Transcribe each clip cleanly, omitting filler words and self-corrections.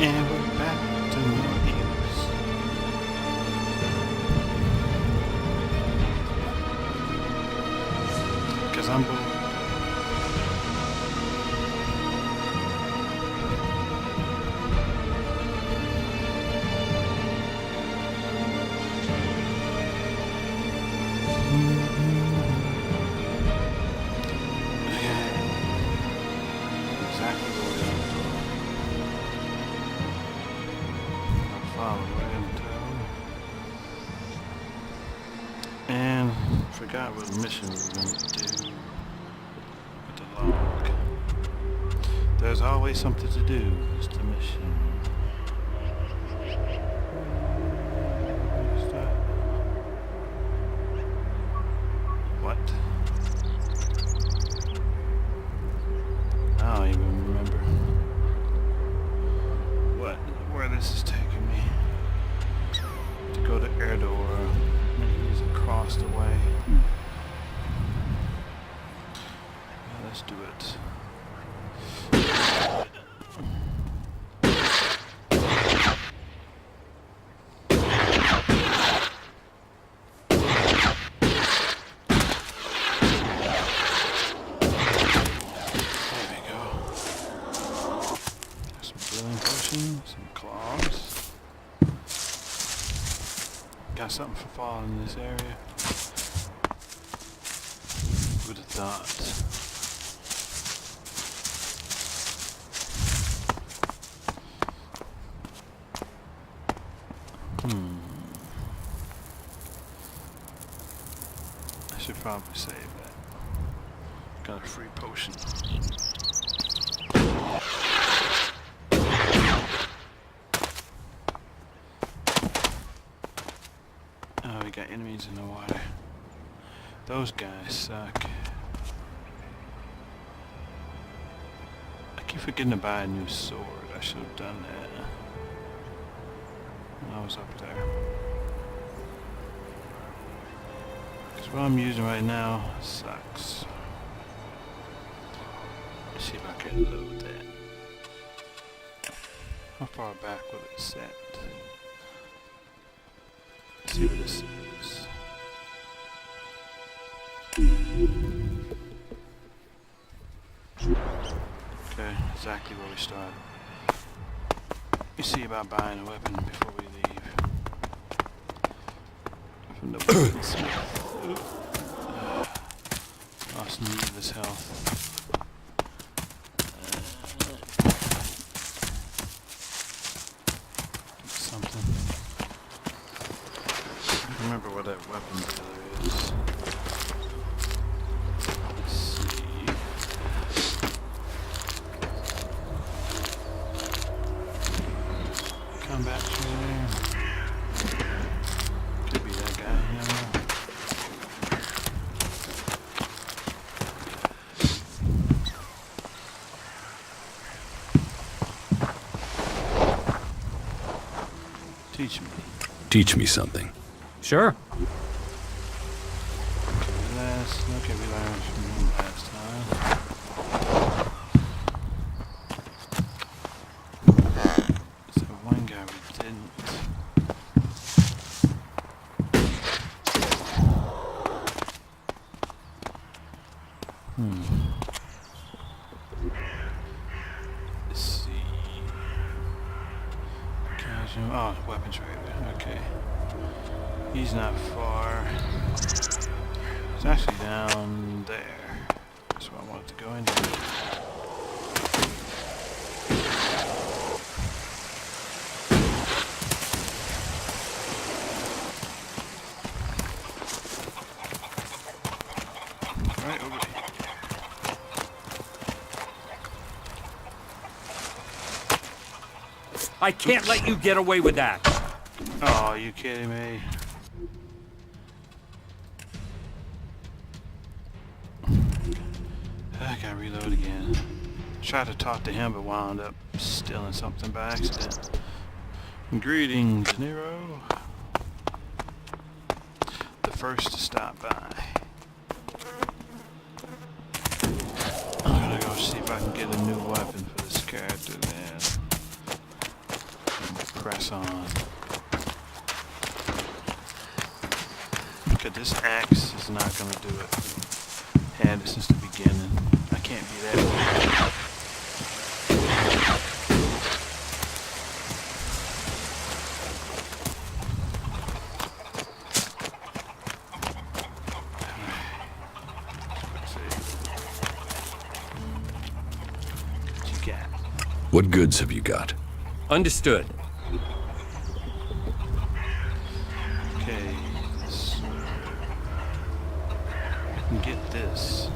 And we're back to more news. Because I'm bored. And forgot what mission we were going to do with the log. There's always something to do. It's the mission. What's that? What? I don't even remember where this is taking me. To go to Erdor. He's across the way. Let's do it. There we go. Some healing potion, some claws. Got something for falling in this area. Who'd have thought? I should probably save that. Got a free potion. Oh, we got enemies in the water. Those guys suck. I keep forgetting to buy a new sword. I should have done that when I was up there. Because what I'm using right now sucks. Let's see if I can load that. How far back will it set? Let's see what this is. Okay, exactly where we started. You see about buying a weapon before we leave. From the weaponsmith. Lost needless health. Something. I remember what that weapon dealer is. Let's see. Combat trailer. Could be that guy, you know. Teach me. Teach me something. Sure. Okay, we learned from him last time. So one guy we didn't. Let's see. Casual. Oh, weapon trader. Okay. He's not far. It's actually down there. That's where I wanted to go into. Right over here. I can't let you get away with that. Oh, are you kidding me? I gotta reload again. Tried to talk to him, but wound up stealing something by accident. Greetings, Nero. The first to stop by. I'm gonna go see if I can get a new weapon for this character, man. press on. Because this axe is not going to do it. Had it since the beginning. I can't be that way. What goods have you got? Understood. Okay, so I can get this.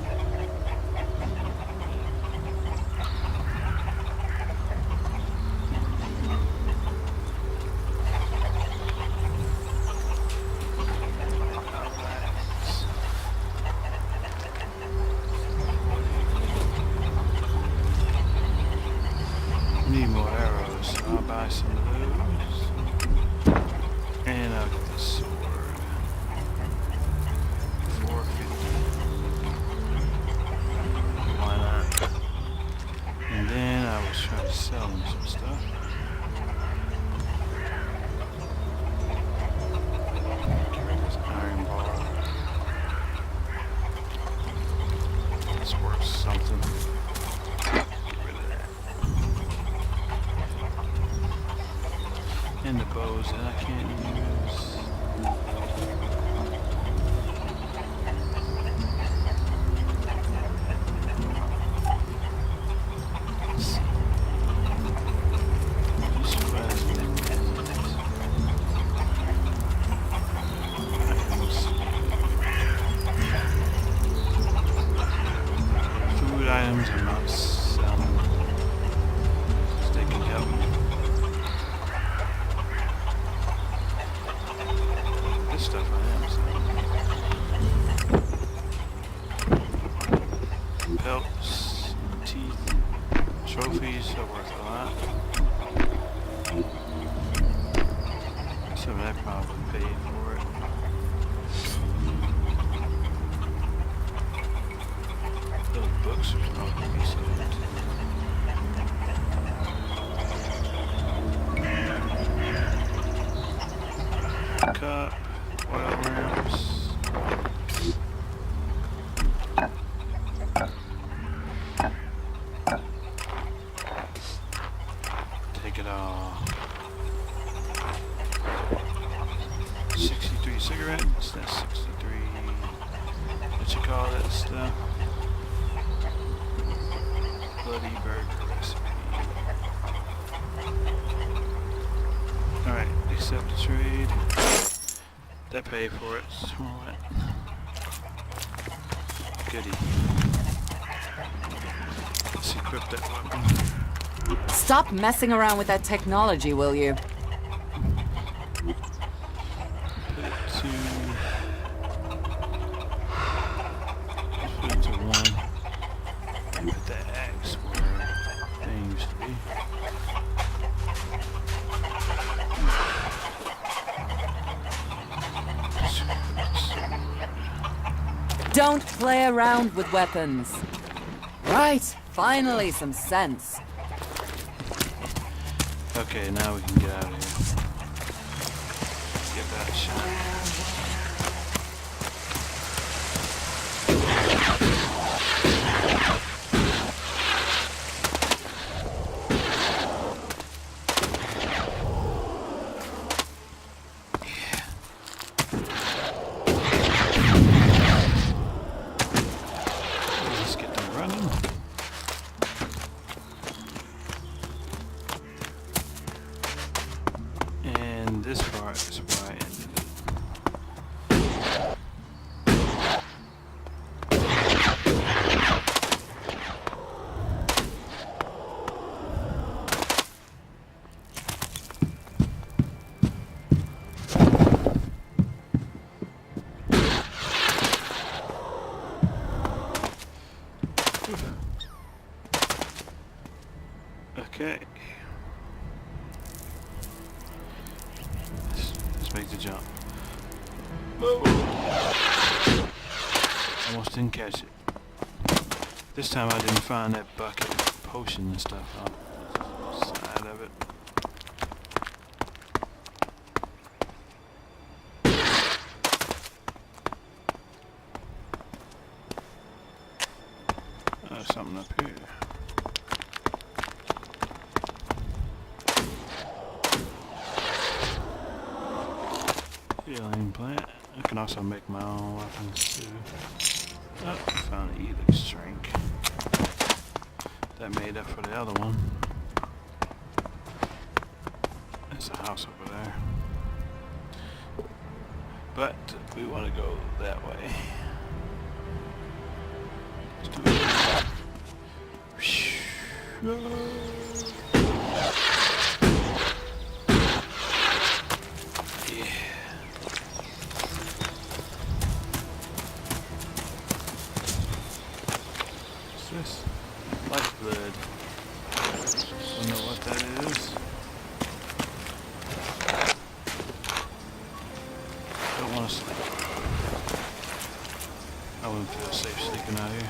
Need more arrows, so I'll buy some of those. And I'll get the sword. 450. Why not? And then I will try to sell them some stuff. Get rid of this iron bar. This works something. And the bows that I can't use. Let's see. Just rest in food items are not selling. So they can help me. This stuff I am selling. Pelts, teeth, trophies are worth a lot. Some of that probably paid for it. Those books are probably be sold too. Cup. Oil lamps. Take it all. 63 cigarettes. That's 63. What you call that stuff? Bloody burger recipe. Alright, accept the trade. That paid for it. Alright. Goody. Let's equip that weapon. Stop messing around with that technology, will you? Put it to 1. And put that axe where thing used to be. Don't play around with weapons. Right, finally some sense. Okay, now we can get out of here. Get that shot. Let's get them running. And this part is where I ended it. Okay. Let's make the jump. Whoa. Almost didn't catch it. This time I didn't find that bucket of potion and stuff on the side of it. something up here. Healing plant. I can also make my own weapons too. Oh, I found an Elex drink. That made up for the other one. There's a house over there. But we want to go that way. Let's do it. Yeah. What's this? Lifeblood. Don't know what that is. Don't want to sleep. I wouldn't feel safe sleeping out here.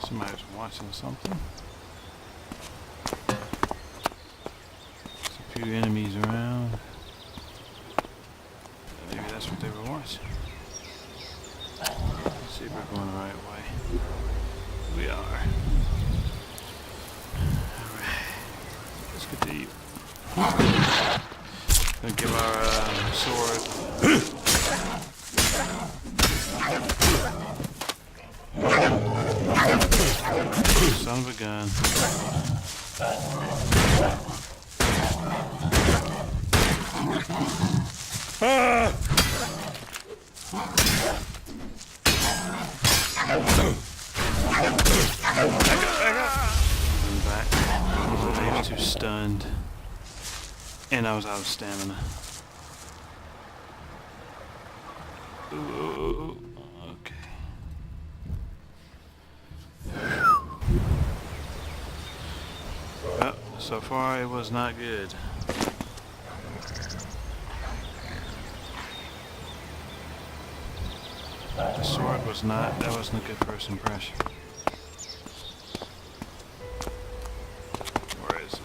Somebody's watching something. There's a few enemies around. Maybe that's what they were watching. Let's see if we're going the right way. We are. Alright. Let's continue. Gonna give our sword. Son of a gun. Back. I was too stunned. And I was out of stamina. Ooh, okay. Well, so far it was not good. The sword was not, that wasn't a good first impression. Where is it?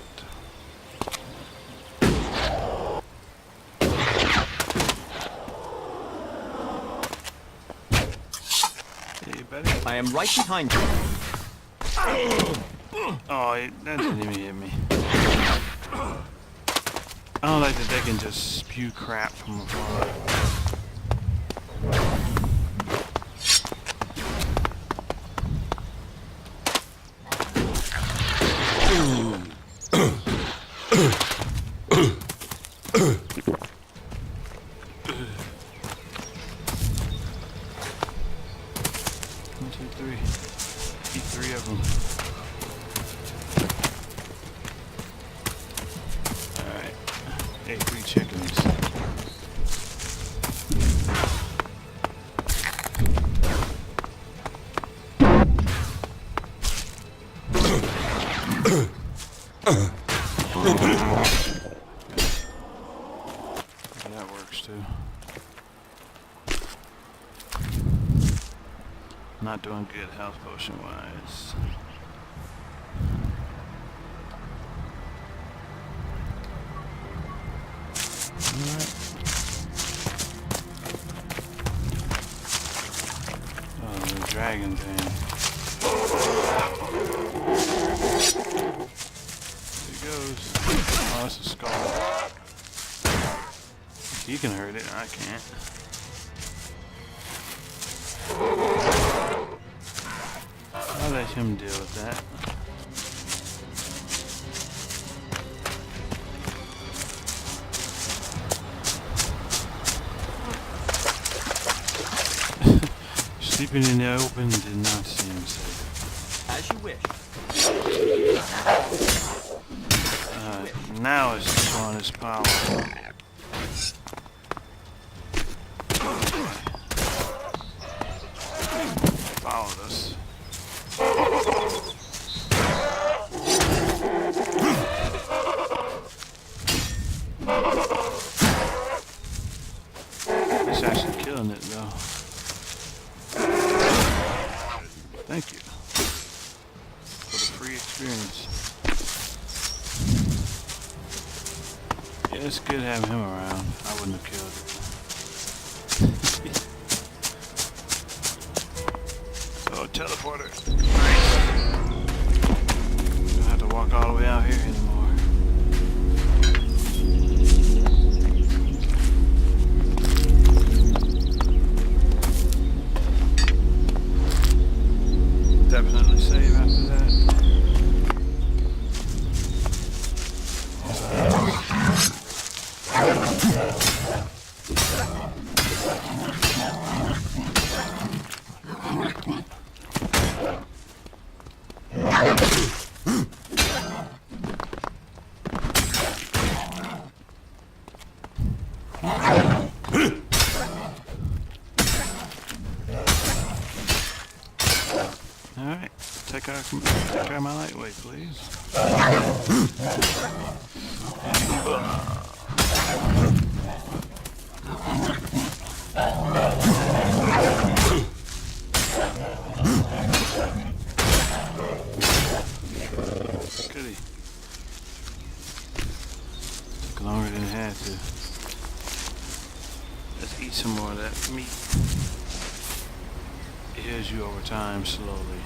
Hey, buddy. I am right behind you. Oh, that didn't even hit me. I don't like that they can just spew crap from afar. One, two, three. Eat three of them. Alright. Hey, 3 chickens. That works too. Not doing good health potion wise. Alright. Oh, the dragon thing. There he goes. Oh, that's a skull. You can hurt it, I can't. I'll let him deal with that. Sleeping in the open did not seem safe. As you wish. Now it's showing his power. Followed us. It's actually killing it though. Thank you for the free experience. Yeah, It's good having him around. I wouldn't have killed it. Oh, teleporter. Don't have to walk all the way out here anymore. Definitely save after that. Alright, take care of my lightweight, please. Goody. Took longer than it had to. Let's eat some more of that meat. It heals you over time slowly.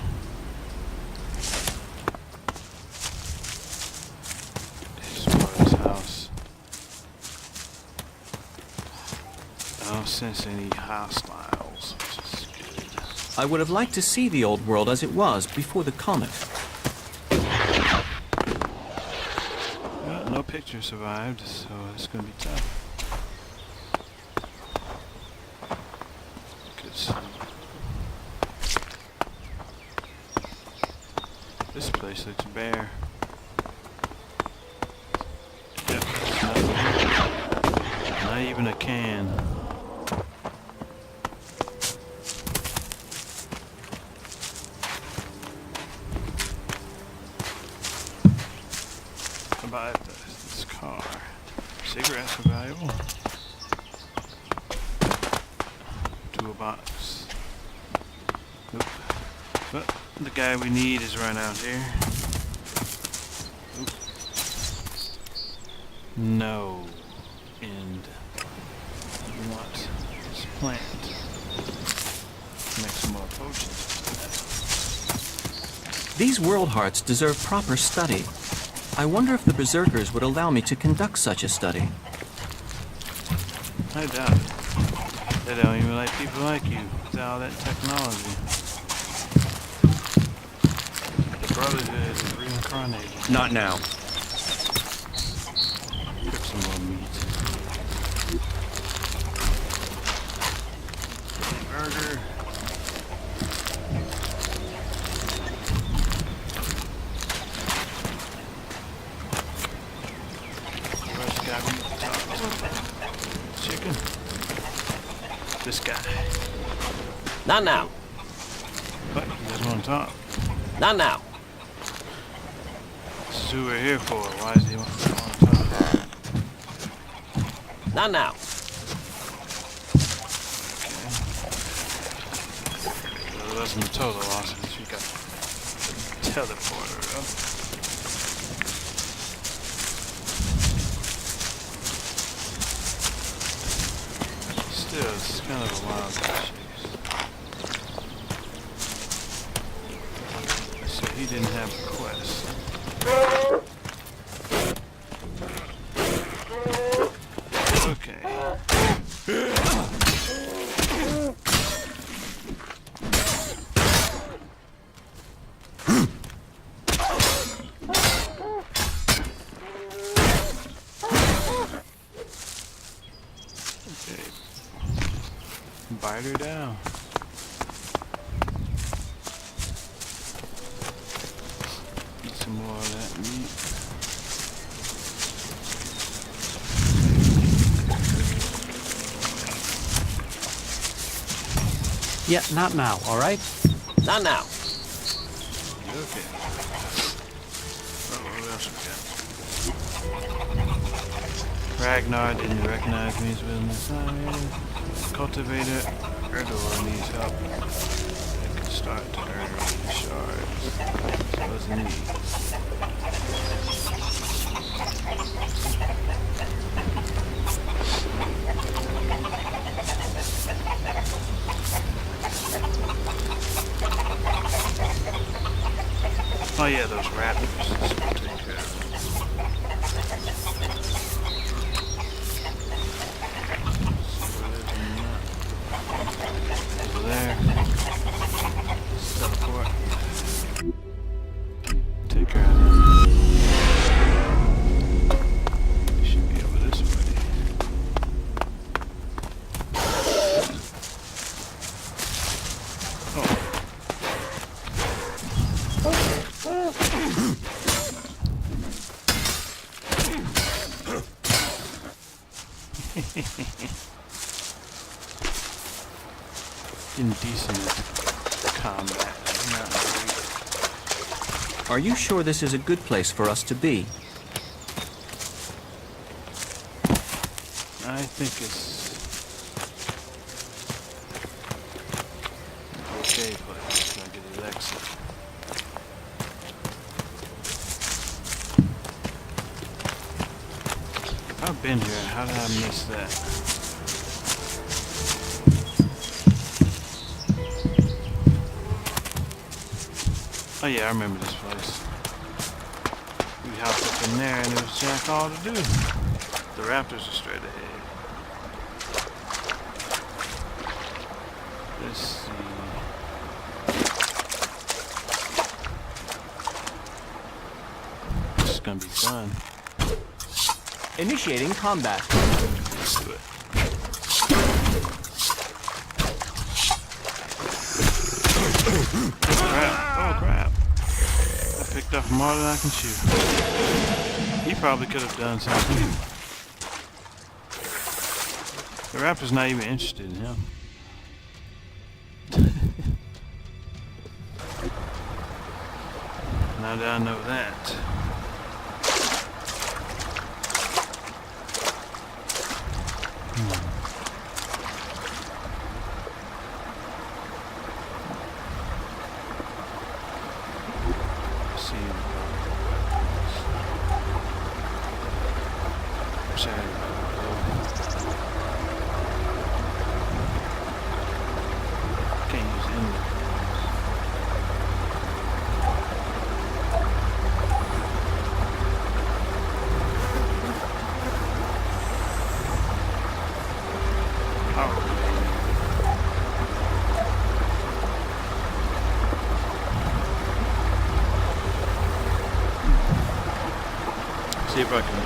Explore this house. I don't sense any hostiles, which is good. I would have liked to see the old world as it was before the comet. Well, no picture survived, so it's gonna be tough. Good stuff. This place looks bare. Yep, not even a can. About this car. Cigarettes are valuable. Toolbox. Oop. But the guy we need is right out here. Oop. No. And we want this plant. Make some more potions. These world hearts deserve proper study. I wonder if the Berserkers would allow me to conduct such a study. I doubt it. They don't even like people like you with all that technology. The Brotherhood is reincarnated. Not now. Cook some more meat. Burger. Where's the guy we need to talk to? Chicken. This guy. Not now. But he doesn't want to talk. Not now. This is who we're here for. Why does he want to talk? Not now. Well, it wasn't a total loss since we got the teleporter up. Still, it's kind of a wild chase. So he didn't have a quest. Okay. Okay. Bite her down. Eat some more of that meat. Yeah, not now, all right? Not now. Okay. Oh, what else we got? Ragnar didn't recognize me as well this time. Cultivator, Erdor needs help. I can start to earn shards. So what's the need? Oh yeah, those raptors. This will take care of them. Over there. Teleport. Take care of them. We should be over this way. Oh. Indecent combat. Not great. Are you sure this is a good place for us to be? I think it's an okay place. Can I get Elex? I've been here. How did I miss that? Oh yeah, I remember this place. We hopped up in there and it was jack all to do. The raptors are straight ahead. Let's see. This is gonna be fun. Initiating combat. Let's do it. Oh crap. I picked up more than I can chew. He probably could have done something. The raptor's not even interested in him. Now that I know that. See if I can do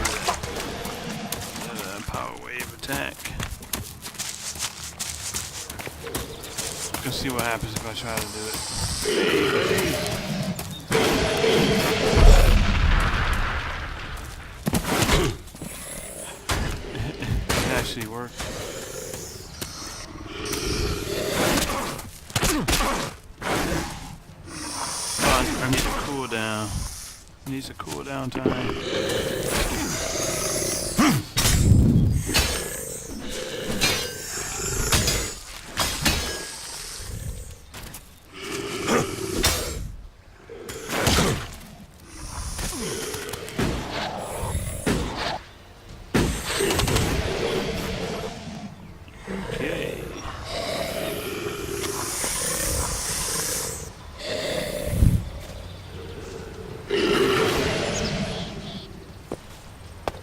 that. Power wave attack. Let's see what happens if I try to do it. It actually worked. Oh, I need a cooldown. Needs a cooldown time.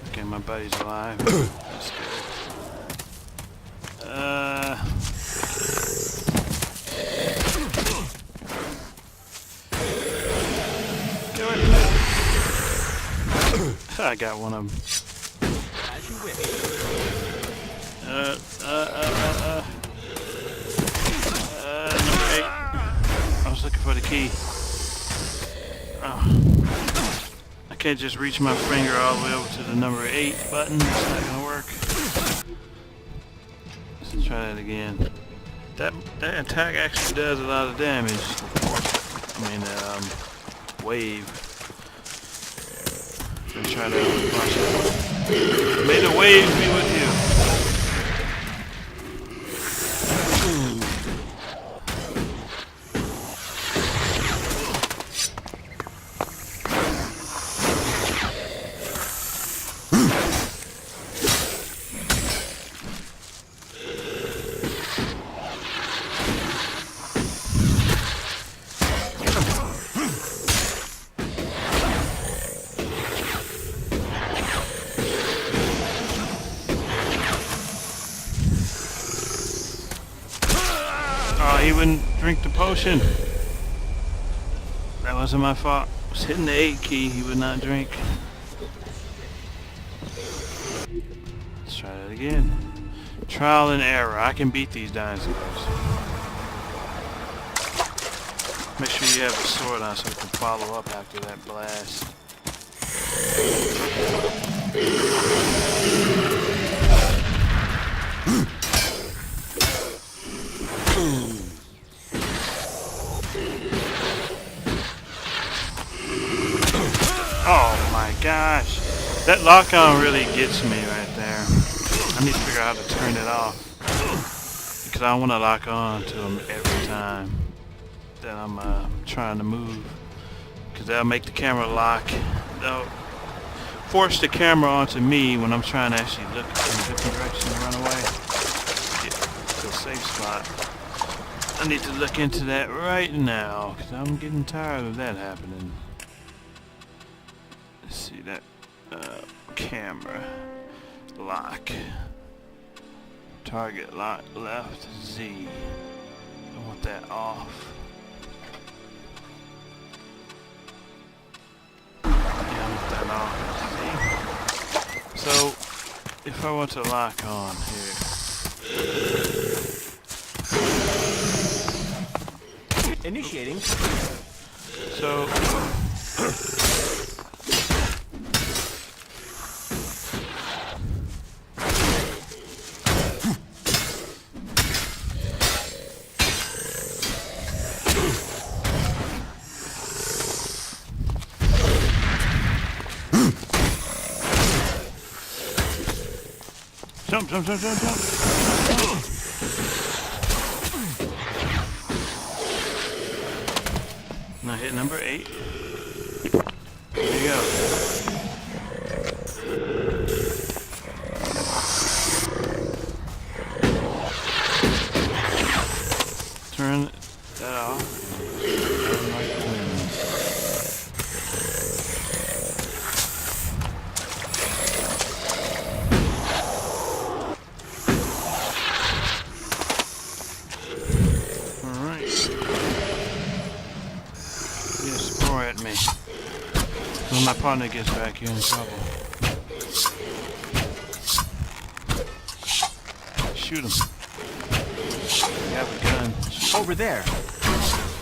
Okay. My buddy's alive. That's good. I got one of them. As you wish. Number 8. I was looking for the key. Oh. I can't just reach my finger all the way over to the number 8 button. It's not gonna work. Let's try that again. That attack actually does a lot of damage. I mean, wave. Let's try to watch it. May the wave be with you. wouldn't drink the potion. That wasn't my fault. I was hitting the 8 key, he would not drink. Let's try that again. Trial and error. I can beat these dinosaurs. Make sure you have a sword on so you can follow up after that blast. Oh my gosh. That lock-on really gets me right there. I need to figure out how to turn it off. Because I want to lock on to them every time that I'm trying to move. Because that'll make the camera lock. They'll force the camera onto me when I'm trying to actually look in a different direction and run away. Get to a safe spot. I need to look into that right now. Because I'm getting tired of that happening. Let's see that camera lock. Target lock left Z. I want that off. Yeah, I want that off. See? So if I want to lock on here. Initiating. So jump, jump, jump, jump, jump. Now hit number 8. There you go. Turn that off. Turn like the wind. At me. When my partner gets back, you're in trouble. Shoot him. You have a gun. Shoot. Over there.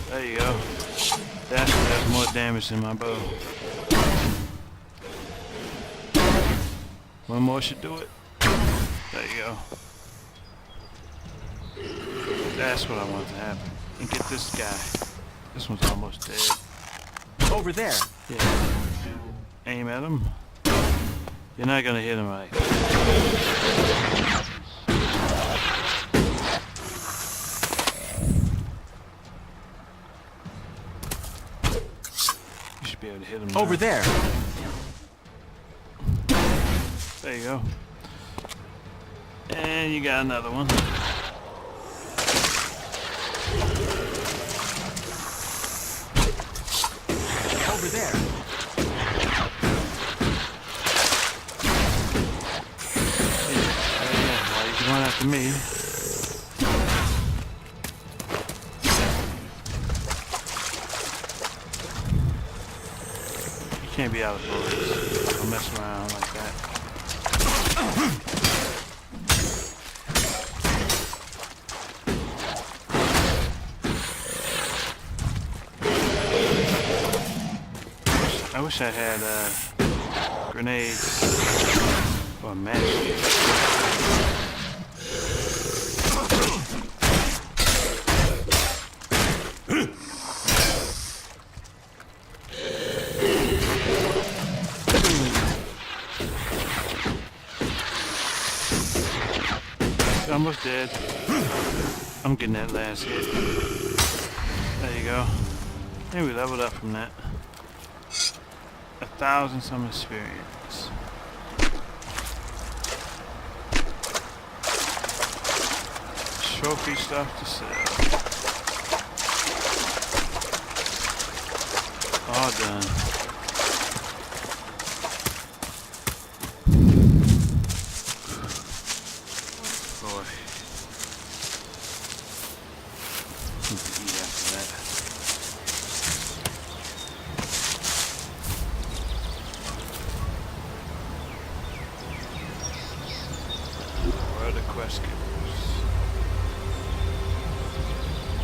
There you go. That does more damage than my bow. One more should do it. There you go. That's what I want to happen. And get this guy. This one's almost dead. Over there. Yeah. Aim at him. You're not gonna hit him right. You should be able to hit him. Over there. There you go. And you got another one. Over there. Why you going after me? You can't be out of bullets. Don't mess around like that. I wish I had grenades or magic. Almost dead. I'm getting that last hit. There you go. Maybe we leveled up from that. 1,000 some experience. Trophy stuff to sell. All done. Boy. to eat after that. Where are the quest givers?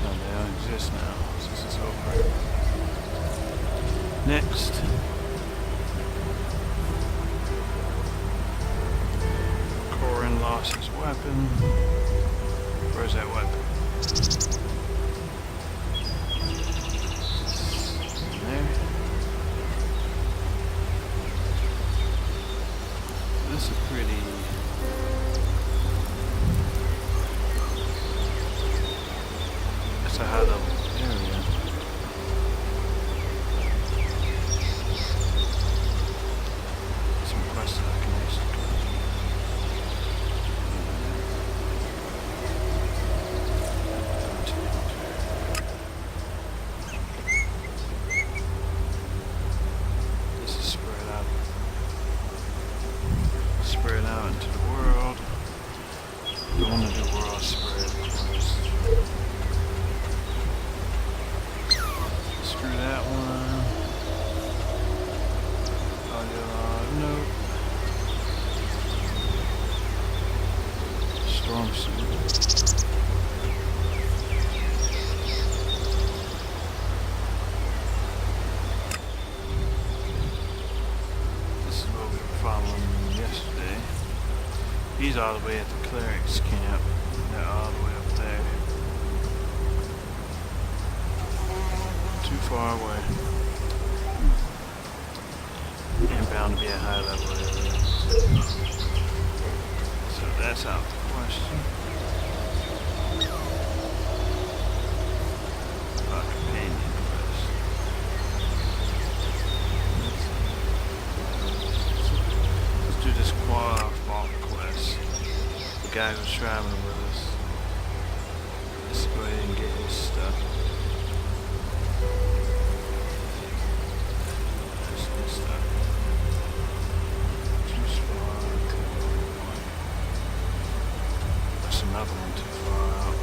Oh, they don't exist now since it's over. Next. Corin lost his weapon. Where's that weapon? There. This is pretty. That's a high level area. Some quests that I can actually go do. This is spread out into the world. We want to do world spread, of course. Screw that one. Nope. Storm suit. This is what we were following yesterday. He's all the way at the cleric's camp. They're all the way up there. Too far away. And bound to be a high level area. So that's out of the question. Our companion quest. Let's do this quad fault quest. The guy who's traveling with us. Let's go ahead and get his stuff. Another one too far out.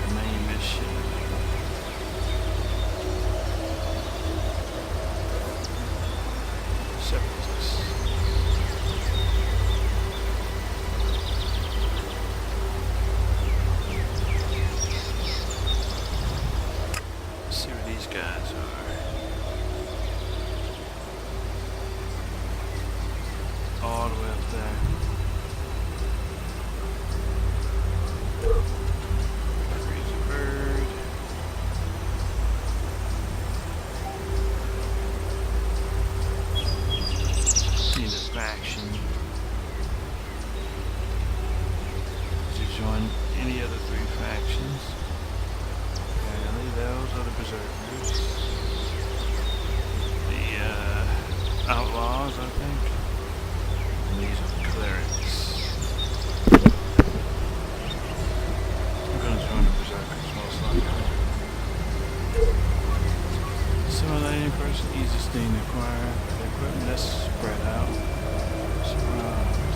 The main mission. Separatists. Let's see where these guys are. All the way up there. Crazy bird. Need a faction. Did you join any other 3 factions? Apparently those are the berserkers. The outlaws, I think. These are the clerics. I'm gonna join the berserkers most likely. Simulating person, easiest thing to acquire. The equipment that's spread out. Surprised.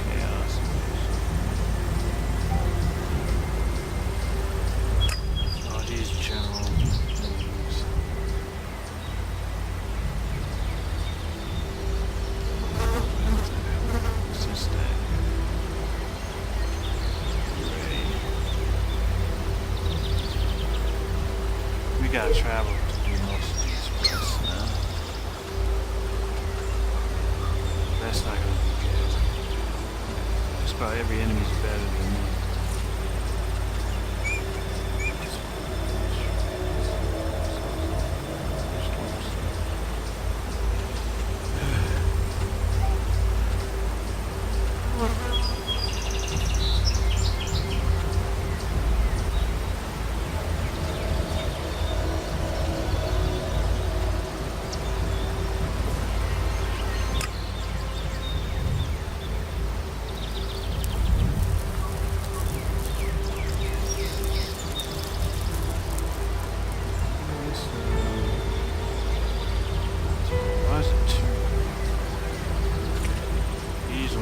Chaos. Oh, these general things. We gotta travel to do most of these quests now. That's not gonna be good. Just about every enemy's better than me.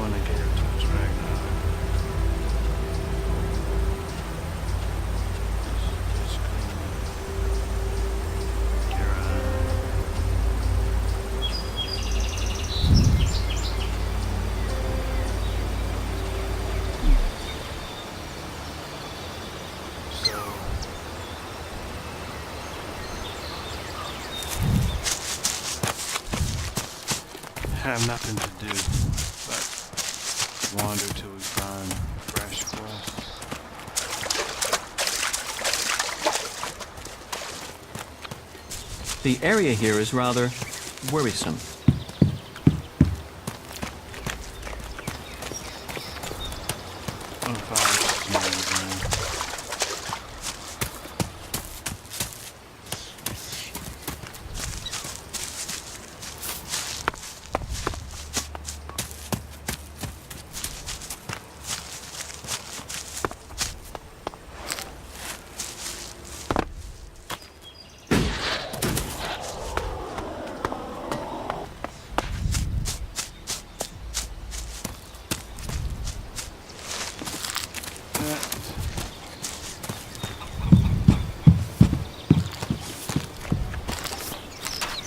want to get her towards Ragnar. Just clean Kira. So have nothing to do but wander till we find fresh quests. The area here is rather worrisome. I'm gonna find this magazine.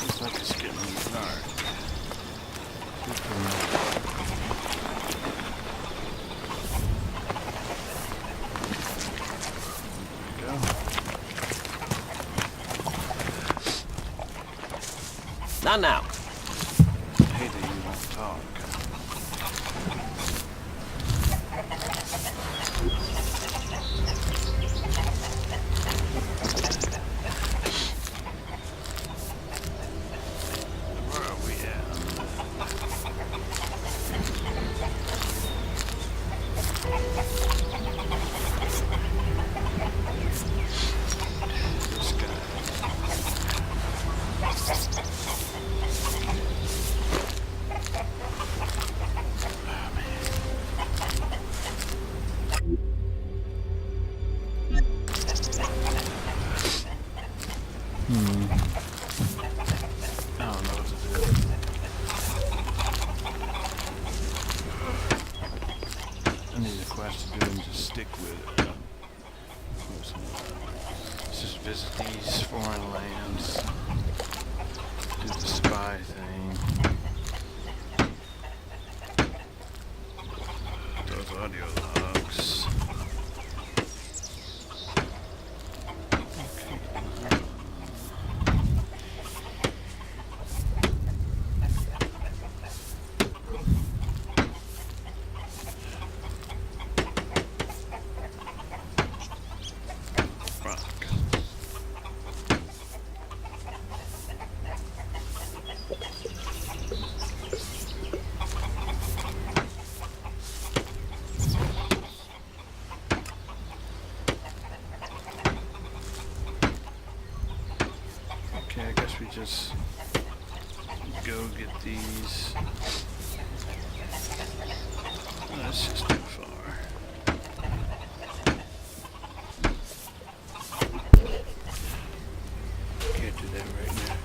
Looks like it's getting dark. There we go. Not now. I hate that you won't talk. Where are we at? This guy. I don't know what to do. I need a quest to do and just stick with it. Let's just visit these foreign lands. Do the spy thing. Those audio logs. Rock. Okay, I guess we just go get these. That's just too far. Can't do that right now.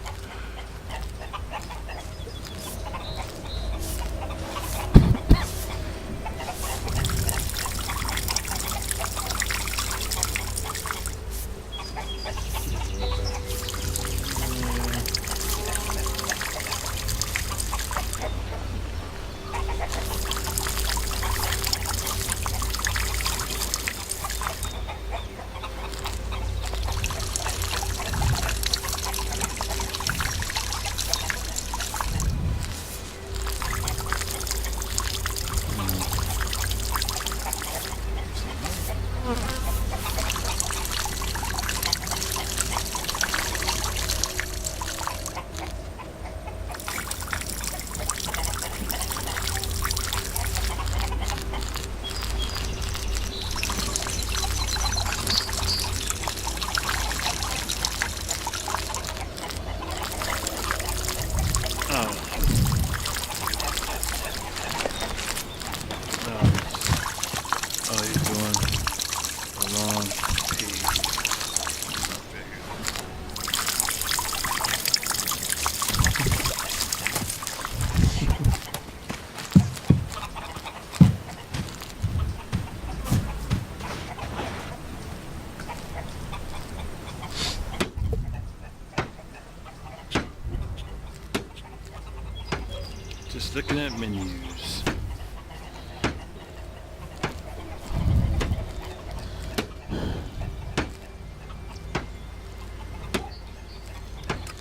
Menus.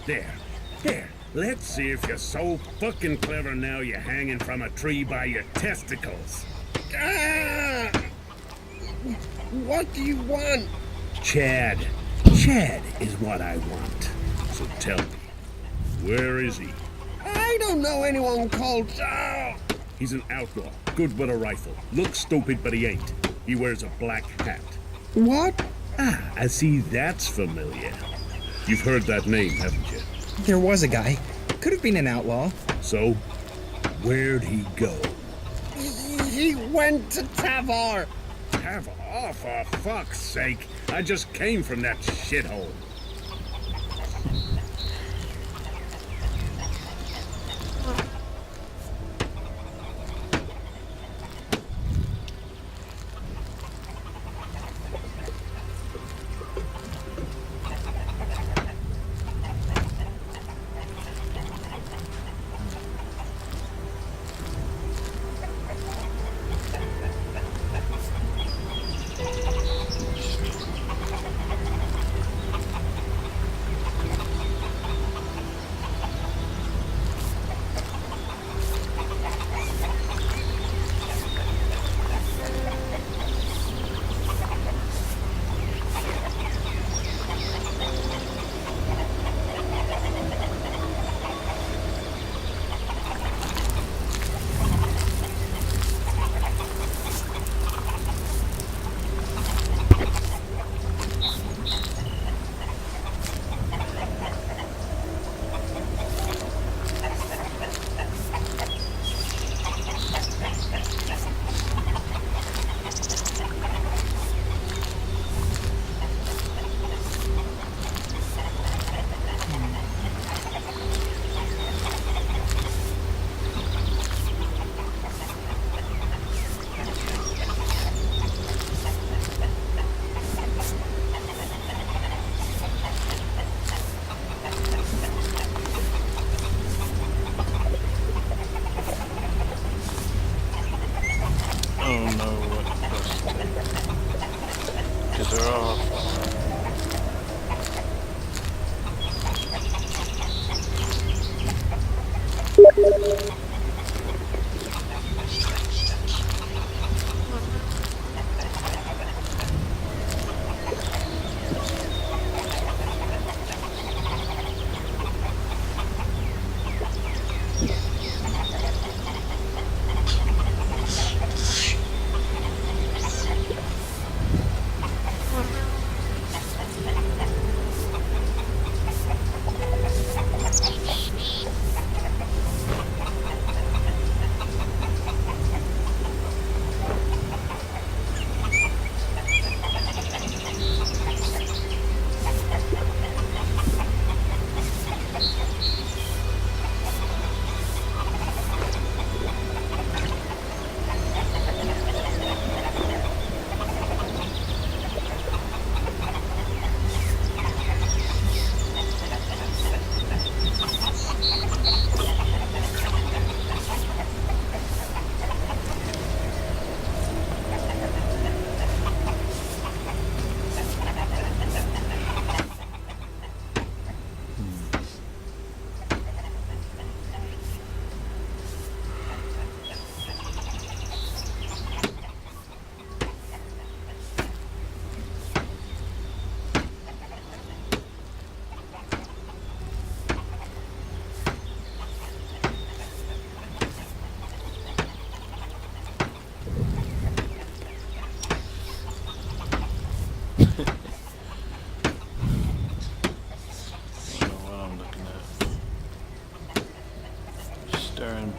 There. Let's see if you're so fucking clever now you're hanging from a tree by your testicles. Ah! What do you want? Chad. Chad is what I want. So tell me, where is he? I don't know anyone called... Oh! He's an outlaw, good with a rifle. Looks stupid, but he ain't. He wears a black hat. What? Ah, I see that's familiar. You've heard that name, haven't you? There was a guy. Could have been an outlaw. So, where'd he go? He went to Tavar. Tavar? Oh, for fuck's sake. I just came from that shithole.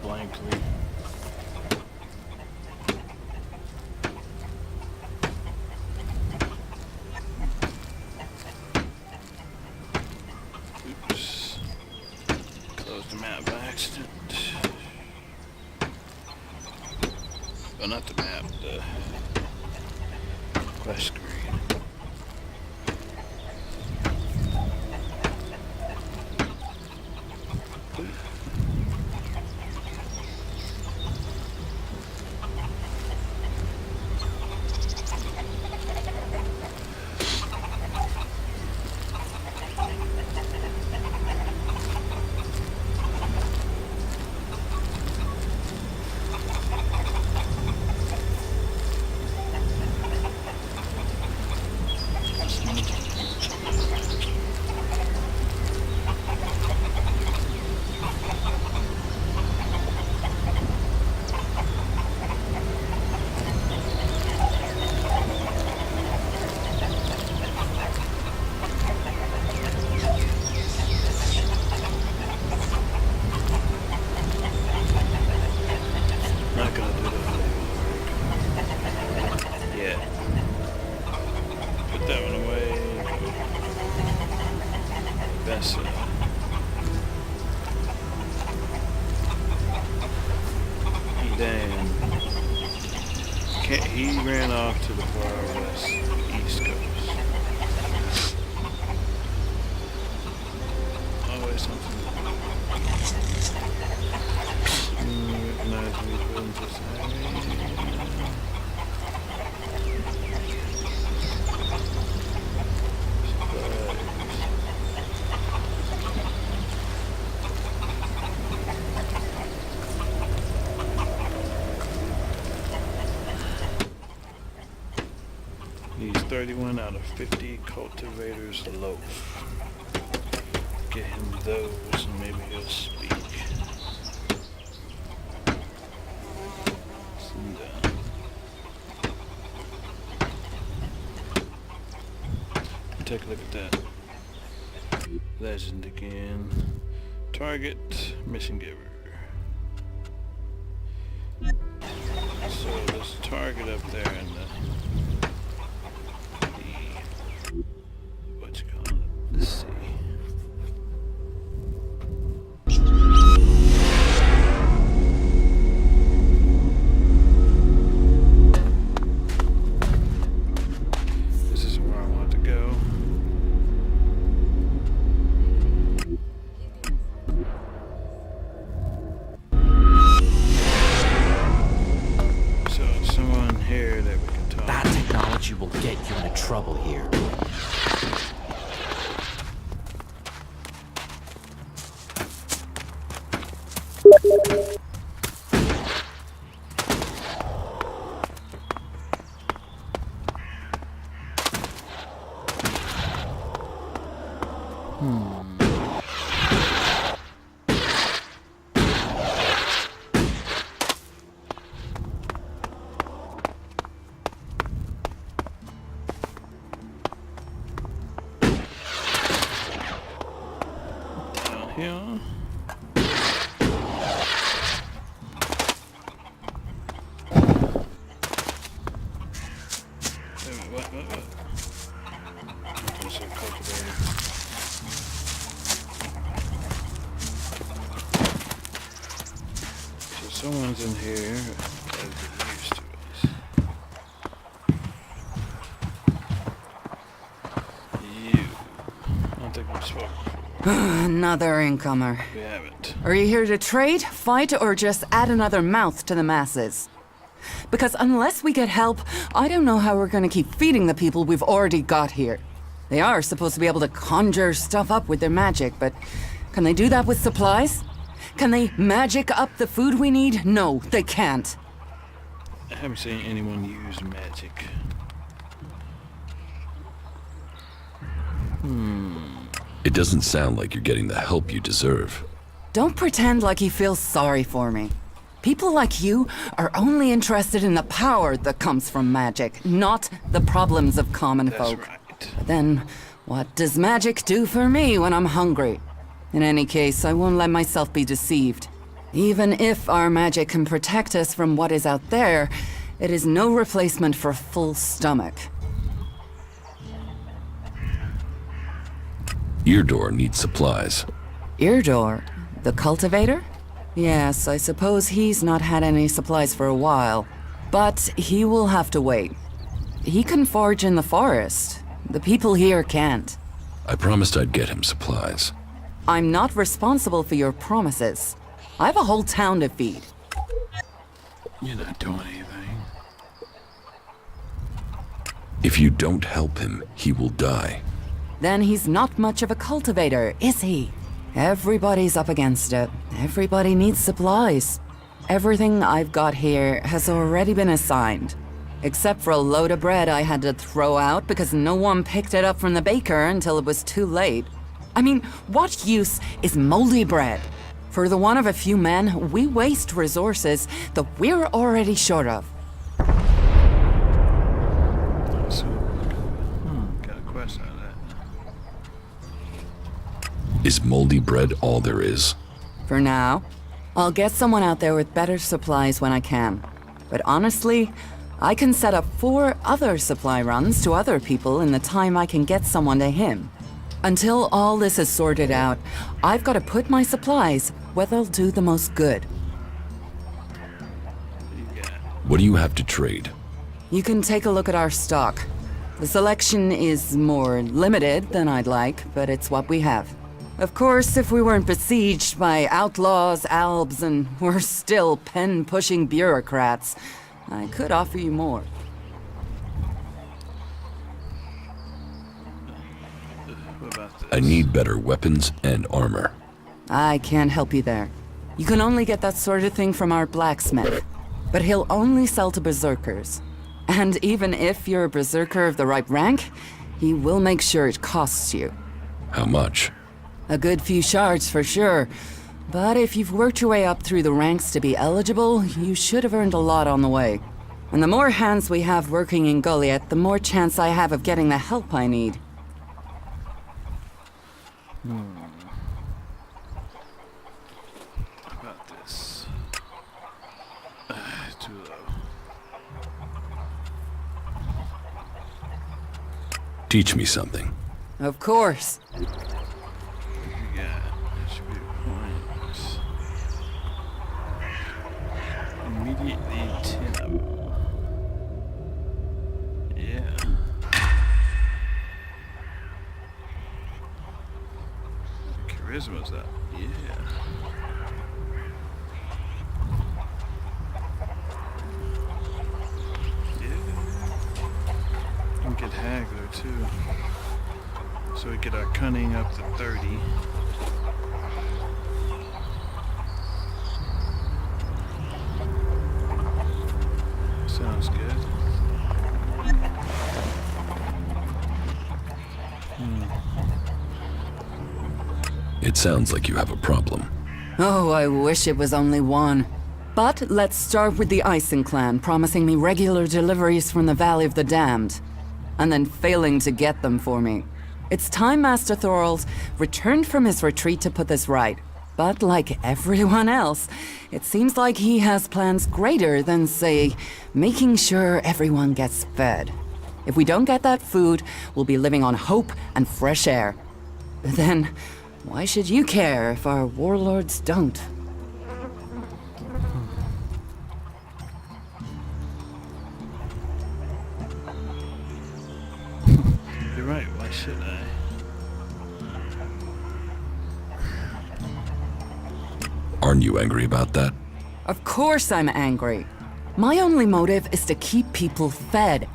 Blankly. Oops. Closed the map by accident. Well, not the map, the quest screen. Not gonna do the holy work. Yeah. Put that one away. That's it. Damn. He ran off to the far west, east coast. Always something. Recognize me from society. He's 31 out of 50 cultivators loaf. Get him those and maybe he'll speak. And, take a look at that. Legend again. Target, mission giver. So there's a target up there in the what you call it? Let's see. This is where I want to go. So it's someone here that we can talk. That technology will get you into trouble here. Here. What? Okay, so cultivated. So someone's in here. Gotta get used to us. You. I don't think we've spoken before. Another incomer. We haven't. Are you here to trade, fight, or just add another mouth to the masses? Because unless we get help, I don't know how we're gonna keep feeding the people we've already got here. They are supposed to be able to conjure stuff up with their magic, but can they do that with supplies? Can they magic up the food we need? No, they can't. I haven't seen anyone use magic. It doesn't sound like you're getting the help you deserve. Don't pretend like you feel sorry for me. People like you are only interested in the power that comes from magic, not the problems of common That's folk. right. Then, what does magic do for me when I'm hungry? In any case, I won't let myself be deceived. Even if our magic can protect us from what is out there, it is no replacement for a full stomach. Eardoor needs supplies. Eardoor? The cultivator? Yes, I suppose he's not had any supplies for a while. But he will have to wait. He can forage in the forest. The people here can't. I promised I'd get him supplies. I'm not responsible for your promises. I have a whole town to feed. You're not doing anything. If you don't help him, he will die. Then he's not much of a cultivator, is he? Everybody's up against it. Everybody needs supplies. Everything I've got here has already been assigned. Except for a load of bread I had to throw out because no one picked it up from the baker until it was too late. I mean, what use is moldy bread? For the want of a few men, we waste resources that we're already short of. So, got a quest out of that. Is moldy bread all there is? For now. I'll get someone out there with better supplies when I can. But honestly, I can set up 4 other supply runs to other people in the time I can get someone to him. Until all this is sorted out, I've got to put my supplies where they'll do the most good. What do you have to trade? You can take a look at our stock. The selection is more limited than I'd like, but it's what we have. Of course, if we weren't besieged by outlaws, albs, and we're still pen-pushing bureaucrats, I could offer you more. What about this? I need better weapons and armor. I can't help you there. You can only get that sort of thing from our blacksmith, but he'll only sell to berserkers. And even if you're a berserker of the right rank, he will make sure it costs you. How much? A good few shards for sure. But if you've worked your way up through the ranks to be eligible, you should have earned a lot on the way. And the more hands we have working in Goliet, the more chance I have of getting the help I need. What about this? Too low. Teach me something. Of course. Yeah, attribute points. Immediately 10 of them. Yeah. Charisma's up. Yeah. Yeah. And get Haggler too. So we get our cunning up to 30. Sounds good. It sounds like you have a problem. Oh, I wish it was only one. But let's start with the Ison clan promising me regular deliveries from the Valley of the Damned, and then failing to get them for me. It's time Master Thorald returned from his retreat to put this right. But like everyone else, it seems like he has plans greater than, say, making sure everyone gets fed. If we don't get that food, we'll be living on hope and fresh air. Then, why should you care if our warlords don't? You're right, why should I? Aren't you angry about that? Of course I'm angry. My only motive is to keep people fed.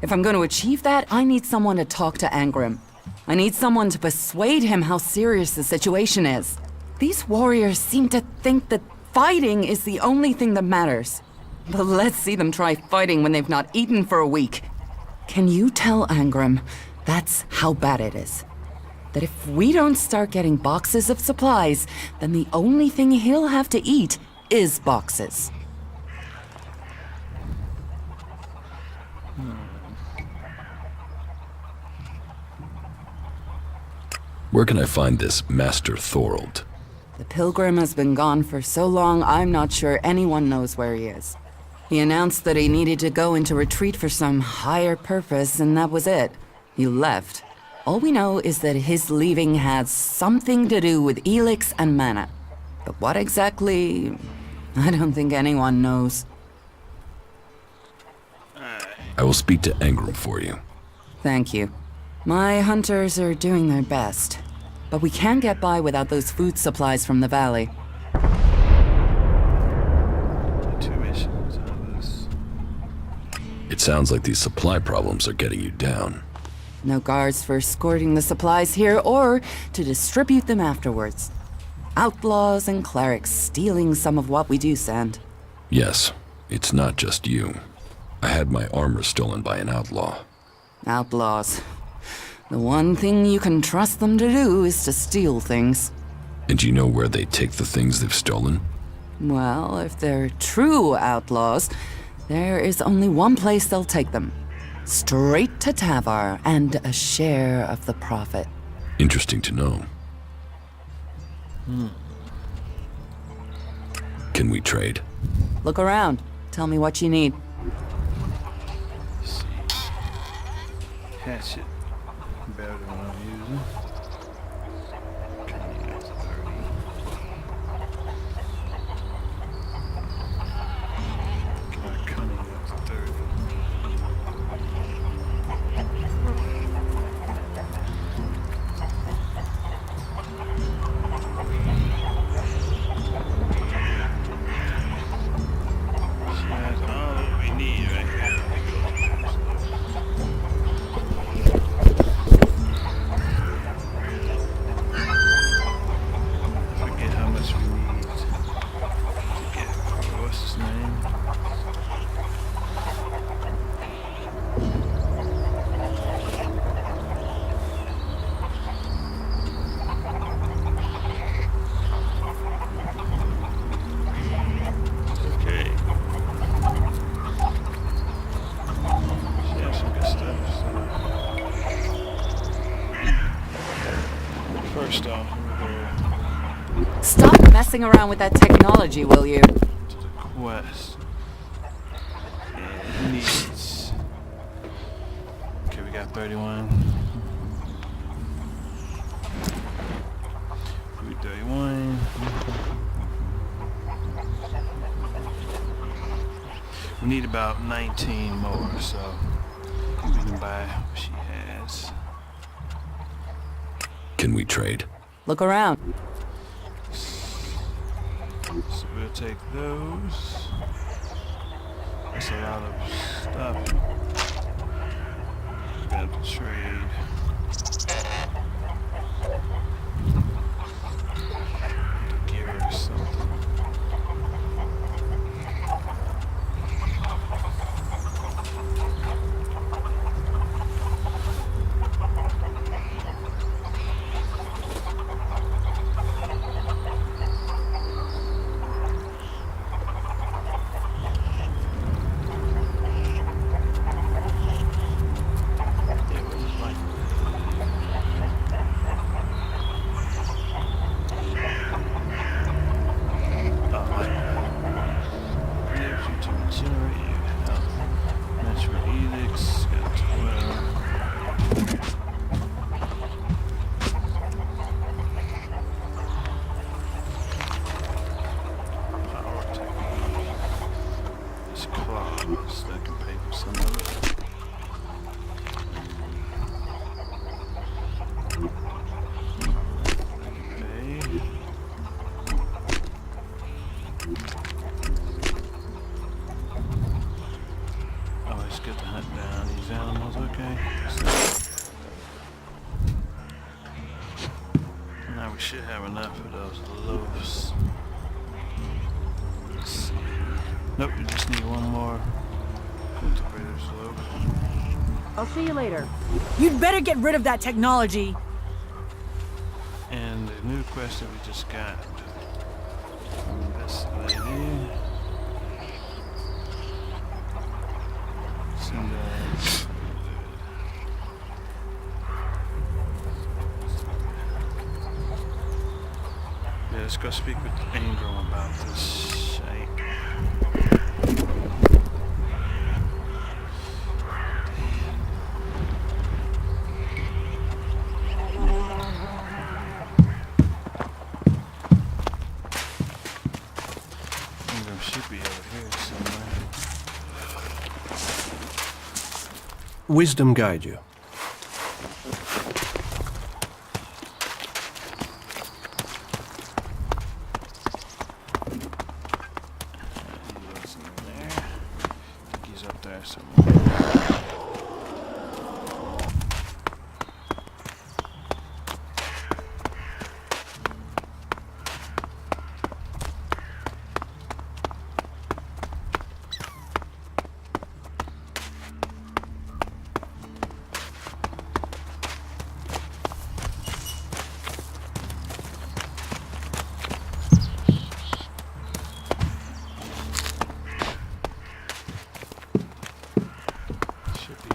If I'm going to achieve that, I need someone to talk to Angrim. I need someone to persuade him how serious the situation is. These warriors seem to think that fighting is the only thing that matters. But let's see them try fighting when they've not eaten for a week. Can you tell Angrim that's how bad it is? That if we don't start getting boxes of supplies, then the only thing he'll have to eat is boxes. Where can I find this Master Thorald? The pilgrim has been gone for so long, I'm not sure anyone knows where he is. He announced that he needed to go into retreat for some higher purpose, and that was it. He left. All we know is that his leaving had something to do with Elex and mana. But what exactly, I don't think anyone knows. I will speak to Angrim for you. Thank you. My hunters are doing their best. But we can't get by without those food supplies from the valley. 2 missions out of this. It sounds like these supply problems are getting you down. No guards for escorting the supplies here or to distribute them afterwards. Outlaws and clerics stealing some of what we do send. Yes, it's not just you. I had my armor stolen by an outlaw. Outlaws. The one thing you can trust them to do is to steal things. And do you know where they take the things they've stolen? Well, if they're true outlaws, there is only one place they'll take them. Straight to Tavar and a share of the profit. Interesting to know. Can we trade? Look around. Tell me what you need. Let's see. Hatchet. Better than what I'm using. Cunning at 30. Get my cunning up to 30. That's all that we need right here. Forget how much we need to get. What's his name? Okay. She has some good stuff. So. First off, we're going Stop messing around with that technology, will you? to the quest. And it needs. Okay, we got 31. We 31. We need about 19 more, so we can buy what she has. Can we trade? Look around. So we'll take those. That's a lot of stuff. We got to trade. To give her something. It was like enables you to regenerate your health. Natural Elex got 12. Power technique. It's claws that can pay for some of it. Pay. Oh, it's good to hunt down these animals, okay. Now we should have enough of those loaves. Let's see. Nope, we just need one more cultivator's loaf. I'll see you later. You'd better get rid of that technology. And the new quest that we just got from this lady. Send that. Yeah, let's go speak with Angel about this shite. Angel should be over here somewhere. Wisdom guide you. He wasn't in there. I think he's up there somewhere. Should be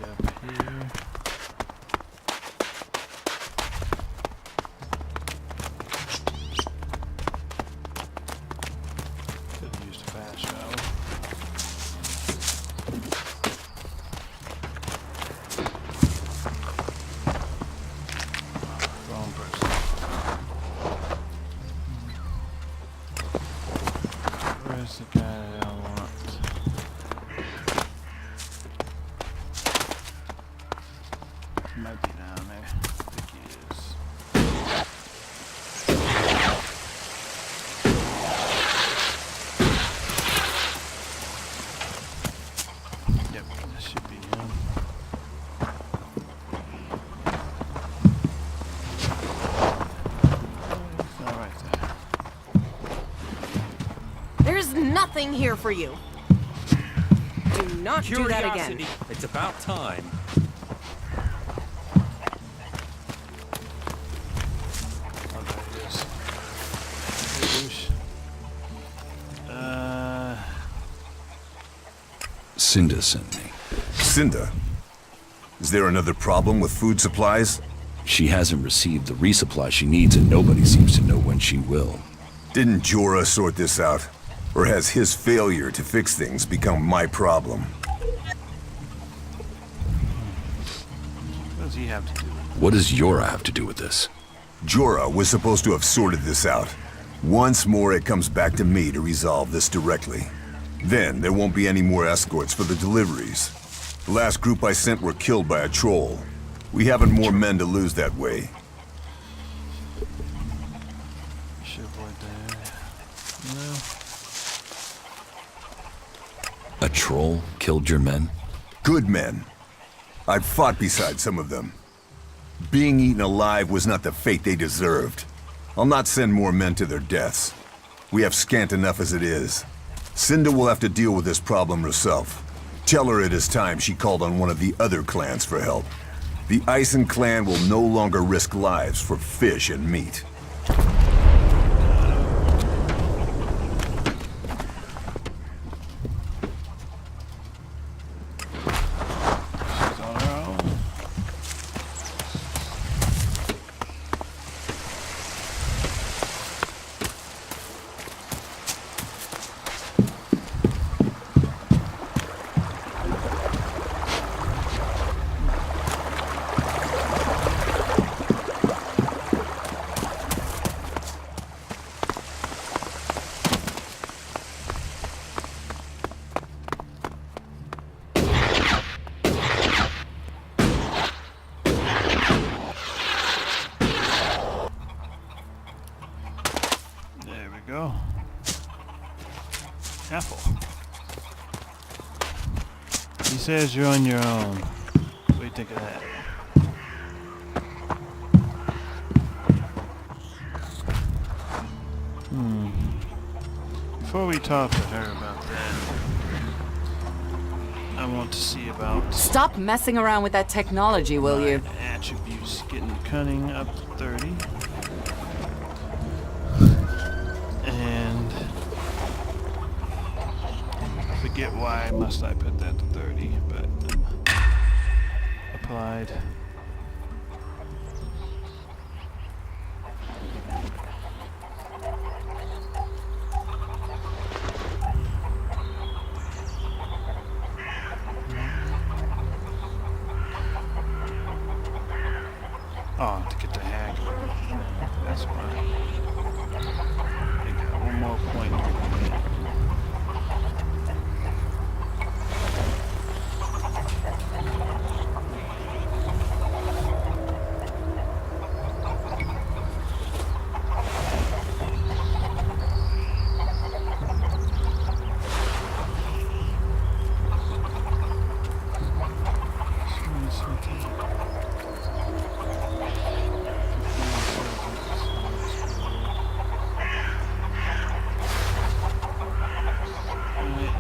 Yep, that should be him. He's not right there. There's nothing here for you. Do not do that again. It's about time. Oh, there he is. Hey, douche. Cinda sent me. Cinda? Is there another problem with food supplies? She hasn't received the resupply she needs, and nobody seems to know when she will. Didn't Jorah sort this out? Or has his failure to fix things become my problem? What does he have to do with it? What does Jorah have to do with this? Jorah was supposed to have sorted this out. Once more, it comes back to me to resolve this directly. Then, there won't be any more escorts for the deliveries. The last group I sent were killed by a troll. We haven't more men to lose that way. Should avoid that area. No. A troll killed your men? Good men. I've fought beside some of them. Being eaten alive was not the fate they deserved. I'll not send more men to their deaths. We have scant enough as it is. Cinda will have to deal with this problem herself. Tell her it is time she called on one of the other clans for help. The Ison clan will no longer risk lives for fish and meat. She's on her own. There we go. Apple. He says you're on your own. What do you think of that? Before we talk to her about that, I want to see about Stop messing around with that technology, will you? my attributes. Getting cunning up to 30. And forget why must I put that to 30, but applied. Oh, to get the hag. That's why. They got one more point.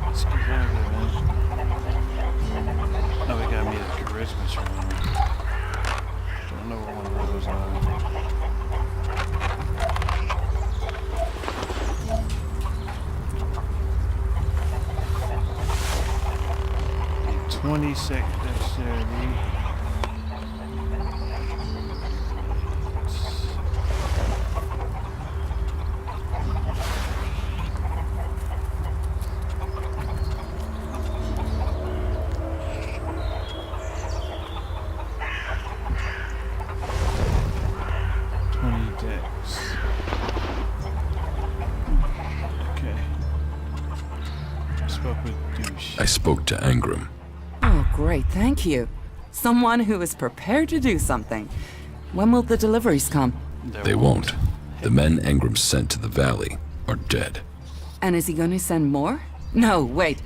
Let's get over there, man. Oh, we gotta meet a charisma training. Don't know what one of those are. 26 dexterity. Okay. Spoke with douche. I spoke to Angram. Oh, great, thank you. Someone who is prepared to do something. When will the deliveries come? They won't. The men Angram sent to the valley are dead. And is he going to send more? No, wait.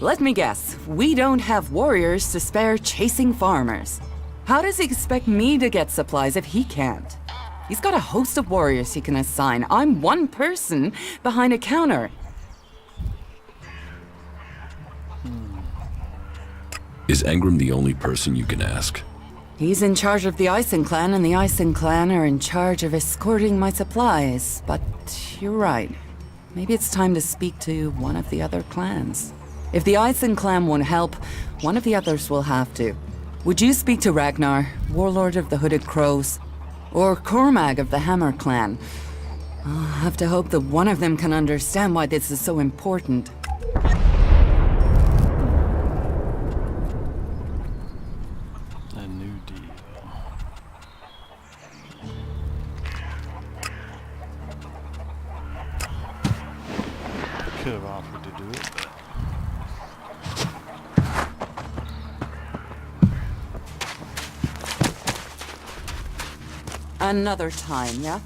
Let me guess, we don't have warriors to spare chasing farmers. How does he expect me to get supplies if he can't? He's got a host of warriors he can assign. I'm one person behind a counter. Is Engram the only person you can ask? He's in charge of the Ison clan, and the Ison clan are in charge of escorting my supplies. But you're right. Maybe it's time to speak to one of the other clans. If the Ison clan won't help, one of the others will have to. Would you speak to Ragnar, warlord of the Hooded Crows? Or Cormag of the Hammer clan? I'll have to hope that one of them can understand why this is so important. A new deal. Could have offered to do it, but Another time, yeah?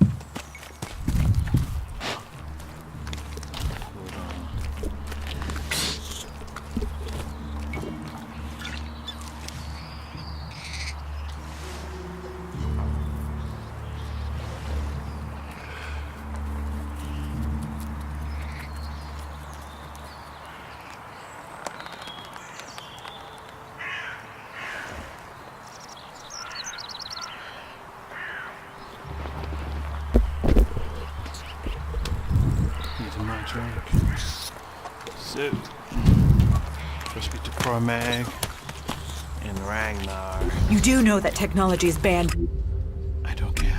drink. So, let's speak to Cormag and Ragnar. You do know that technology is banned. I don't care.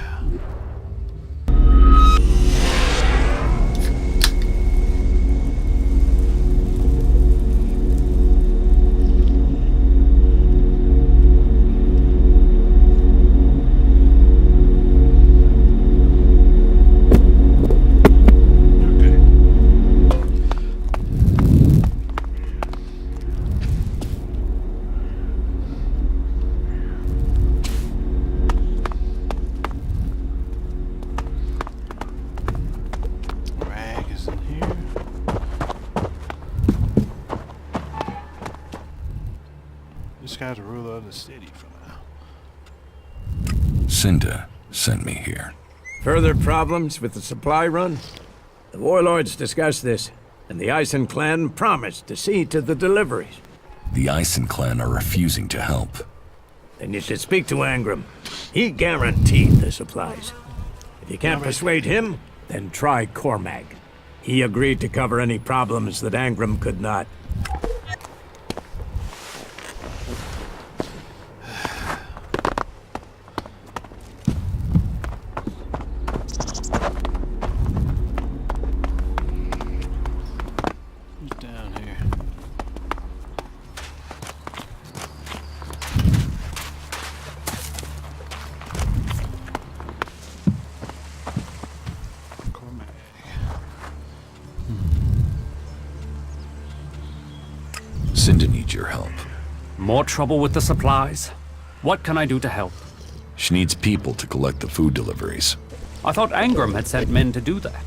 This guy's the ruler of the city for now. Cinda sent me here. Further problems with the supply run? The warlords discussed this, and the Ison clan promised to see to the deliveries. The Ison clan are refusing to help. Then you should speak to Engram. He guaranteed the supplies. If you can't persuade him, then try Cormag. He agreed to cover any problems that Engram could not. Cinda needs your help. More trouble with the supplies? What can I do to help? She needs people to collect the food deliveries. I thought Engram had sent men to do that.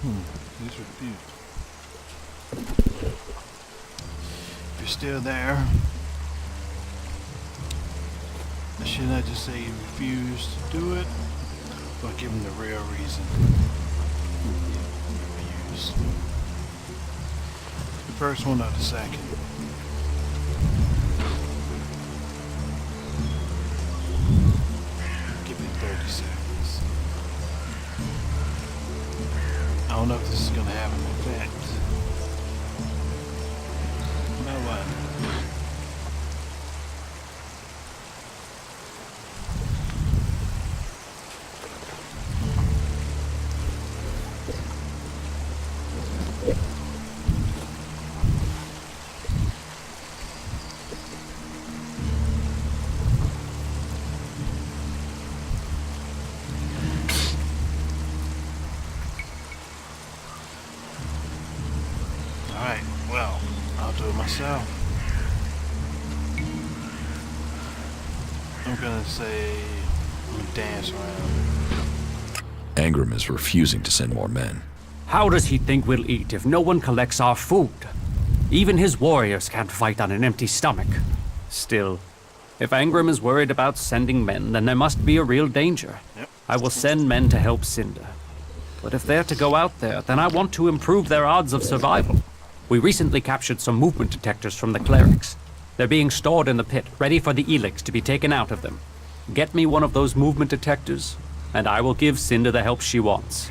These are beautiful. If you're still there, shouldn't I just say you refuse to do it? Or give them the real reason? Refuse. The first one or the second? Give it 30 seconds. I don't know if this is going to have an effect. You know what? Alright, well, I'll do it myself. I'm gonna say, I'm gonna dance around. Angram is refusing to send more men. How does he think we'll eat if no one collects our food? Even his warriors can't fight on an empty stomach. Still, if Angram is worried about sending men, then there must be a real danger. Yep. I will send men to help Cinder. But if they're to go out there, then I want to improve their odds of survival. We recently captured some movement detectors from the clerics. They're being stored in the pit, ready for the Elex to be taken out of them. Get me one of those movement detectors, and I will give Cinder the help she wants.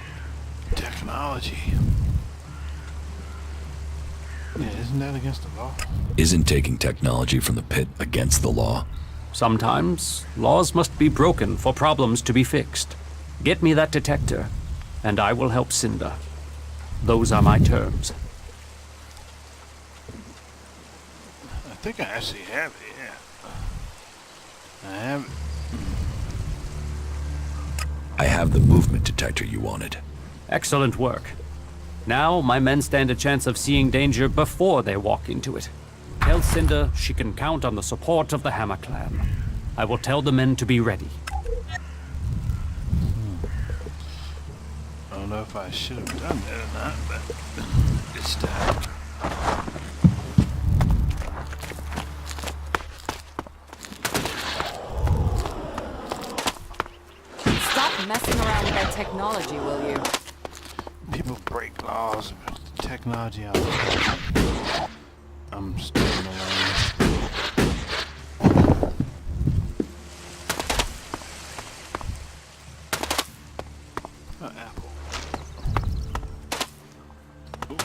Technology. Yeah, isn't that against the law? Isn't taking technology from the pit against the law? Sometimes, laws must be broken for problems to be fixed. Get me that detector, and I will help Cinder. Those are my terms. I think I actually have it, yeah. I have it. I have the movement detector you wanted. Excellent work. Now, my men stand a chance of seeing danger before they walk into it. Tell Cinder she can count on the support of the Hammer Clan. I will tell the men to be ready. I don't know if I should have done that or not, but it's time. Stop messing around with that technology, will you? People break laws about the technology out there. I'm staying alone. Apple. Ooh.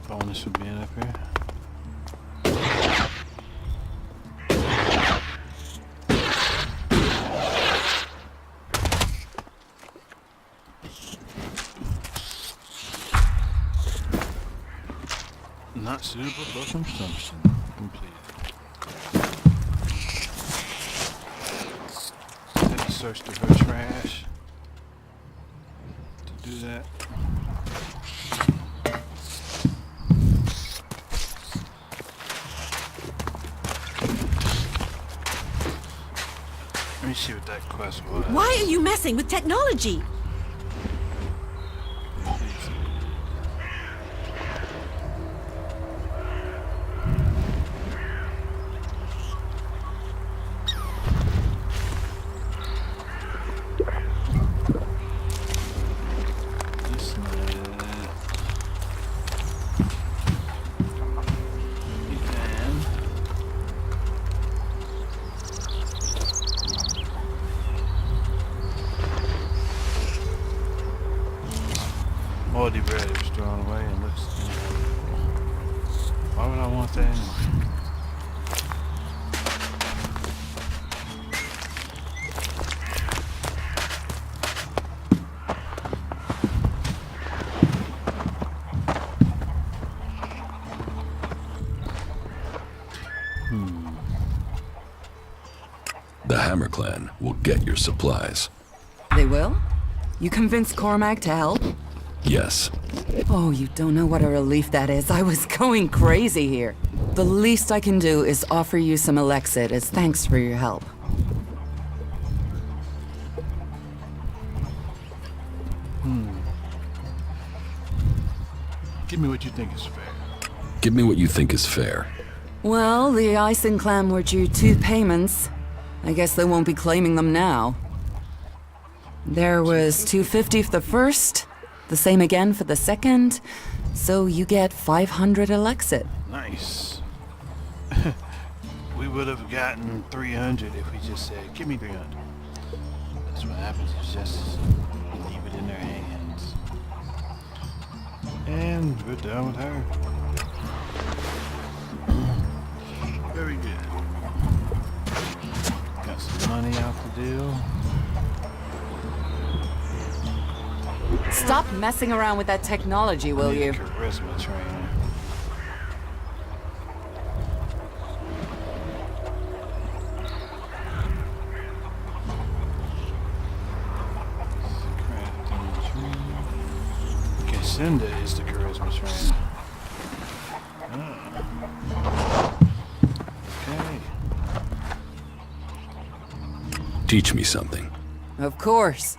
Bonus for being up here. Not suitable for consumption. Complete. Had to search through her trash to do that. Let me see what that quest was. Why are you messing with technology? Moldy bread was thrown away and looks inedible. Why would I want that anyway? The Hammer Clan will get your supplies. They will? You convinced Cormac to help? Yes. Oh, you don't know what a relief that is. I was going crazy here. The least I can do is offer you some Elexit as thanks for your help. Give me what you think is fair. Give me what you think is fair. Well, the Ison clan were due 2 payments. I guess they won't be claiming them now. There was $250 for the first, the same again for the second, so you get 500 Elexit. Nice. We would have gotten 300 if we just said, give me 300. That's what happens, is just leave it in their hands. And we're done with her. Very good. Got some money out the deal. Stop messing around with that technology, will you? Charisma trainer. Okay, Cinda is the charisma trainer. Oh. Okay. teach me something? Of course.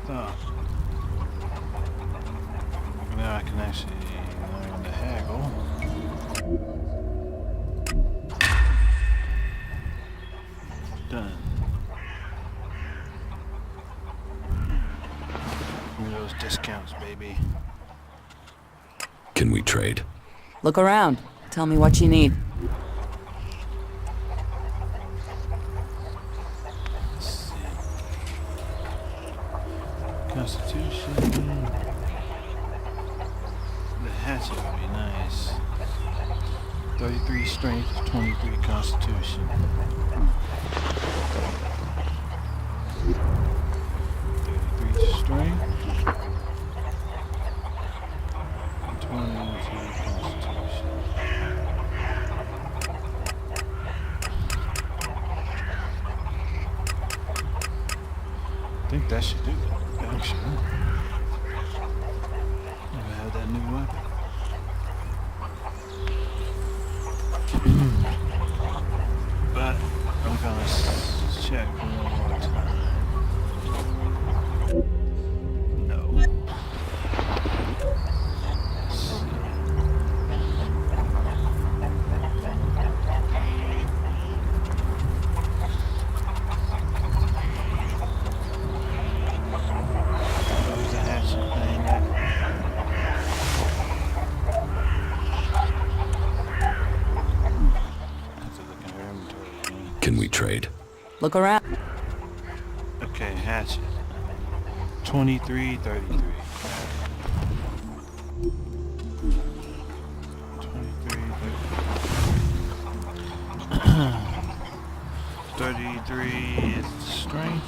Oh. Now I can actually learn to haggle. Done. Give me those discounts, baby. Can we trade? Look around. Tell me what you need. Let's see. Constitution. The hatchet would be nice. 33 strength, 23 constitution. 33 strength. 22 constitution. I think that should do it, actually. Never had that new weapon. But I'm gonna check one more time. No. Let's see. Where's the hatchet thing at? Have to look in her inventory again. Can we trade? Look around. Okay, hatchet. 23, 33. 23, 33 is strength.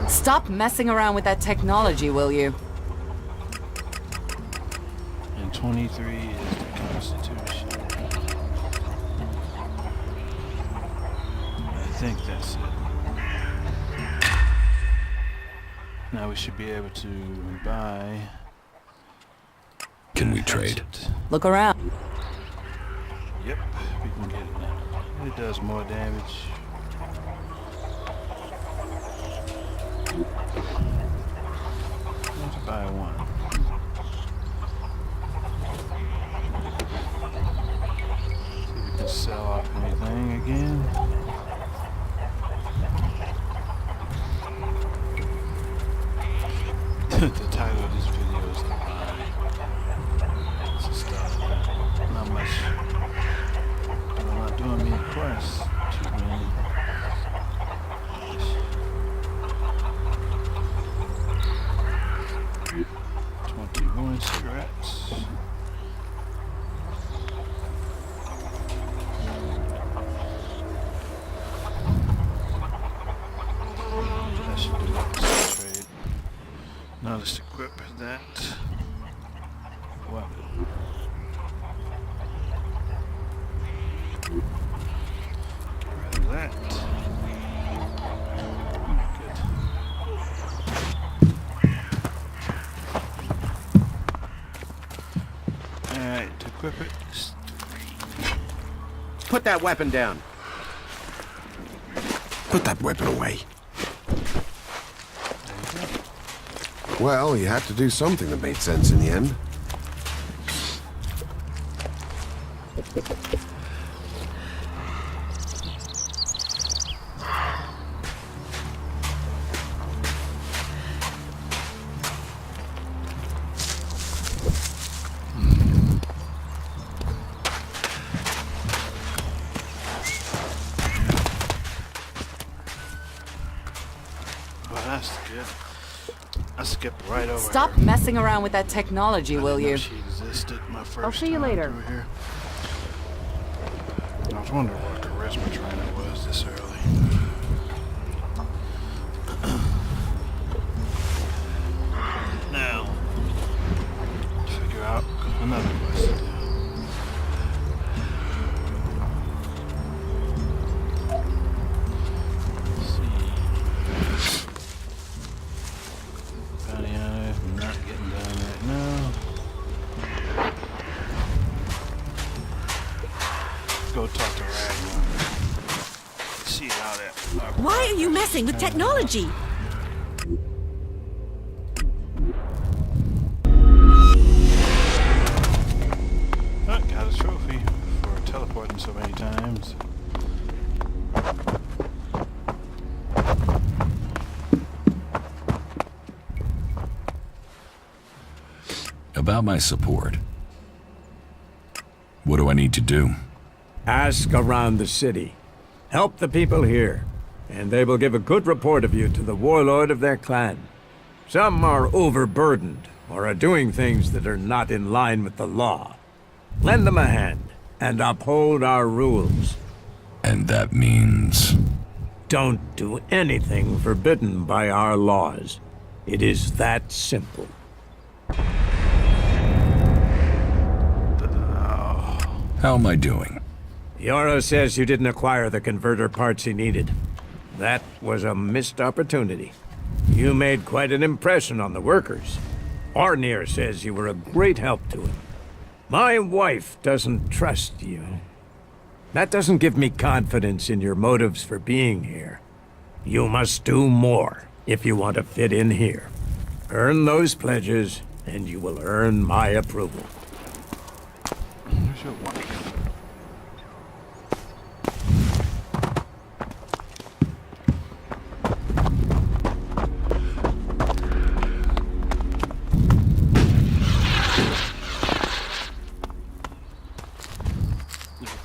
Stop messing around with that technology, will you? And 23 is the constitution. I think that's it. Now we should be able to buy. Can we trade? Look around. Yep, we can get it now. It does more damage. Let's buy one. See if we can sell off anything again. The title of this video is The Buy. It's just not much. I'm not doing many quests. Too many. 21 cigarettes. That should do it. Trade. Now let's equip that weapon. Get rid of that. Good. Alright, to equip it, it's 3. Put that weapon down. Put that weapon away. There you go. Well, you had to do something that made sense in the end. Well, that's good. I skipped right over Stop her. messing around with that technology, I will didn't know you? she existed my first I'll see you time later. through here. I was wondering what charisma trainer was this early. Now, figure out another quest to do. Let's see. Bounty hunter, not getting done right now. Go talk to Ragnar. See how that messing with technology. Oh, got a trophy for teleporting so many times. About my support. What do I need to do? Ask around the city. Help the people here, and they will give a good report of you to the warlord of their clan. Some are overburdened, or are doing things that are not in line with the law. Lend them a hand, and uphold our rules. And that means... Don't do anything forbidden by our laws. It is that simple. How am I doing? Yoro says you didn't acquire the converter parts he needed. That was a missed opportunity. You made quite an impression on the workers. Arnir says you were a great help to him. My wife doesn't trust you. That doesn't give me confidence in your motives for being here. You must do more if you want to fit in here. Earn those pledges, and you will earn my approval. Where's your wife?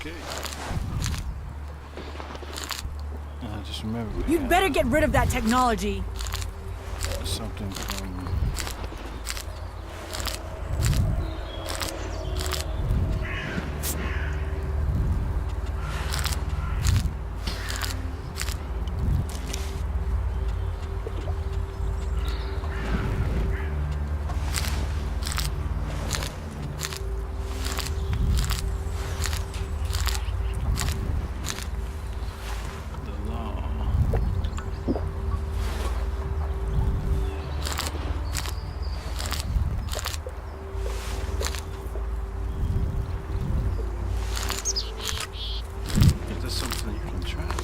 Okay. I just remember we You'd had better get rid of that technology. something from the law. Is this something you can track?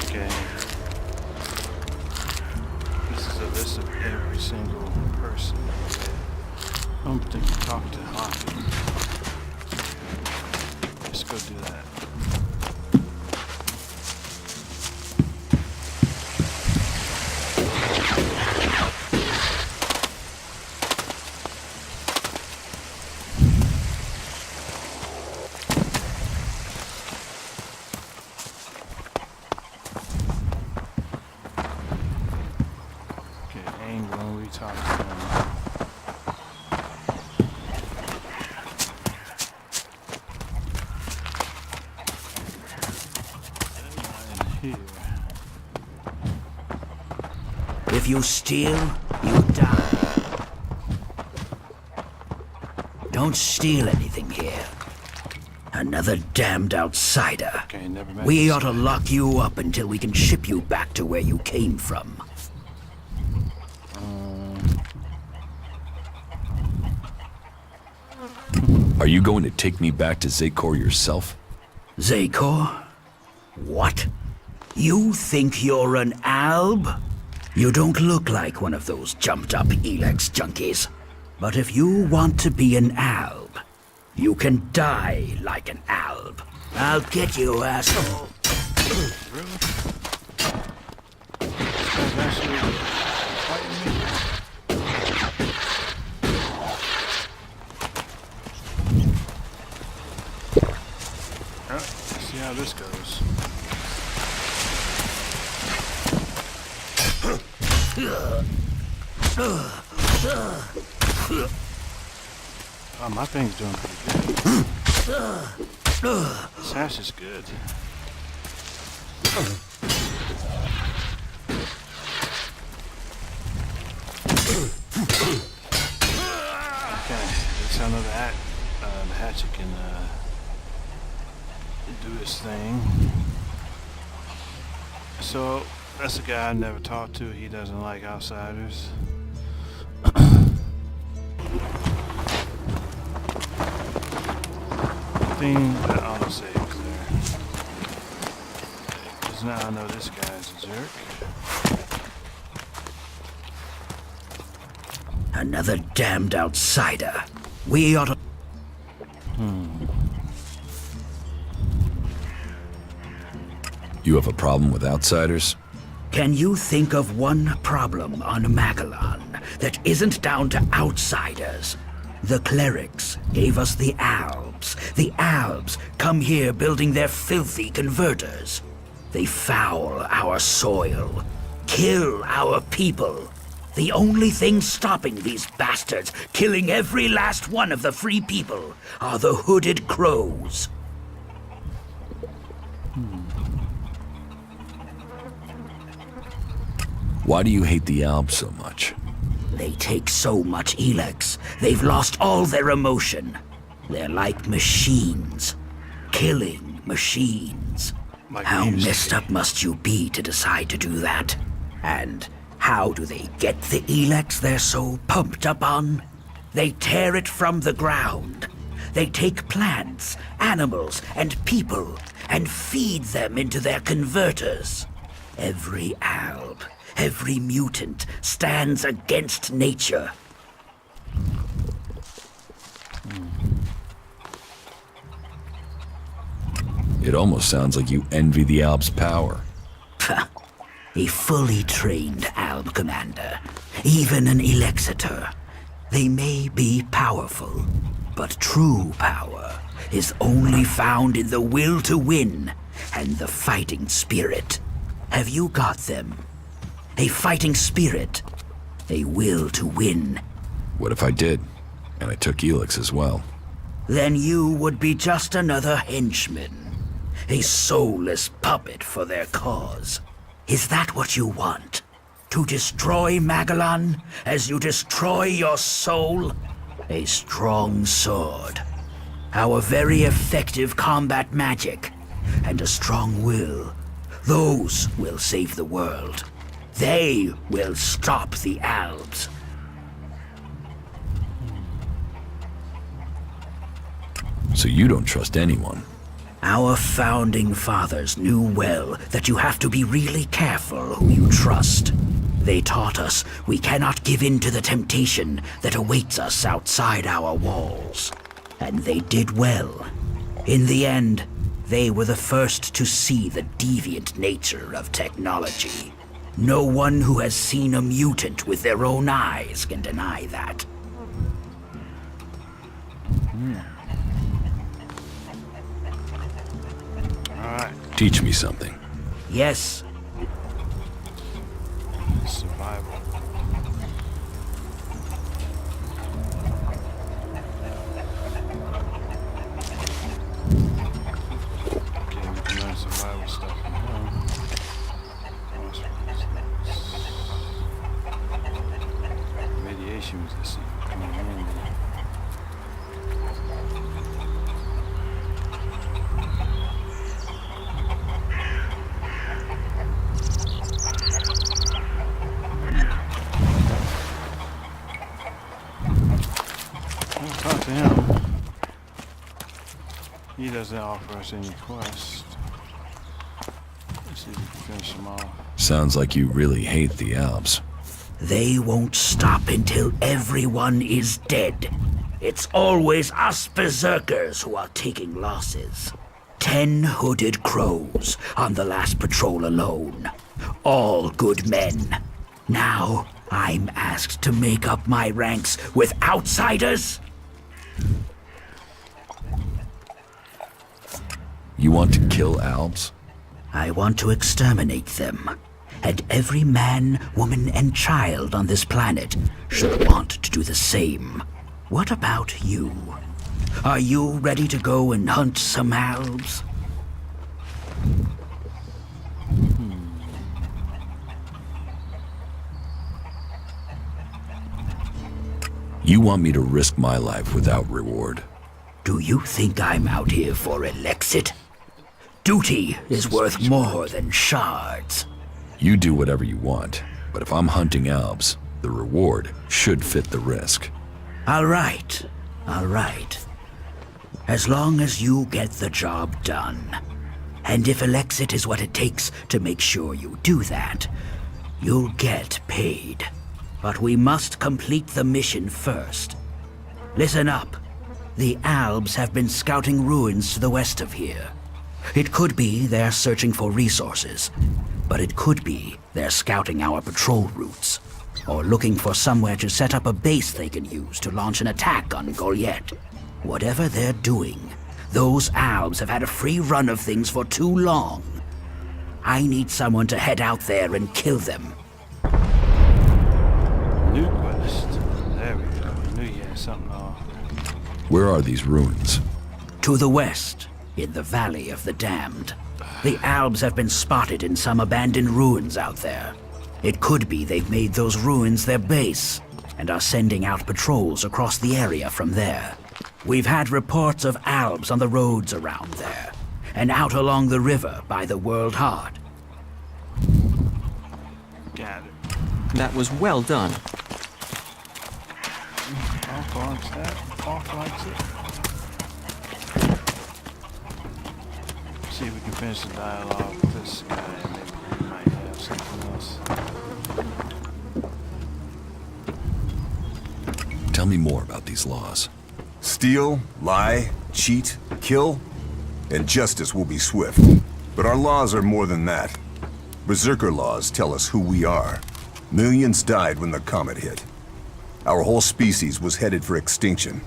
Okay. This is a list of every single person. I don't think you talk to Hoppy. Let's go do that. Okay, Angel, when we talk to him. Here. If you steal, you die. Don't steal anything here. Another damned outsider. Okay, never met We this ought to guy. lock you up until we can ship you back to where you came from. Are you going to take me back to Zakor yourself? Zakor? What? You think you're an alb? You don't look like one of those jumped-up Elex junkies. But if you want to be an alb, you can die like an alb. I'll get you, asshole. Really? This guy's actually fighting me? Alright, let's see how this goes. Oh, my thing's doing pretty good. This hash is good. Okay, at least I know that the hatchet can do its thing. So that's a guy I've never talked to. He doesn't like outsiders. Thing that auto save clear. now I know this guy's a jerk. Another damned outsider. We ought to... You have a problem with outsiders? Can you think of one problem on Magellan that isn't down to outsiders? The clerics gave us the Albs. The Albs come here building their filthy converters. They foul our soil, kill our people. The only thing stopping these bastards killing every last one of the free people are the hooded crows. Why do you hate the Alps so much? They take so much Elex, they've lost all their emotion. They're like machines. Killing machines. How messed up must you be to decide to do that? And how do they get the Elex they're so pumped up on? They tear it from the ground. They take plants, animals, and people, and feed them into their converters. Every alb, every mutant stands against nature. It almost sounds like you envy the Alps' power. A fully trained alb commander, even an Elexitor. They may be powerful, but true power is only found in the will to win and the fighting spirit. Have you got them? A fighting spirit, a will to win. What if I did, and I took Elex as well? Then you would be just another henchman. A soulless puppet for their cause. Is that what you want? To destroy Magellan as you destroy your soul? A strong sword. Our very effective combat magic. And a strong will. Those will save the world. They will stop the Albs. So you don't trust anyone? Our founding fathers knew well that you have to be really careful who you trust. They taught us we cannot give in to the temptation that awaits us outside our walls. And they did well. In the end, they were the first to see the deviant nature of technology. No one who has seen a mutant with their own eyes can deny that. Teach me something. Yes. Survival. Okay, we can learn survival stuff from him. Radiation resistance. Coming in. Talk to him. He doesn't offer us any quests. Let's see if we can finish them all. Sounds like you really hate the Alps. They won't stop until everyone is dead. It's always us berserkers who are taking losses. 10 hooded crows on the last patrol alone. All good men. Now I'm asked to make up my ranks with outsiders? You want to kill Alps? I want to exterminate them. And every man, woman, and child on this planet should want to do the same. What about you? Are you ready to go and hunt some Albs? You want me to risk my life without reward? Do you think I'm out here for Elexit? Duty is worth more than shards. You do whatever you want, but if I'm hunting Alps, the reward should fit the risk. All right. As long as you get the job done. And if Elexit is what it takes to make sure you do that, you'll get paid. But we must complete the mission first. Listen up. The Albs have been scouting ruins to the west of here. It could be they're searching for resources, but it could be they're scouting our patrol routes, or looking for somewhere to set up a base they can use to launch an attack on Goliet. Whatever they're doing, those Albs have had a free run of things for too long. I need someone to head out there and kill them. New quest. There we go. I knew you had something off. Where are these ruins? To the west, in the Valley of the Damned. The Albs have been spotted in some abandoned ruins out there. It could be they've made those ruins their base, and are sending out patrols across the area from there. We've had reports of Albs on the roads around there, and out along the river by the World Heart. Got it. That was well done. Off likes that. Off likes it. See if we can finish the dialogue with this guy, and maybe he might have something else. Tell me more about these laws. Steal, lie, cheat, kill, and justice will be swift. But our laws are more than that. Berserker laws tell us who we are. Millions died when the comet hit. Our whole species was headed for extinction.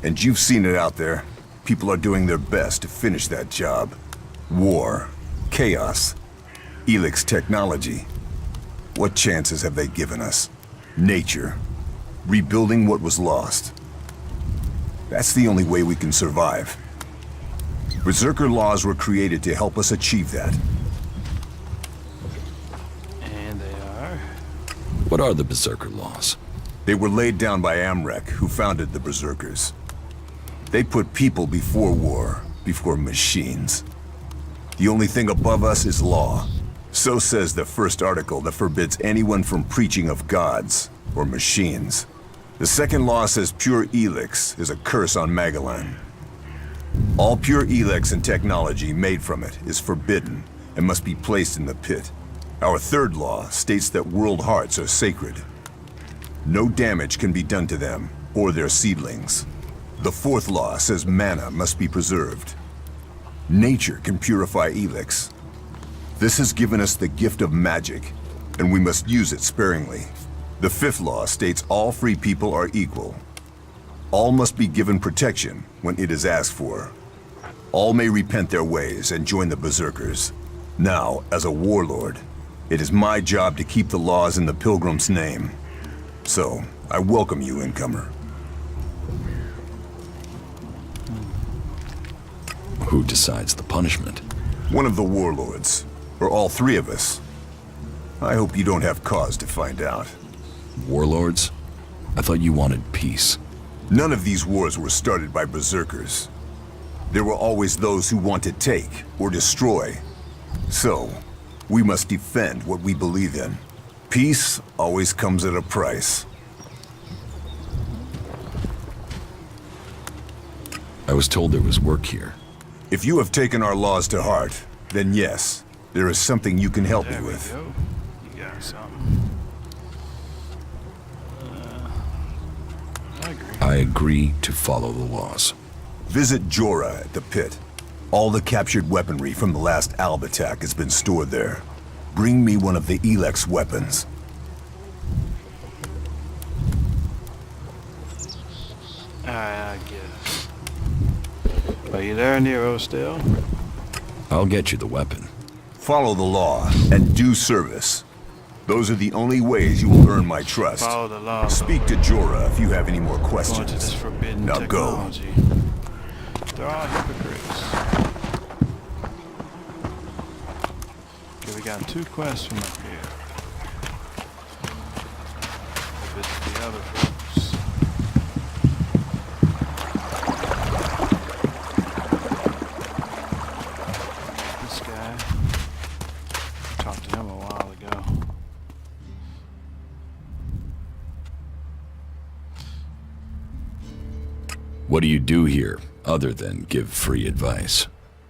And you've seen it out there. People are doing their best to finish that job. War, chaos, Elex technology. What chances have they given us? Nature, rebuilding what was lost. That's the only way we can survive. Berserker laws were created to help us achieve that. And they are? What are the Berserker laws? They were laid down by Amrek, who founded the Berserkers. They put people before war, before machines. The only thing above us is law. So says the first article that forbids anyone from preaching of gods or machines. The second law says pure Elex is a curse on Magellan. All pure Elex and technology made from it is forbidden and must be placed in the pit. Our third law states that world hearts are sacred. No damage can be done to them or their seedlings. The fourth law says mana must be preserved. Nature can purify Elex. This has given us the gift of magic, and we must use it sparingly. The fifth law states all free people are equal. All must be given protection when it is asked for. All may repent their ways and join the Berserkers. Now, as a warlord, it is my job to keep the laws in the Pilgrim's name. So, I welcome you, incomer. Who decides the punishment? One of the warlords, or all three of us. I hope you don't have cause to find out. Warlords? I thought you wanted peace. None of these wars were started by Berserkers. There were always those who want to take or destroy. So, we must defend what we believe in. Peace always comes at a price. I was told there was work here. If you have taken our laws to heart, then yes, there is something you can help me with. There we go. You got something. I agree. I agree to follow the laws. Visit Jorah at the pit. All the captured weaponry from the last Alb attack has been stored there. Bring me one of the Elex weapons. Alright, I get it. Are you there, Nero, still? I'll get you the weapon. Follow the law and do service. Those are the only ways you will earn my trust. Follow the law. Speak to Jorah if you have any more Going to questions. this forbidden Now technology. They're all hypocrites. Okay, we got 2 quests from up here. If it's the other folks. This guy. Talked to him a while ago. What do you do here, other than give free advice?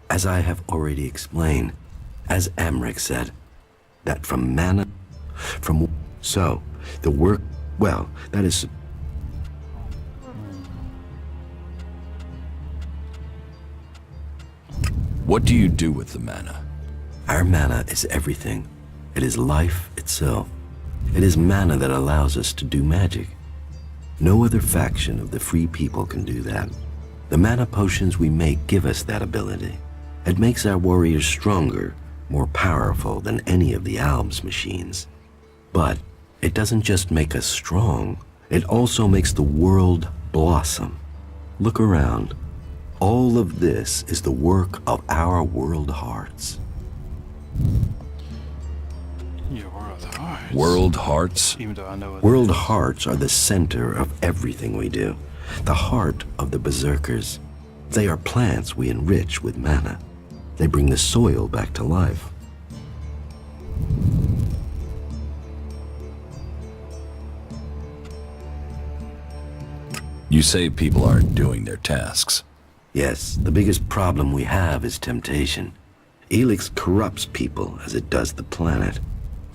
As I have already explained, as Amric said, that from mana, so, the work, well, that is... What do you do with the mana? Our mana is everything. It is life itself. It is mana that allows us to do magic. No other faction of the free people can do that. The mana potions we make give us that ability. It makes our warriors stronger, more powerful than any of the Alb's machines. But it doesn't just make us strong, it also makes the world blossom. Look around. All of this is the work of our world hearts. Your world hearts? World hearts? Even though I know World hearts are the center of everything we do. The heart of the berserkers. They are plants we enrich with mana. They bring the soil back to life. You say people aren't doing their tasks. Yes, the biggest problem we have is temptation. Elex corrupts people as it does the planet.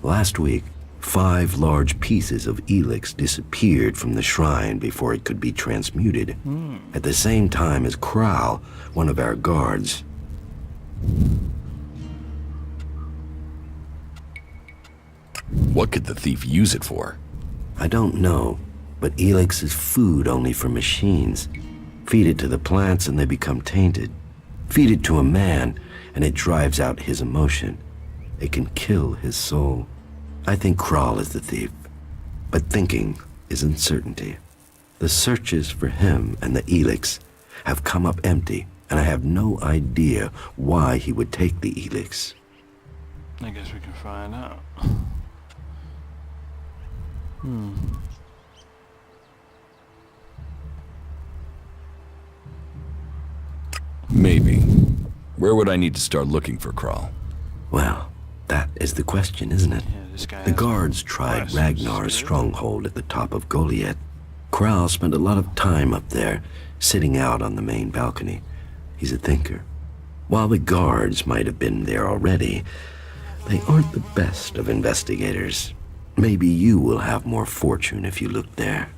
Last week, 5 large pieces of Elex disappeared from the shrine before it could be transmuted. At the same time as Kral, one of our guards. What could the thief use it for? I don't know, but Elex is food only for machines. Feed it to the plants and they become tainted. Feed it to a man and it drives out his emotion. It can kill his soul. I think Kral is the thief, but thinking is uncertainty. The searches for him and the Elex have come up empty, and I have no idea why he would take the Elex. I guess we can find out. Maybe. Where would I need to start looking for Kral? Well, that is the question, isn't it? The guards tried Ragnar's stronghold at the top of Goliet. Kral spent a lot of time up there, sitting out on the main balcony. He's a thinker. While the guards might have been there already, they aren't the best of investigators. Maybe you will have more fortune if you look there.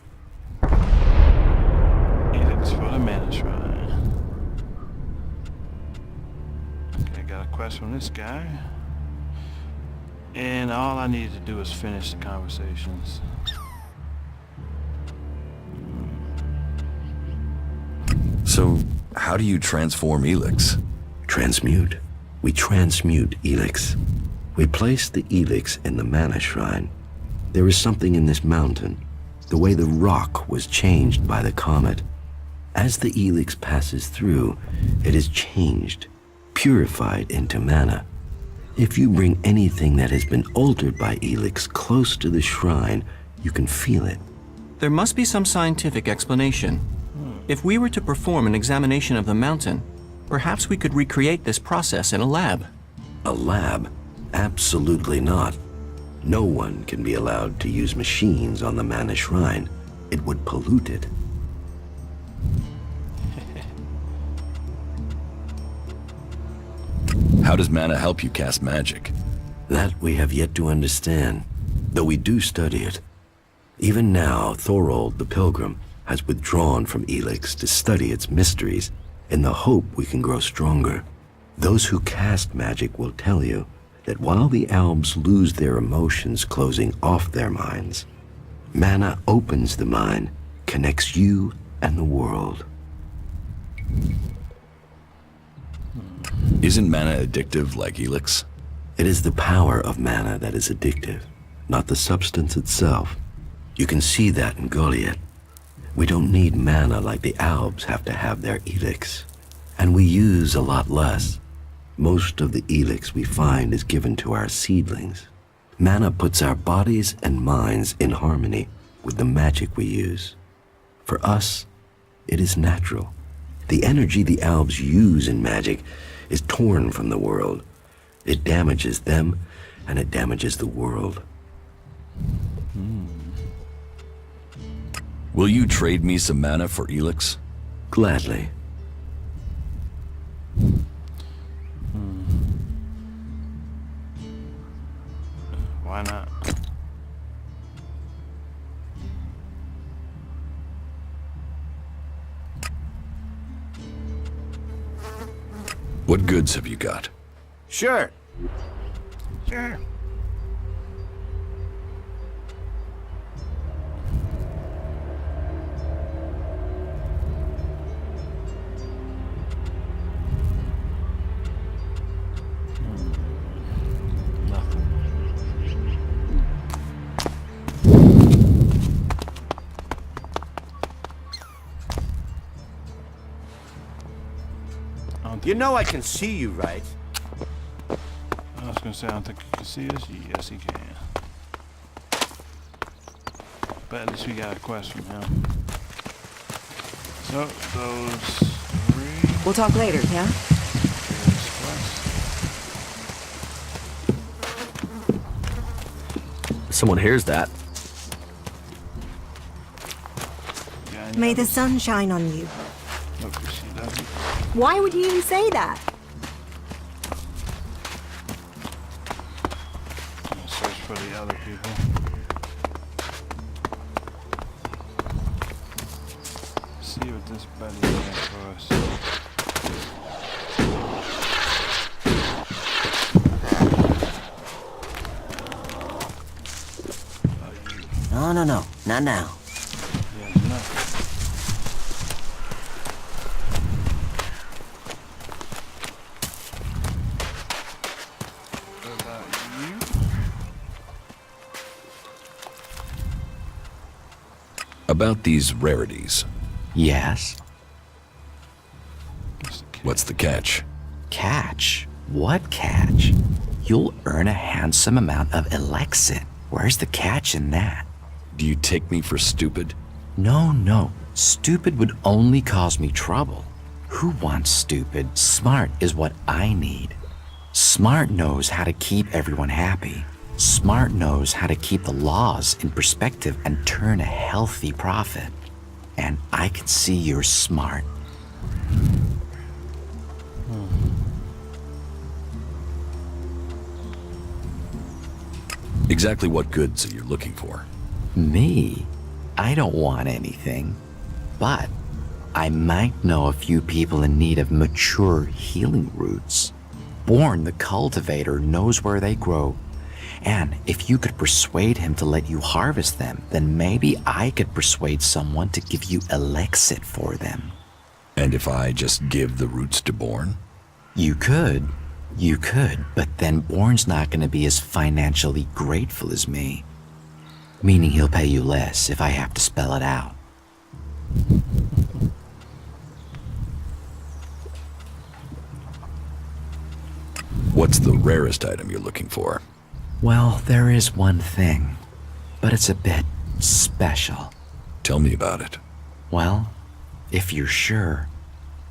Elex for the mana shrine. Okay, got a quest from this guy. And all I needed to do is finish the conversations. So, how do you transform Elex? Transmute. We transmute Elex. We place the Elex in the mana shrine. There is something in this mountain, the way the rock was changed by the comet. As the Elex passes through, it is changed, purified into mana. If you bring anything that has been altered by Elex close to the shrine, you can feel it. There must be some scientific explanation. If we were to perform an examination of the mountain, perhaps we could recreate this process in a lab. A lab? Absolutely not. No one can be allowed to use machines on the mana shrine. It would pollute it. How does mana help you cast magic? That we have yet to understand, though we do study it. Even now, Thorold the Pilgrim has withdrawn from Elex to study its mysteries in the hope we can grow stronger. Those who cast magic will tell you that while the Albs lose their emotions closing off their minds, mana opens the mind, connects you and the world. Isn't mana addictive like Elex? It is the power of mana that is addictive, not the substance itself. You can see that in Goliet. We don't need mana like the Albs have to have their Elex, and we use a lot less. Most of the Elex we find is given to our seedlings. Mana puts our bodies and minds in harmony with the magic we use. For us, it is natural. The energy the Albs use in magic is torn from the world. It damages them, and it damages the world. Will you trade me some mana for Elex? Gladly. why not? What goods have you got? Sure. Sure. You know I can see you, right? I was gonna say, I don't think you can see us. Yes, he can. But at least we got a quest from him. So, those 3. We'll talk later, yeah? Someone hears that. May the sun shine on you. Look, she doesn't. Why would you even say that? I'm gonna search for the other people. See what this buddy has for us. No, not now. Yeah, there's nothing. About these rarities. Yes? What's the catch? Catch? What catch? You'll earn a handsome amount of Elexit. Where's the catch in that? Do you take me for stupid? No. Stupid would only cause me trouble. Who wants stupid? Smart is what I need. Smart knows how to keep everyone happy. Smart knows how to keep the laws in perspective and turn a healthy profit. And I can see you're smart. Exactly what goods are you looking for? Me? I don't want anything. But I might know a few people in need of mature healing roots. Born the cultivator knows where they grow. And if you could persuade him to let you harvest them, then maybe I could persuade someone to give you Elexit for them. And if I just give the roots to Born? You could, but then Born's not going to be as financially grateful as me. Meaning he'll pay you less if I have to spell it out. What's the rarest item you're looking for? Well, there is one thing, but it's a bit special. Tell me about it. Well, if you're sure,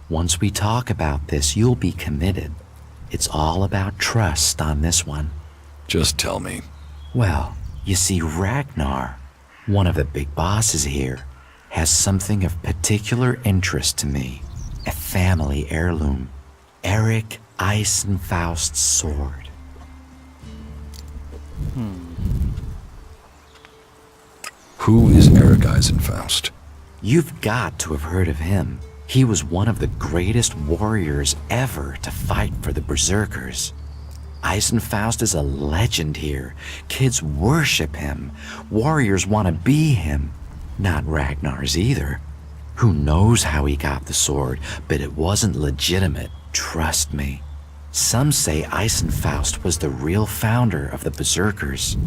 once we talk about this, you'll be committed. It's all about trust on this one. Just tell me. Well, you see, Ragnar, one of the big bosses here, has something of particular interest to me. A family heirloom. Eric Eisenfaust's sword. Who is Eric Eisenfaust? You've got to have heard of him. He was one of the greatest warriors ever to fight for the Berserkers. Eisenfaust is a legend here. Kids worship him. Warriors want to be him. Not Ragnar's either. Who knows how he got the sword, but it wasn't legitimate, trust me. Some say Eisenfaust was the real founder of the Berserkers,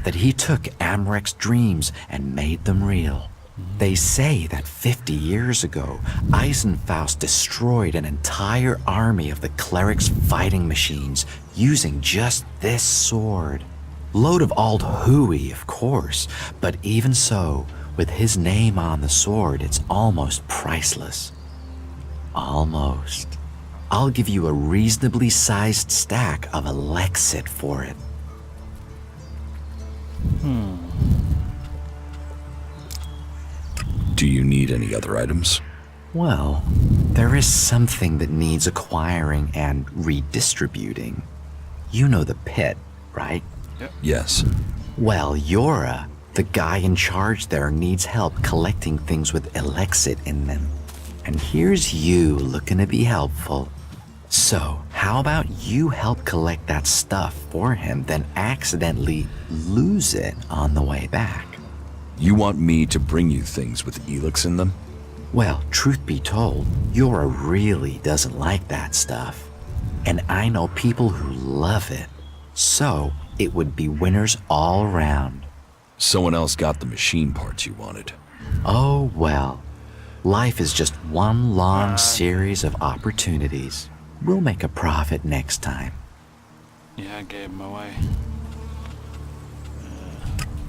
that he took Amrek's dreams and made them real. They say that 50 years ago, Eisenfaust destroyed an entire army of the clerics' fighting machines using just this sword. Load of old hooey, of course, but even so, with his name on the sword, it's almost priceless. Almost. I'll give you a reasonably sized stack of Elexit for it. Do you need any other items? Well, there is something that needs acquiring and redistributing. You know the pit, right? Yes. Well, Yora, the guy in charge there, needs help collecting things with Elexit in them. And here's you looking to be helpful. So, how about you help collect that stuff for him, then accidentally lose it on the way back? You want me to bring you things with Elex in them? Well, truth be told, Yora really doesn't like that stuff. And I know people who love it. So, it would be winners all around. Someone else got the machine parts you wanted. Oh, well. Life is just one long series of opportunities. We'll make a profit next time. Yeah, I gave him away.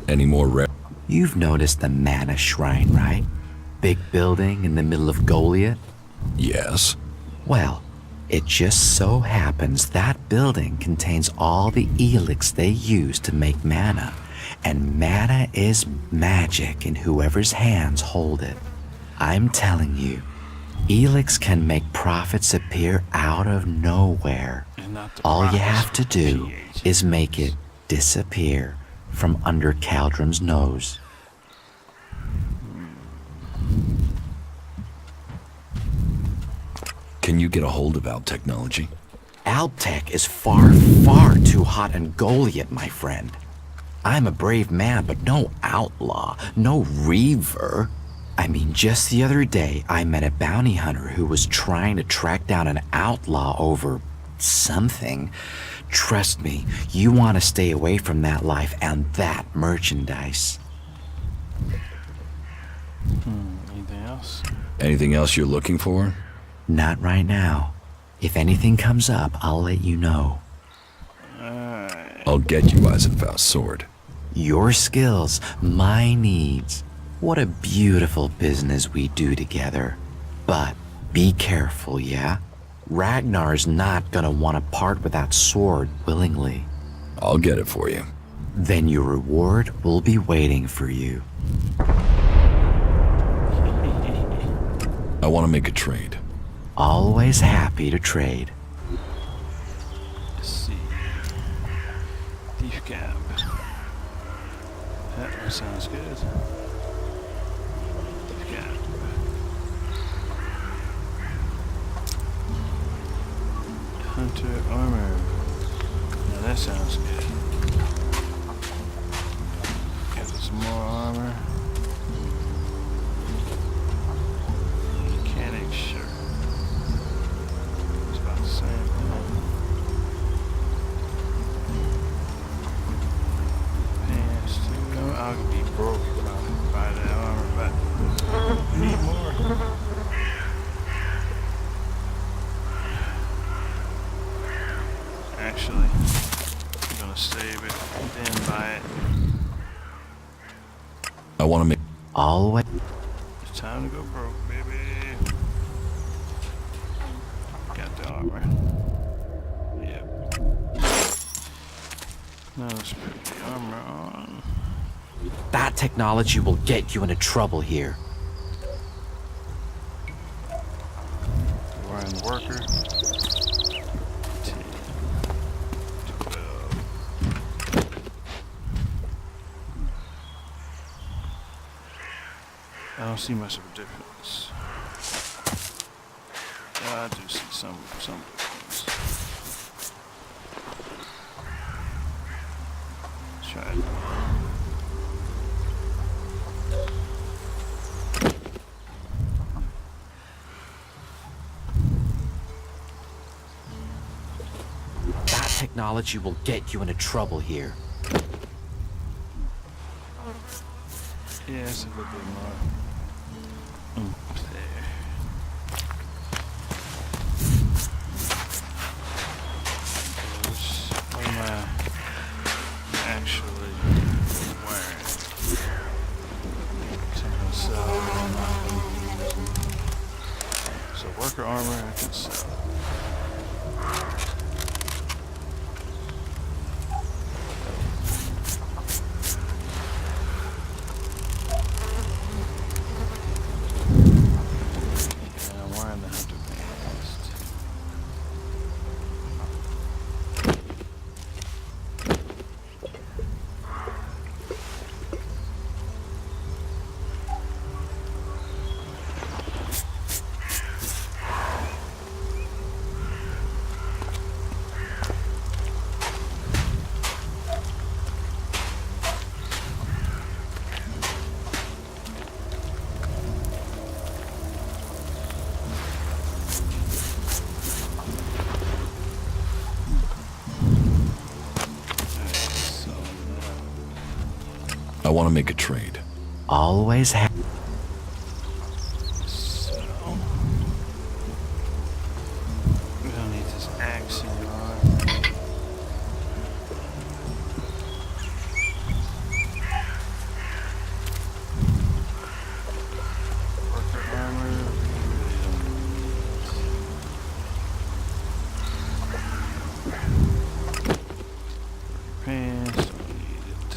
Any more You've noticed the Mana Shrine, right? Big building in the middle of Goliet? Yes. Well, it just so happens that building contains all the Elex they use to make mana. And mana is magic in whoever's hands hold it. I'm telling you, Elex can make profits appear out of nowhere. All you have to do is make it disappear from under Caldron's nose. Can you get a hold of Alb technology? Alb tech is far, far too hot in Goliet, my friend. I'm a brave man, but no outlaw, no reaver. I mean, just the other day, I met a bounty hunter who was trying to track down an outlaw over something. Trust me, you want to stay away from that life and that merchandise. Anything else? Anything else you're looking for? Not right now. If anything comes up, I'll let you know. I'll get you Eisenfaust's sword. Your skills, my needs. What a beautiful business we do together. But be careful, yeah? Ragnar's not gonna want to part with that sword willingly. I'll get it for you. Then your reward will be waiting for you. I want to make a trade. Always happy to trade. Let's see. Thief Camp. That sounds good. Thief Camp. Hunter armor. Now that sounds good. Get some more armor. Mechanic shirt. It's about the same thing. Pants too. I'll be broke if I buy that armor, but I need more. Actually, I'm gonna save it, then buy it. I want to make... Always. It's time to go broke, baby. Got the armor. Yep. Now let's put the armor on. That technology will get you into trouble here. We're in worker. I don't see much of a difference. I do see some difference. Let's try it. That technology will get you into trouble here. Yeah, it's a little bit more. There. What am I actually wearing? Something to sell. So worker armor I can sell. I want to make a trade. Always have. So we don't need this axe anymore. Worker armor. Pants, don't need it.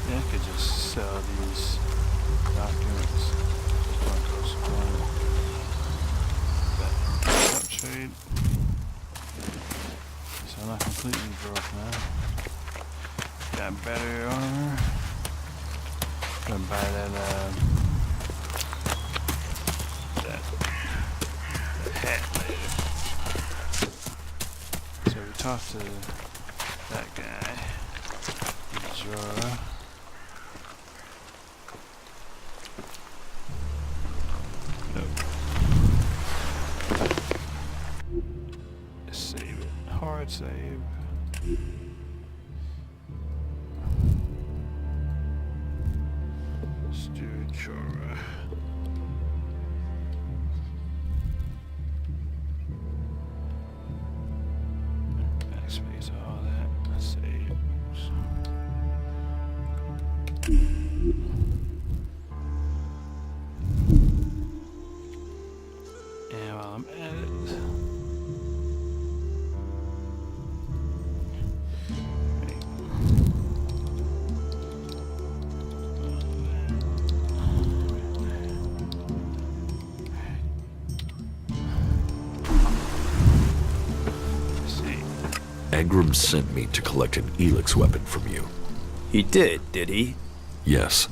Yeah, I could just sell these documents. That trade. So I'm not completely broke now. Got better armor. Gonna buy that hat later. So we talked to that guy. Jora. Nope. Save it. Hard save. Stuart Jora. Backspace, all that. Save. And while I'm at it, Angram sent me to collect an Elex weapon from you. He did he? Yes.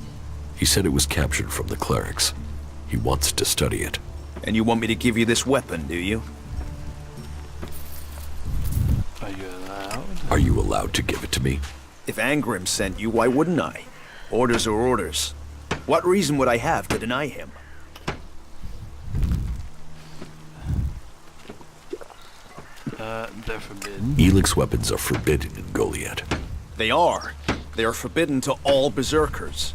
He said it was captured from the clerics. He wants to study it. And you want me to give you this weapon, do you? are you allowed? Are you allowed to give it to me? If Angram sent you, why wouldn't I? Orders are orders. What reason would I have to deny him? They're forbidden. Elex weapons are forbidden in Goliet. They are. They are forbidden to all berserkers.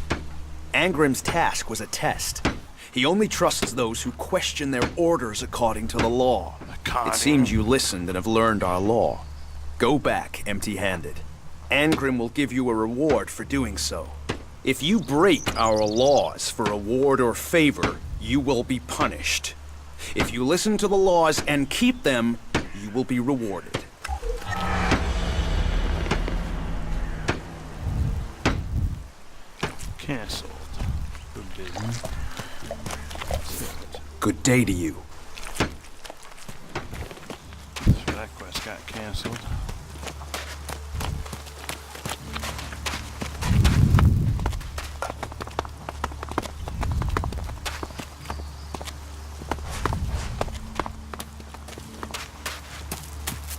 Angram's task was a test. He only trusts those who question their orders according to the law. It seems you listened and have learned our law. Go back empty-handed. Angram will give you a reward for doing so. If you break our laws for reward or favor, you will be punished. If you listen to the laws and keep them, you will be rewarded. Cancelled. Forbidden. Good day to you. So that quest got cancelled.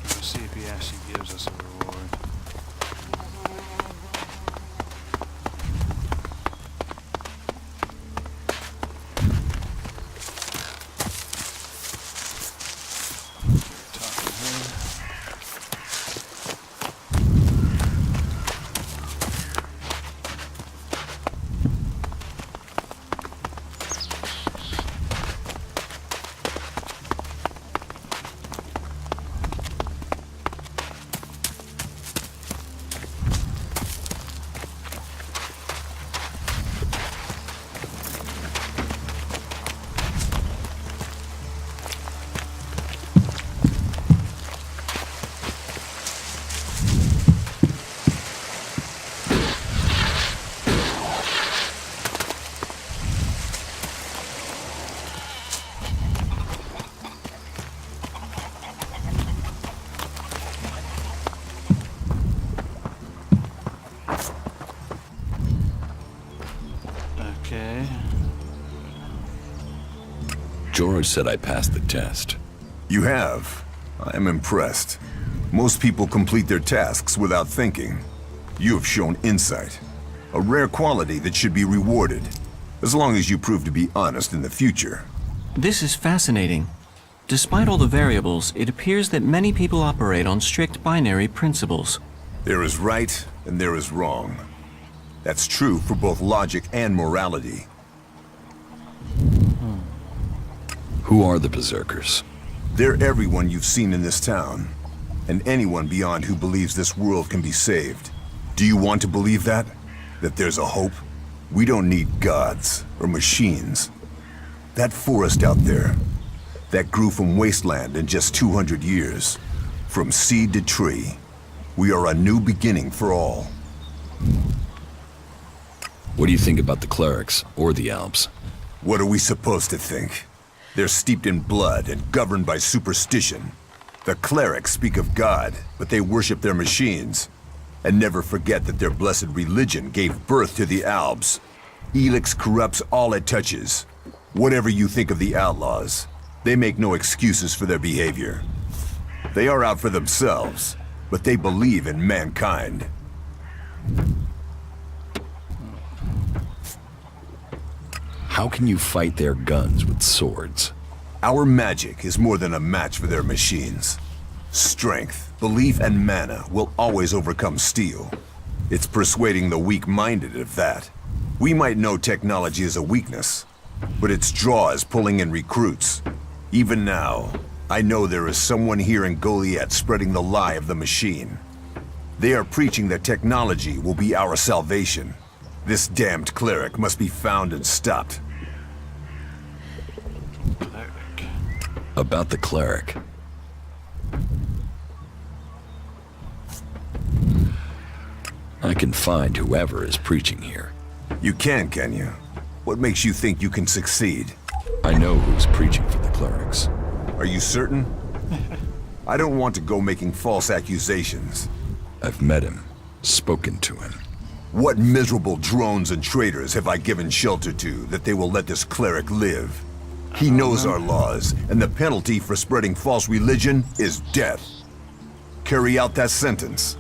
Let's see if he actually gives us a reward. Talk to her. Okay. George said I passed the test. You have. I am impressed. Most people complete their tasks without thinking. You have shown insight. A rare quality that should be rewarded, as long as you prove to be honest in the future. This is fascinating. Despite all the variables, it appears that many people operate on strict binary principles. There is right and there is wrong. That's true for both logic and morality. Who are the Berserkers? They're everyone you've seen in this town, and anyone beyond who believes this world can be saved. Do you want to believe that? That there's a hope? We don't need gods or machines. That forest out there, that grew from wasteland in just 200 years. From seed to tree, we are a new beginning for all. What do you think about the clerics or the Alps? What are we supposed to think? They're steeped in blood and governed by superstition. The clerics speak of God, but they worship their machines. And never forget that their blessed religion gave birth to the Albs. Elex corrupts all it touches. Whatever you think of the outlaws, they make no excuses for their behavior. They are out for themselves, but they believe in mankind. How can you fight their guns with swords? Our magic is more than a match for their machines. Strength, belief, and mana will always overcome steel. It's persuading the weak-minded of that. We might know technology is a weakness, but its draw is pulling in recruits. Even now, I know there is someone here in Goliet spreading the lie of the machine. They are preaching that technology will be our salvation. This damned cleric must be found and stopped. About the cleric. I can find whoever is preaching here. You can you? What makes you think you can succeed? I know who's preaching for the clerics. Are you certain? I don't want to go making false accusations. I've met him, spoken to him. What miserable drones and traitors have I given shelter to that they will let this cleric live? He knows our laws, and the penalty for spreading false religion is death. Carry out that sentence.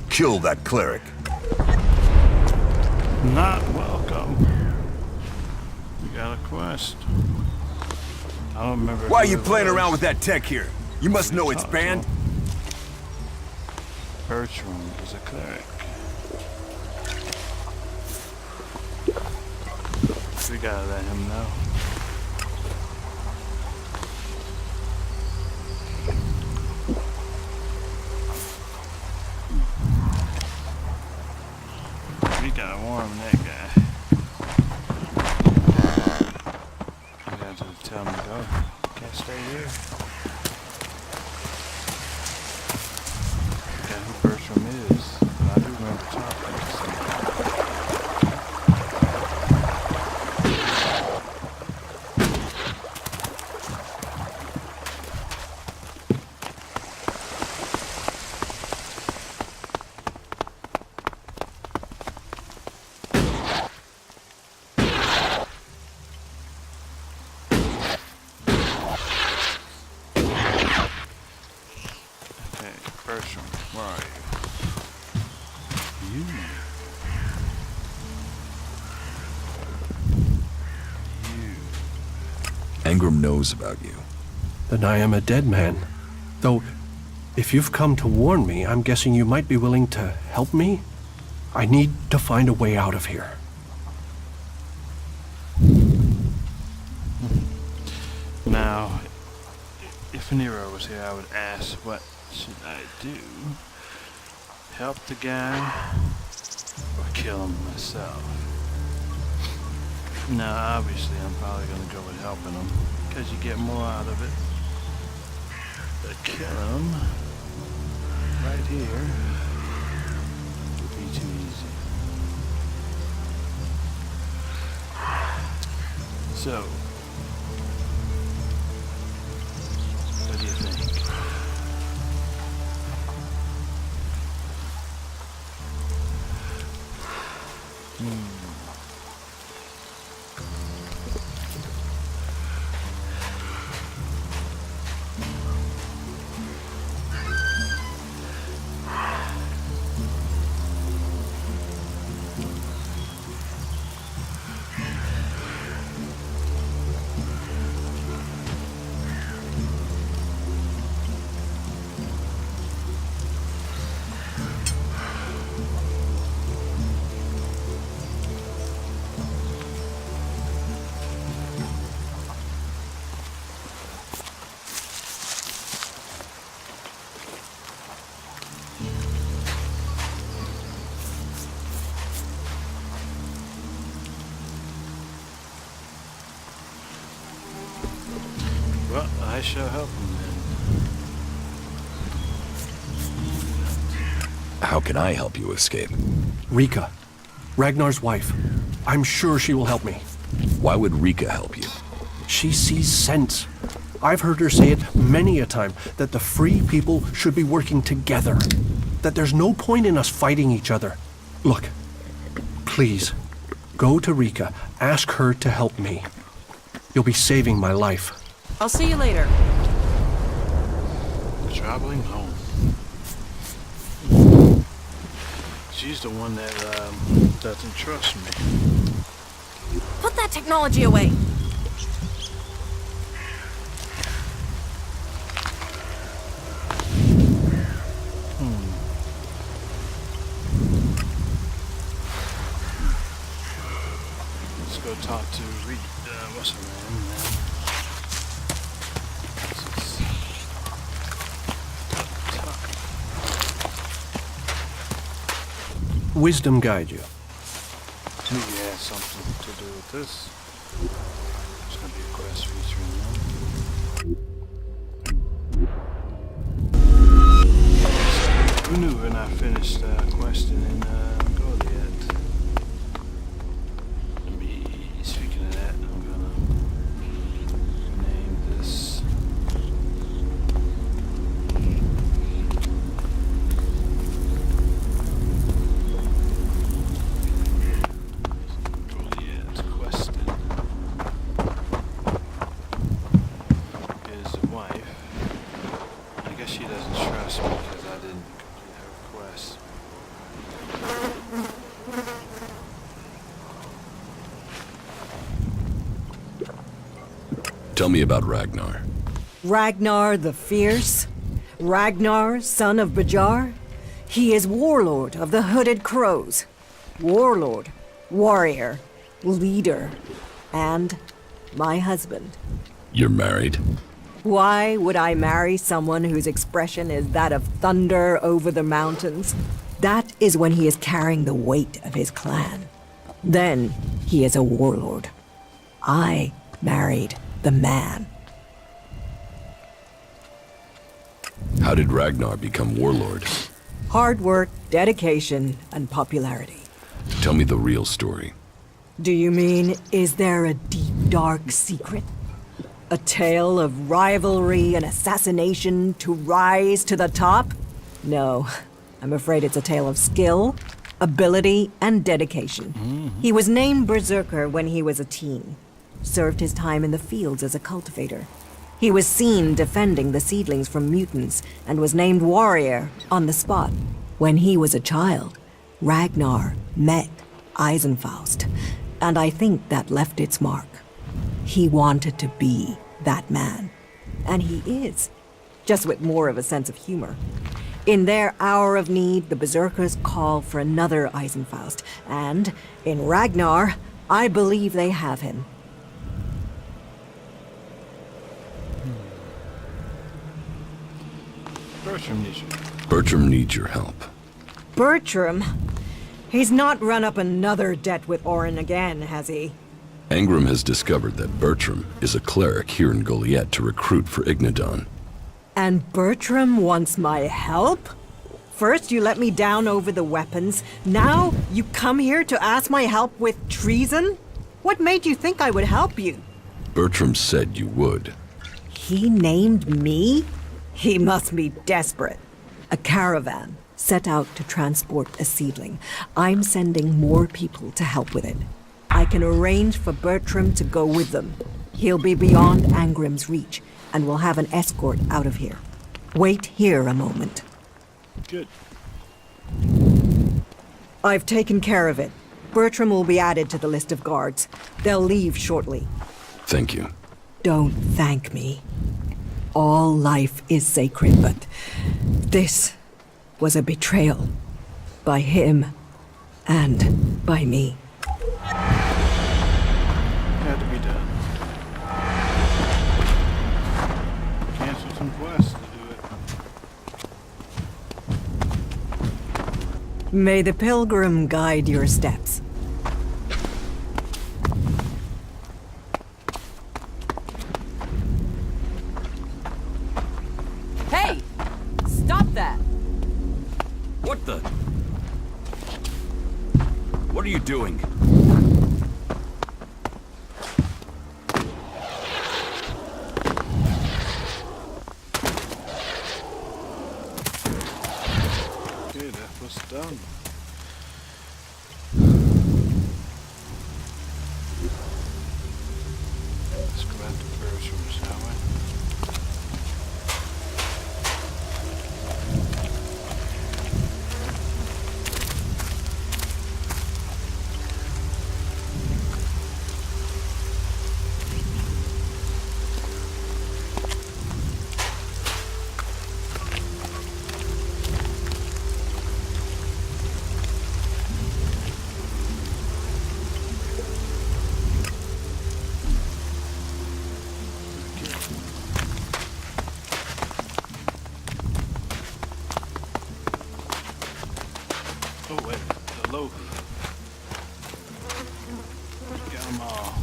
Kill that cleric. Not welcome. We got a quest. I don't remember. Why are you playing around with that tech here? You must know it's banned. Bertram is a cleric. We gotta let him know. We gotta warn that guy. You gotta just tell him to go. Can't stay here. I forgot who Bertram is, but I do remember talking to somebody. Bertram, where are you? Angram knows about you. Then I am a dead man. Though, if you've come to warn me, I'm guessing you might be willing to help me? I need to find a way out of here. Now, if Nero was here, I would ask, what should I do? Help the guy or kill him myself? Now, obviously, I'm probably going to go with helping him because you get more out of it. But killing him right here would be too easy. So, what do you think? I shall help him then. How can I help you escape? Rika, Ragnar's wife. I'm sure she will help me. Why would Rika help you? She sees sense. I've heard her say it many a time, that the free people should be working together. That there's no point in us fighting each other. Look, please, go to Rika, ask her to help me. You'll be saving my life. I'll see you later. Traveling home. She's the one that doesn't trust me. Put that technology away. Let's go talk to what's her name now? Wisdom guide you. Maybe it has something to do with this. There's gonna be a quest featuring them. Who knew when I finished Questin in Goliet? Let me, speaking of that, I'm gonna name this. Tell me about Ragnar. Ragnar the Fierce? Ragnar, son of Bajar? He is warlord of the Hooded Crows. Warlord, warrior, leader, and my husband. You're married? Why would I marry someone whose expression is that of thunder over the mountains? That is when he is carrying the weight of his clan. Then he is a warlord. I married the man. How did Ragnar become warlord? Hard work, dedication, and popularity. Tell me the real story. Do you mean, is there a deep, dark secret? A tale of rivalry and assassination to rise to the top? No, I'm afraid it's a tale of skill, ability, and dedication. He was named Berserker when he was a teen. Served his time in the fields as a cultivator. He was seen defending the seedlings from mutants and was named warrior on the spot. When he was a child, Ragnar met Eisenfaust, and I think that left its mark. He wanted to be that man, and he is, just with more of a sense of humor. In their hour of need, the Berserkers call for another Eisenfaust, and in Ragnar, I believe they have him. Bertram needs your help. Bertram? He's not run up another debt with Orin again, has he? Angram has discovered that Bertram is a cleric here in Goliet to recruit for Ignadon. And Bertram wants my help? First you let me down over the weapons, now you come here to ask my help with treason? What made you think I would help you? Bertram said you would. He named me? He must be desperate. A caravan set out to transport a seedling. I'm sending more people to help with it. I can arrange for Bertram to go with them. He'll be beyond Angram's reach, and we'll have an escort out of here. Wait here a moment. Good. I've taken care of it. Bertram will be added to the list of guards. They'll leave shortly. Thank you. Don't thank me. All life is sacred, but this was a betrayal. By him and by me. Had to be done. Cancel some quests to do it. May the pilgrim guide your steps. What are you doing? Okay, that was done. Let's grab the parachute, shall we? Oh wait, the loaf. Got them all.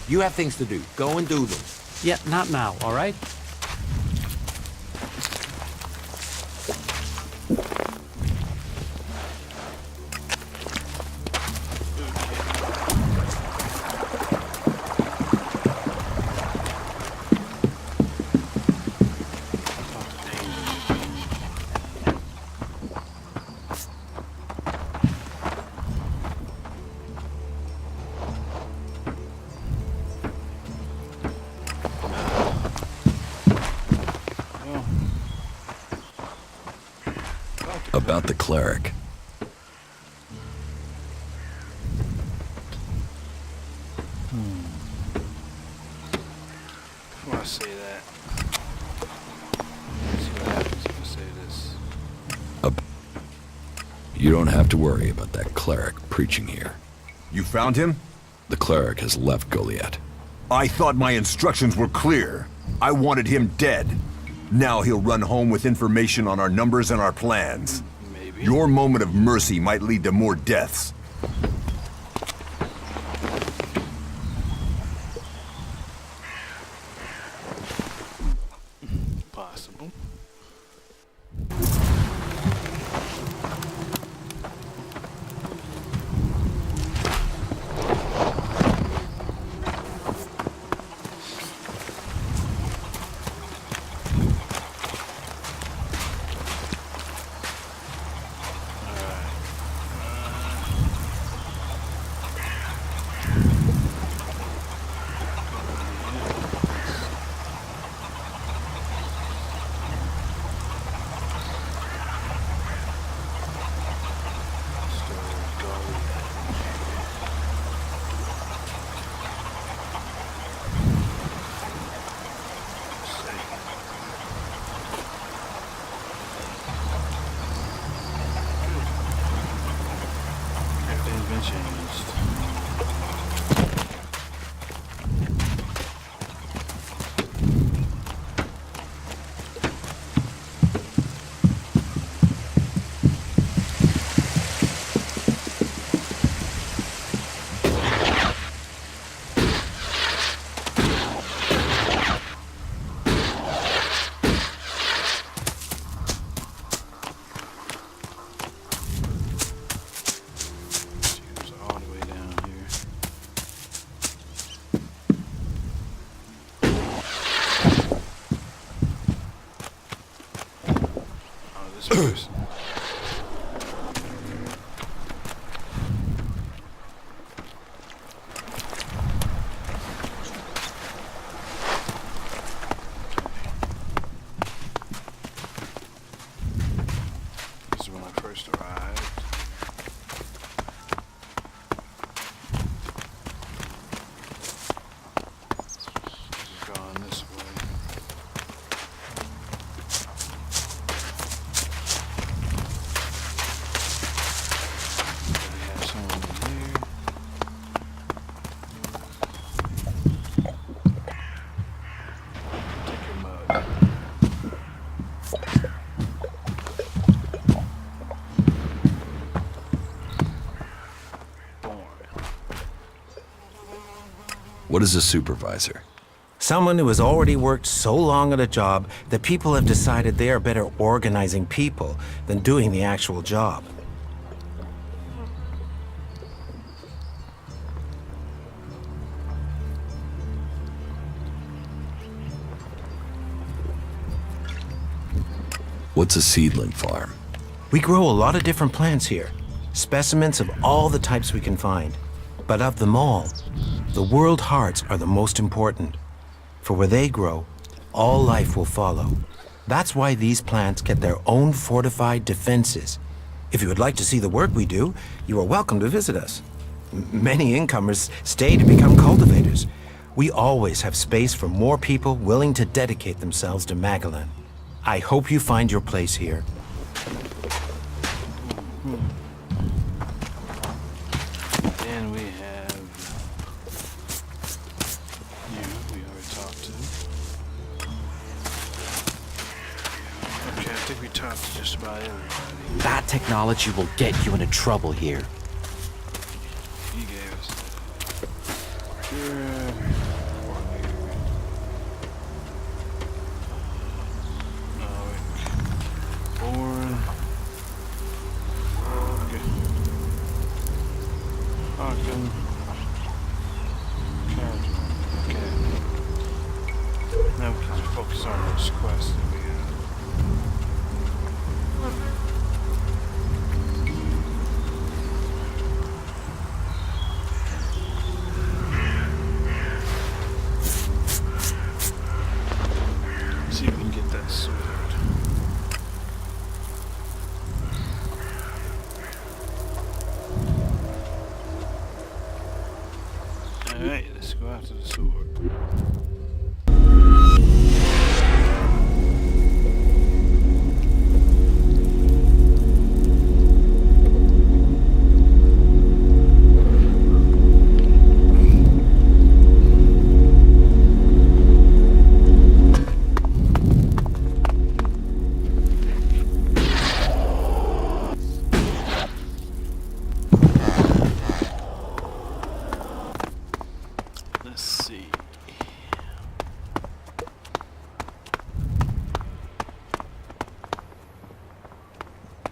You have things to do. Go and do them. Yeah, not now, all right? About the cleric. Before I say that, let's see what happens if I say this. You don't have to worry about that cleric preaching here. You found him? The cleric has left Goliet. I thought my instructions were clear. I wanted him dead. Now he'll run home with information on our numbers and our plans. Maybe. Your moment of mercy might lead to more deaths. Possible. person. This is when I first arrived. We've gone this way. We have someone in here. Take your mug. What is a supervisor? Someone who has already worked so long at a job that people have decided they are better organizing people than doing the actual job. What's a seedling farm? We grow a lot of different plants here, specimens of all the types we can find. But of them all, the world hearts are the most important. For where they grow, all life will follow. That's why these plants get their own fortified defenses. If you would like to see the work we do, you are welcome to visit us. Many incomers stay to become cultivators. We always have space for more people willing to dedicate themselves to Magellan. I hope you find your place here. Then we have you, we already talked to. Okay, I think we talked to just about everybody. That technology will get you into trouble here. He gave us that. Here. Born. Okay. Ogden. Okay. Now we can focus on this quest that we have. See if we can get that sword. Alright, let's go after the sword. Let's see.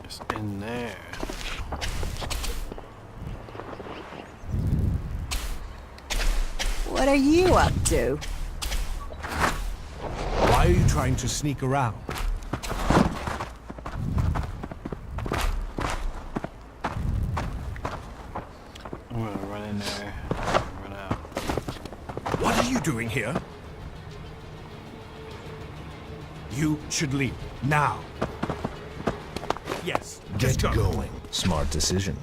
It's in there. What are you up to? Why are you trying to sneak around? I'm gonna run in there, run out. What are you doing here? You should leave now. Yes, just Get go. going. Smart decision.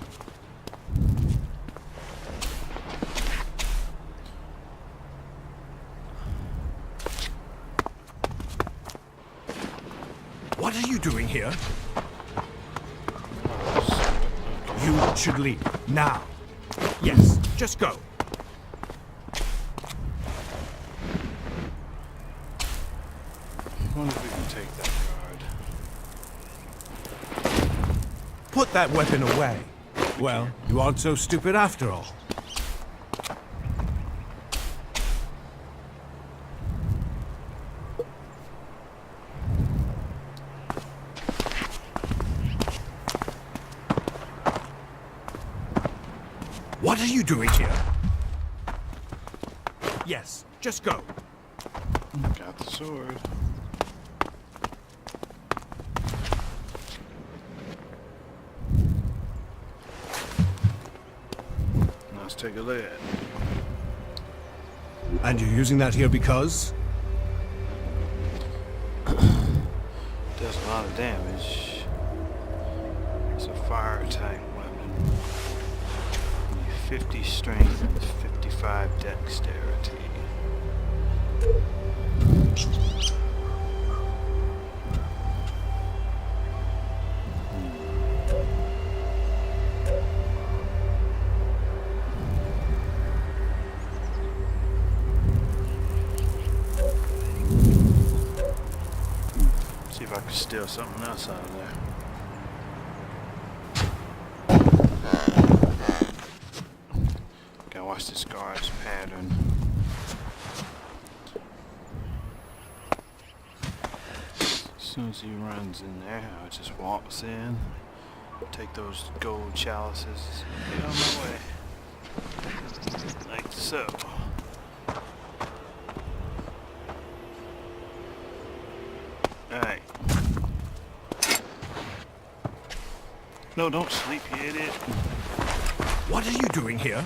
What are you doing here? You should leave now. Yes, just go. I wonder if we can take that guard. Put that weapon away. Well, you aren't so stupid after all. What are you doing here? Yes, just go. Got the sword. take a look at it. And you're using that here because? Does a lot of damage. It's a fire type weapon. 50 strength and 55 dexterity. See if I can steal something else out of there. Gotta watch this guard's pattern. As soon as he runs in there, I just walks in, take those gold chalices, and get on my way. Like so. Alright. No, don't sleep, you idiot. What are you doing here?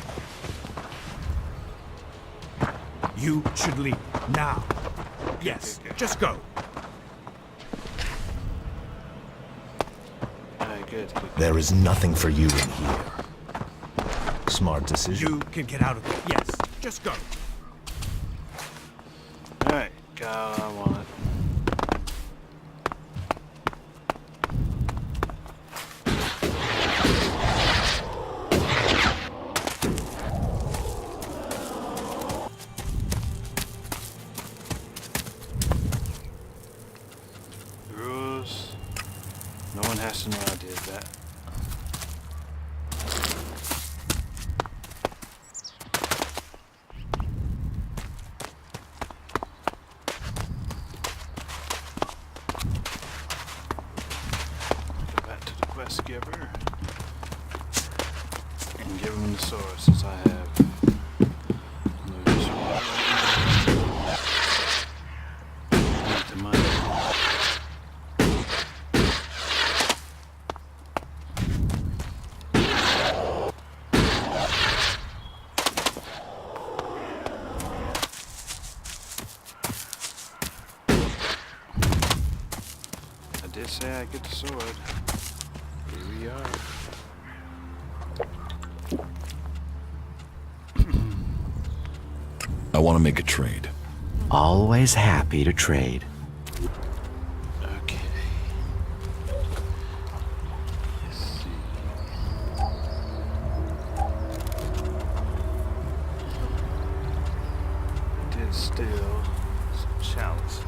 You should leave now. Yes, just go. Alright, good. There is nothing for you in here. Smart decision. You can get out of there. Yes, just go. Alright, got what I wanted. Rules. No one has to know I did that. Go back to the quest giver and give him the sword since I have no use for it. Need the money. I did say I'd get the sword. Here we are. I want to make a trade. Always happy to trade. Okay. Let's see. I did steal some chalices.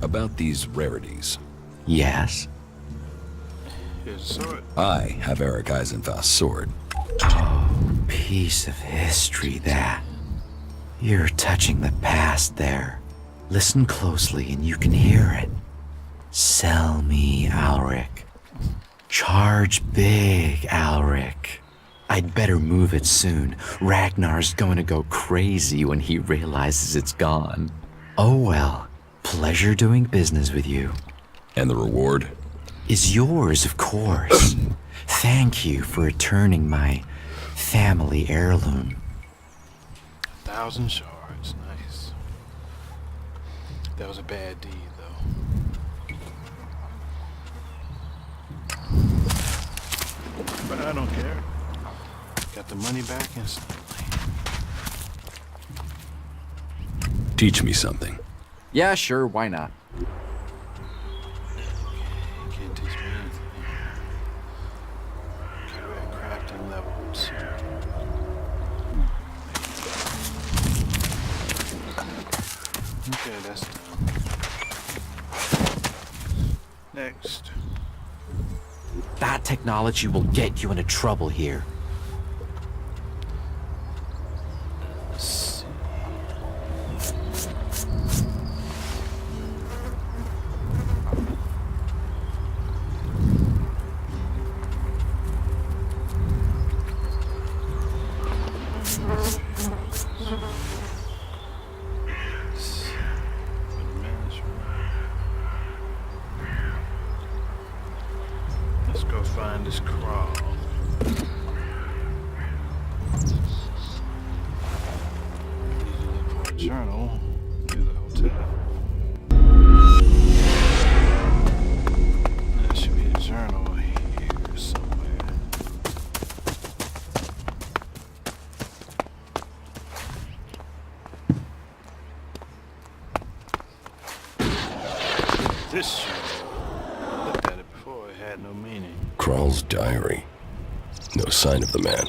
About these rarities. Yes. Here's a sword. I have Eric Eisenfaust's sword. Oh, piece of history that. You're touching the past there. Listen closely and you can hear it. Sell me, Alric. Charge big, Alric. I'd better move it soon. Ragnar's going to go crazy when he realizes it's gone. Oh well. Pleasure doing business with you. And the reward? Is yours, of course. Thank you for returning my family heirloom. 1,000 shards, nice. That was a bad deed, though. But I don't care. Got the money back instantly. Teach me something. Yeah, sure, why not? You can't teach me anything. Okay, we're at crafting level 2. Okay, that's done. Next. That technology will get you into trouble here. crawl. For a journal near the hotel. There should be a journal here somewhere. This should. I looked at it before, it had no meaning. Kral's diary. No sign of the man.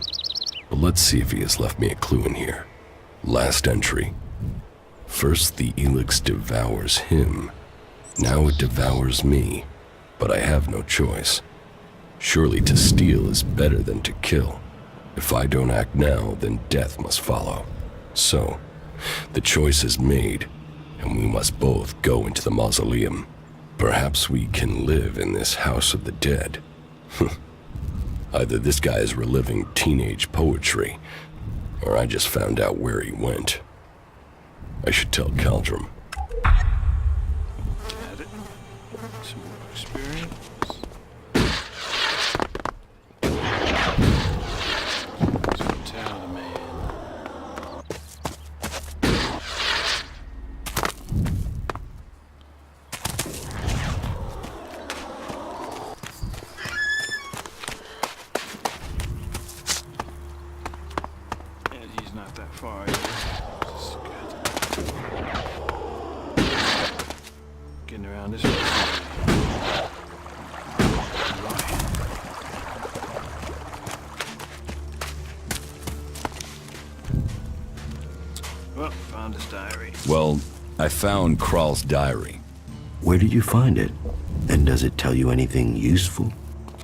But let's see if he has left me a clue in here. Last entry. First the Elex devours him. Now it devours me. But I have no choice. Surely to steal is better than to kill. If I don't act now, then death must follow. So, the choice is made, and we must both go into the mausoleum. Perhaps we can live in this house of the dead. Either this guy is reliving teenage poetry, or I just found out where he went. I should tell Caldrum. Got it. Some more experience. So tell the man. And he's not that far either. This is good. Getting around this way. Well, found his diary. Well, I found Kral's diary. Where did you find it? And does it tell you anything useful?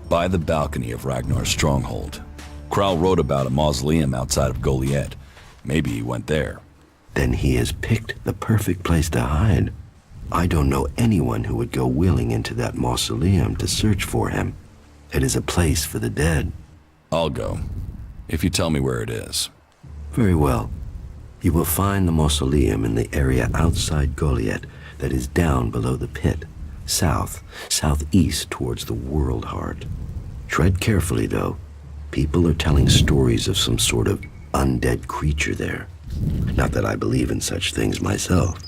By the balcony of Ragnar's stronghold. Kral wrote about a mausoleum outside of Goliet. Maybe he went there. Then he has picked the perfect place to hide. I don't know anyone who would go willing into that mausoleum to search for him. It is a place for the dead. I'll go, if you tell me where it is. Very well. You will find the mausoleum in the area outside Goliet that is down below the pit, southeast towards the world heart. Tread carefully, though. People are telling stories of some sort of undead creature there. Not that I believe in such things myself.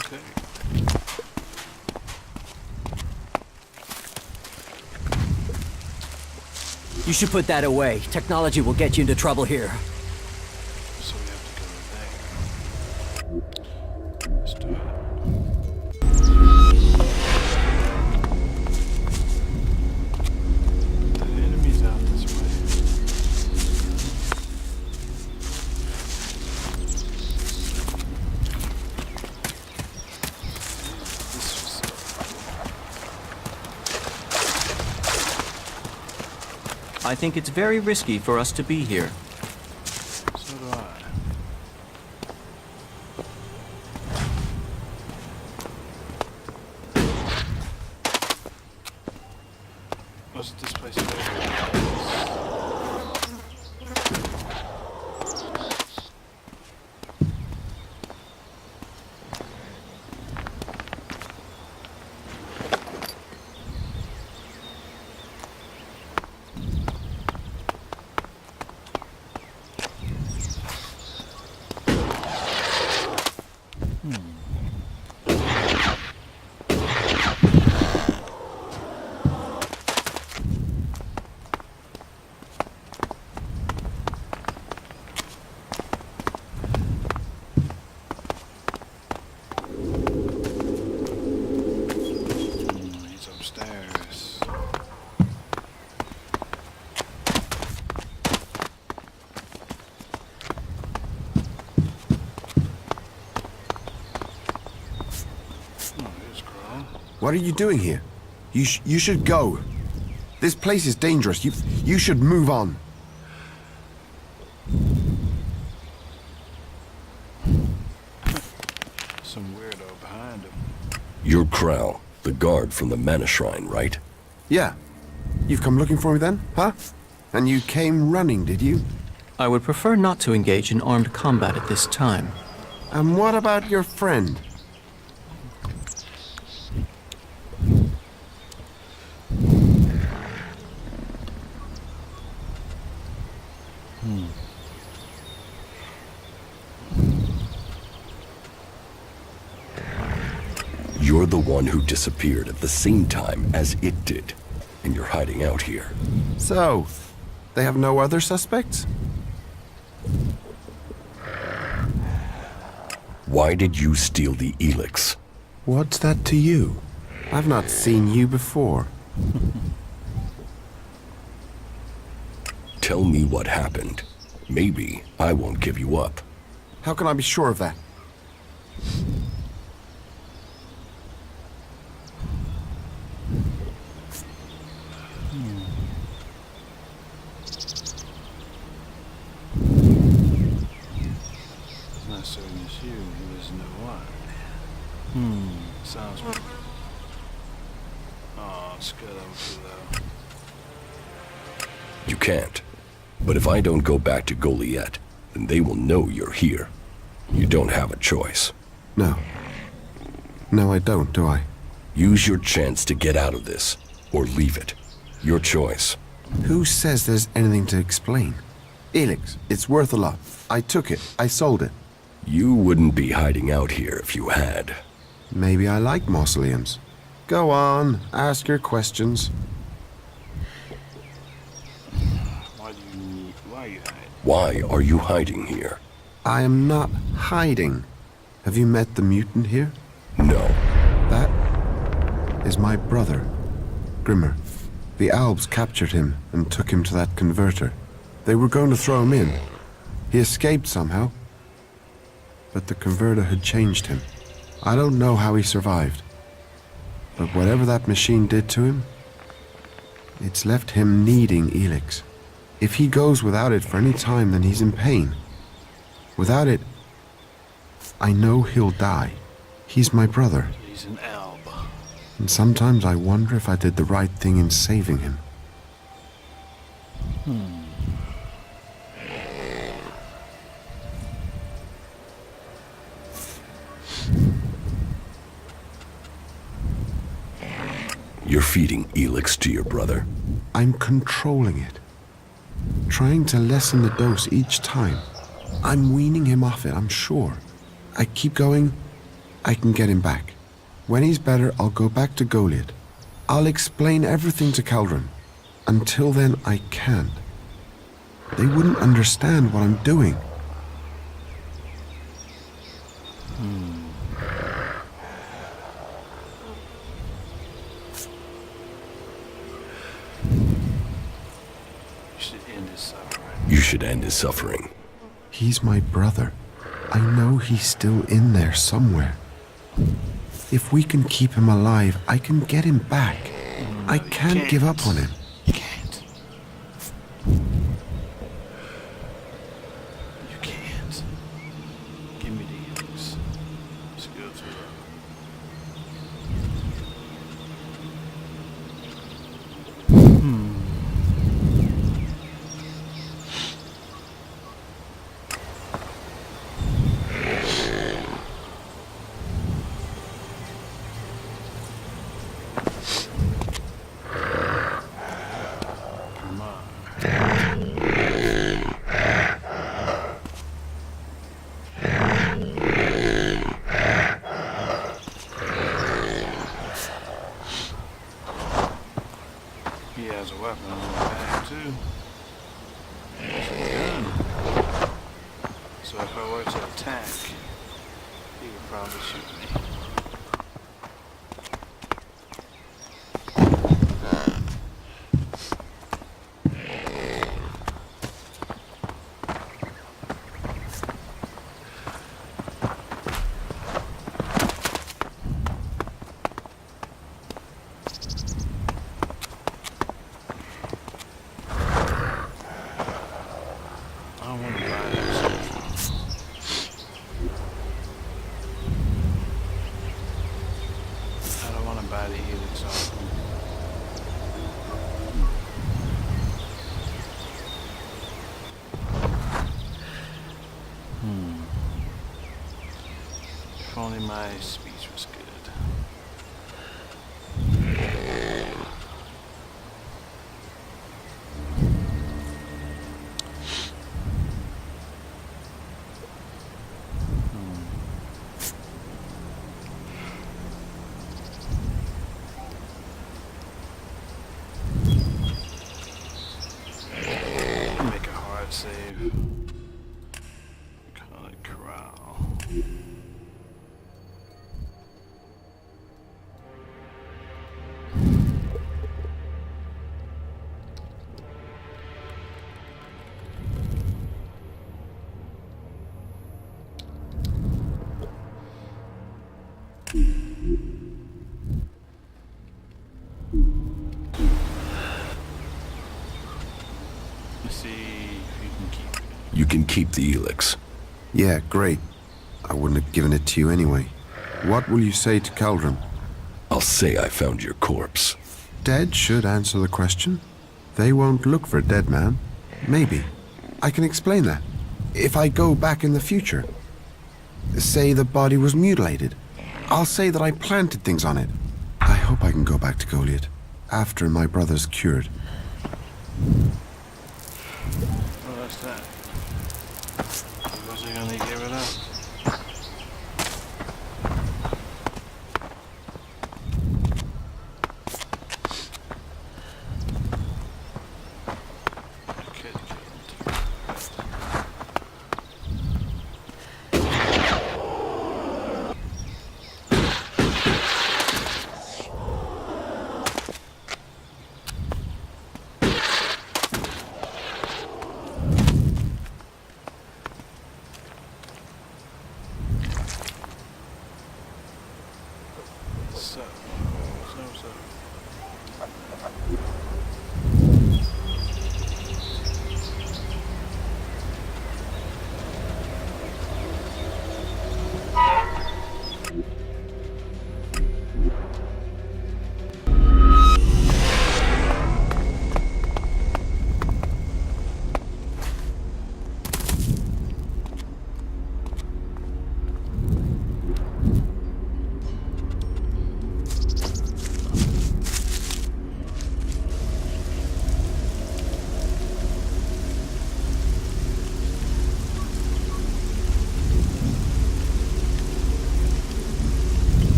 Okay. You should put that away. Technology will get you into trouble here. So we have to go there. Let's do it. The enemy's out this way. I think it's very risky for us to be here. So do I. What's this place? He's upstairs. What are you doing here? You should go. This place is dangerous. You should move on. Some weirdo behind him. You're Kral, the guard from the Mana Shrine, right? Yeah. You've come looking for me then, huh? And you came running, did you? I would prefer not to engage in armed combat at this time. And what about your friend? You're the one who disappeared at the same time as it did, and you're hiding out here. So, they have no other suspects? Why did you steal the Elex? What's that to you? I've not seen you before. Tell me what happened. Maybe I won't give you up. How can I be sure of that? Not certain it's you. He doesn't know why. Sounds. Oh, scud over too low. You can't. But if I don't go back to Goliet, then they will know you're here. You don't have a choice. No. No, I don't, do I? Use your chance to get out of this, or leave it. Your choice. Who says there's anything to explain? Elex, it's worth a lot. I took it. I sold it. You wouldn't be hiding out here if you had. Maybe I like mausoleums. Go on, ask your questions. Why are you hiding here? I am not hiding. Have you met the mutant here? No. That is my brother, Grimmer. The Albs captured him and took him to that converter. They were going to throw him in. He escaped somehow. But the converter had changed him. I don't know how he survived. But whatever that machine did to him, it's left him needing Elex. If he goes without it for any time, then he's in pain. Without it, I know he'll die. He's my brother. He's an Alb. And sometimes I wonder if I did the right thing in saving him. You're feeding Elex to your brother. I'm controlling it. Trying to lessen the dose each time. I'm weaning him off it, I'm sure. I keep going, I can get him back. When he's better, I'll go back to Goliet. I'll explain everything to Caldron. Until then, I can't. They wouldn't understand what I'm doing. You should end his suffering. He's my brother. I know he's still in there somewhere. If we can keep him alive, I can get him back. I can't give up on him. You can't. You can't. Give me the Elex. Let's go through it. He has a weapon in his bag too. It's a gun. So if I were to attack, he would probably shoot me. If only my speech was good. Make a hard save. Call it corral. Let's see if you can keep it. You can keep the Elex. Yeah, great. I wouldn't have given it to you anyway. What will you say to Caldrum? I'll say I found your corpse. Dead should answer the question. They won't look for a dead man. Maybe. I can explain that. If I go back in the future. Say the body was mutilated. I'll say that I planted things on it. I hope I can go back to Goliet after my brother's cured. Well, that's that. Was he gonna give it up?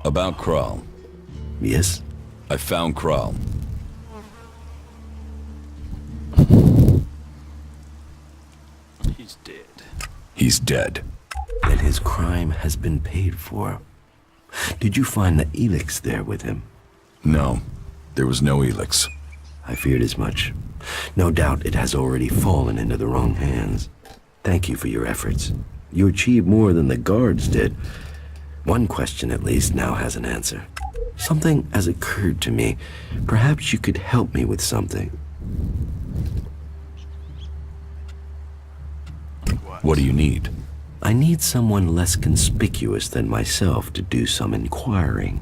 About Kral. Yes? I found Kral. He's dead. He's dead. Then his crime has been paid for. Did you find the Elex there with him? No, there was no Elex. I feared as much. No doubt it has already fallen into the wrong hands. Thank you for your efforts. You achieved more than the guards did. One question, at least, now has an answer. Something has occurred to me. Perhaps you could help me with something. What do you need? I need someone less conspicuous than myself to do some inquiring.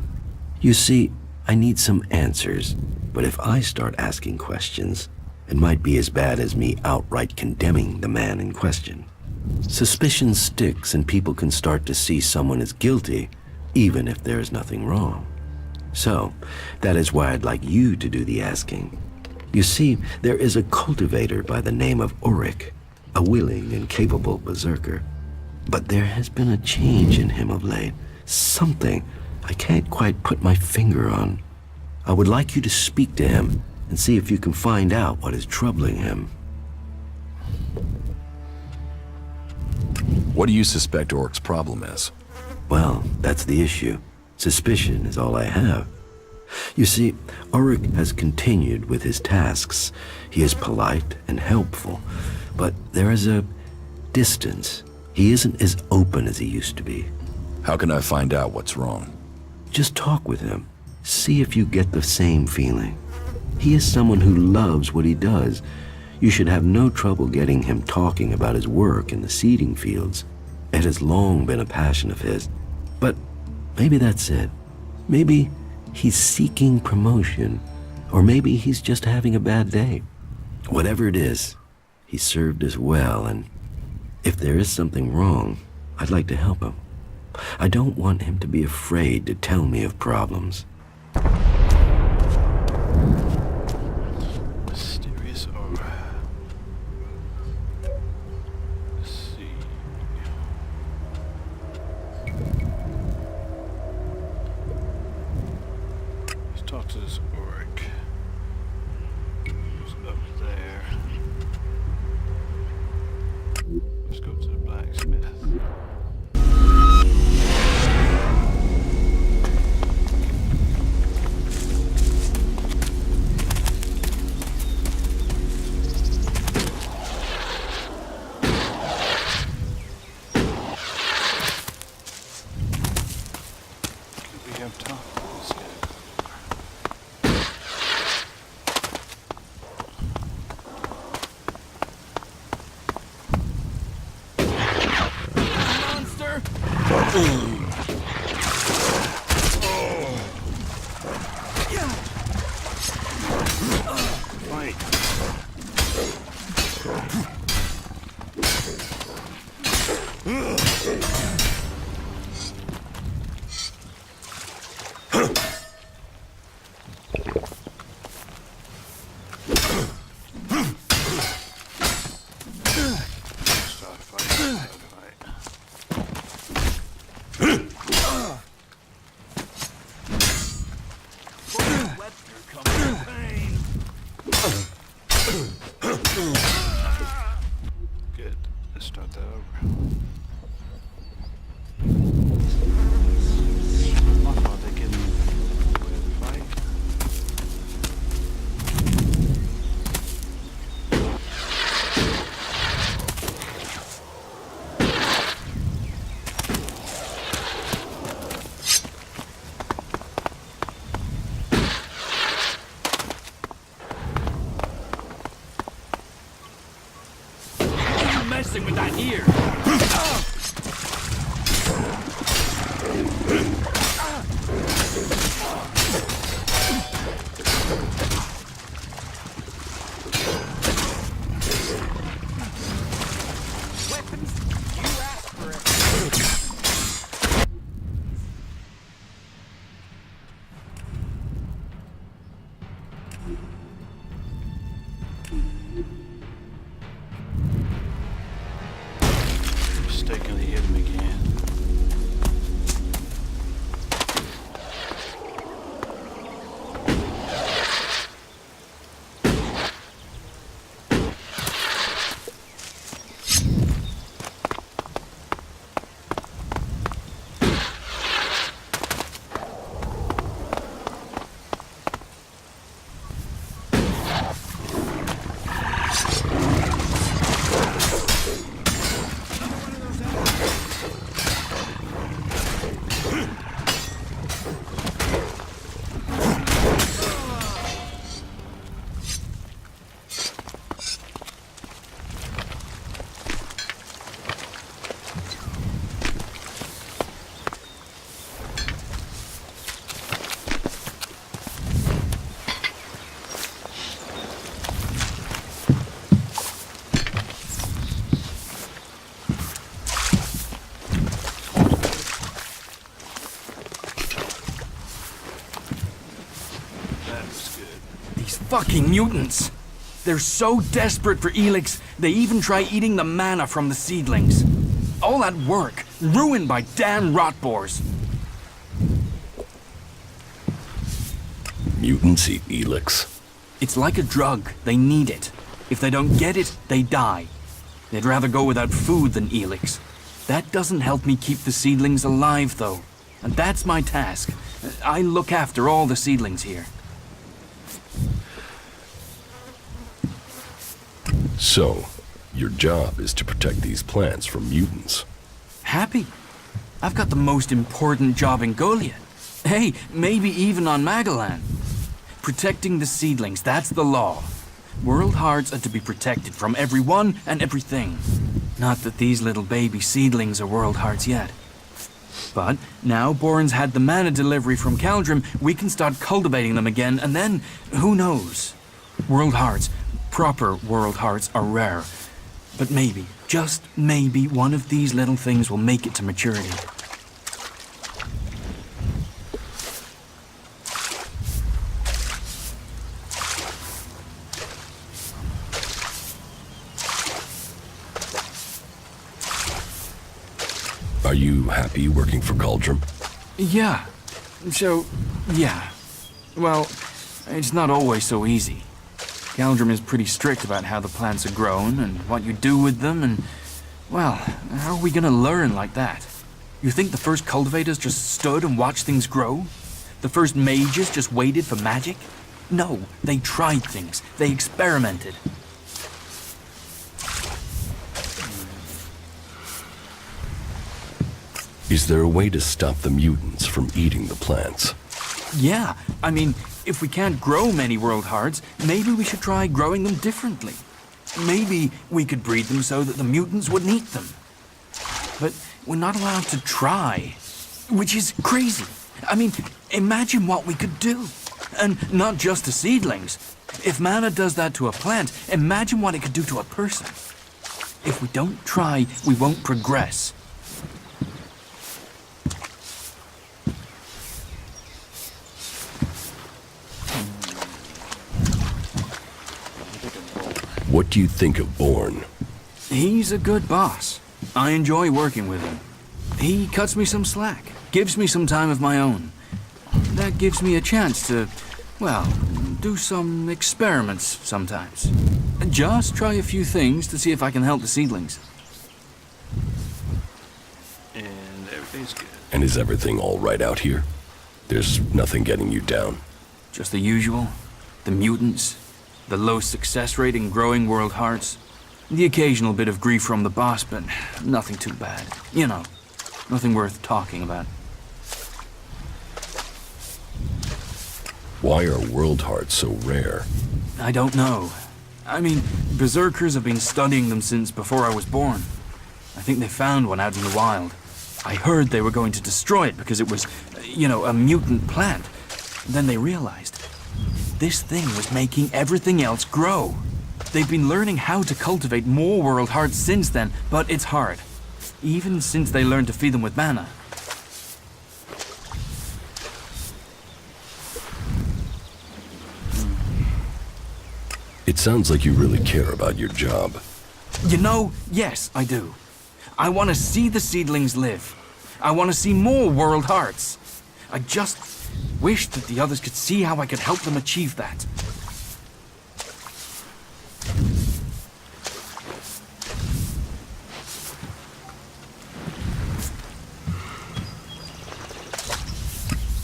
You see, I need some answers, but if I start asking questions, it might be as bad as me outright condemning the man in question. Suspicion sticks and people can start to see someone as guilty, even if there is nothing wrong. So, that is why I'd like you to do the asking. You see, there is a cultivator by the name of Ulrich, a willing and capable berserker. But there has been a change in him of late. Something I can't quite put my finger on. I would like you to speak to him and see if you can find out what is troubling him. What do you suspect Orc's problem is? Well, that's the issue. Suspicion is all I have. You see, Ulrich has continued with his tasks. He is polite and helpful, but there is a distance. He isn't as open as he used to be. How can I find out what's wrong? Just talk with him. See if you get the same feeling. He is someone who loves what he does. You should have no trouble getting him talking about his work in the seeding fields. It has long been a passion of his. But maybe that's it. Maybe he's seeking promotion, or maybe he's just having a bad day. Whatever it is, he served us well, and if there is something wrong, I'd like to help him. I don't want him to be afraid to tell me of problems. Mysterious aura. Let's see. Let's talk to this orc. Who's up there? Let's go to the blacksmith. Good. Let's start that over. My fault, they're getting away with the fight. Messing with that ear. Weapons, you asked for it. Mistakenly hit him again. Fucking mutants! They're so desperate for Elex, they even try eating the mana from the seedlings. All that work, ruined by damn rotboars. Mutants eat Elex. It's like a drug. They need it. If they don't get it, they die. They'd rather go without food than Elex. That doesn't help me keep the seedlings alive, though. And that's my task. I look after all the seedlings here. So, your job is to protect these plants from mutants. Happy. I've got the most important job in Goliet. Hey, maybe even on Magalan. Protecting the seedlings, that's the law. World hearts are to be protected from everyone and everything. Not that these little baby seedlings are world hearts yet. But now Boren's had the mana delivery from Caldrim, we can start cultivating them again, and then, who knows? World hearts, proper world hearts, are rare. But maybe, just maybe, one of these little things will make it to maturity. Are you happy working for Caldrim? Yeah. Yeah. Well, it's not always so easy. Caldrim is pretty strict about how the plants are grown and what you do with them and, well, how are we gonna learn like that? You think the first cultivators just stood and watched things grow? The first mages just waited for magic? No, they tried things. They experimented. Is there a way to stop the mutants from eating the plants? Yeah, I mean, if we can't grow many world hearts, maybe we should try growing them differently. Maybe we could breed them so that the mutants wouldn't eat them. But we're not allowed to try, which is crazy. I mean, imagine what we could do. And not just to seedlings. If mana does that to a plant, imagine what it could do to a person. If we don't try, we won't progress. What do you think of Born? He's a good boss. I enjoy working with him. He cuts me some slack, gives me some time of my own. That gives me a chance to, well, do some experiments sometimes. Just try a few things to see if I can help the seedlings. And everything's good. And is everything all right out here? There's nothing getting you down? Just the usual. The mutants, the low success rate in growing world hearts, the occasional bit of grief from the boss, but nothing too bad. You know, nothing worth talking about. Why are world hearts so rare? I don't know. I mean, berserkers have been studying them since before I was born. I think they found one out in the wild. I heard they were going to destroy it because it was, you know, a mutant plant. Then they realized this thing was making everything else grow. They've been learning how to cultivate more world hearts since then, but it's hard. Even since they learned to feed them with mana. It sounds like you really care about your job. You know, yes, I do. I want to see the seedlings live. I want to see more world hearts. I just wish that the others could see how I could help them achieve that.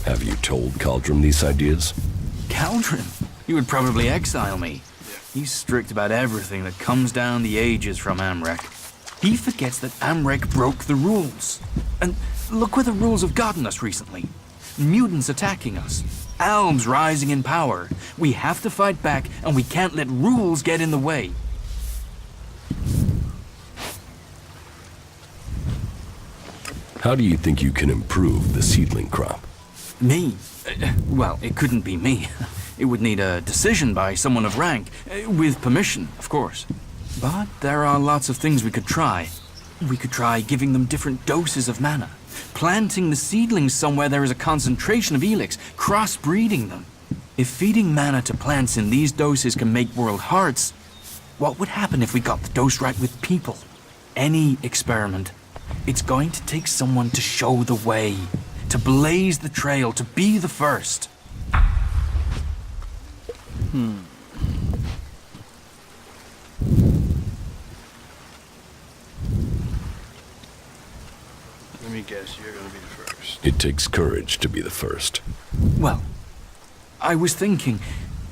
Have you told Caldrim these ideas? Caldrim? He would probably exile me. He's strict about everything that comes down the ages from Amrek. He forgets that Amrek broke the rules. And look where the rules have gotten us recently. Mutants attacking us. Elves rising in power. We have to fight back, and we can't let rules get in the way. How do you think you can improve the seedling crop? Me? Well, it couldn't be me. It would need a decision by someone of rank, with permission, of course. But there are lots of things we could try. We could try giving them different doses of mana, planting the seedlings somewhere there is a concentration of Elex, crossbreeding them. If feeding mana to plants in these doses can make world hearts, what would happen if we got the dose right with people? Any experiment. It's going to take someone to show the way, to blaze the trail, to be the first. Let me guess, you're gonna be the first. It takes courage to be the first. Well, I was thinking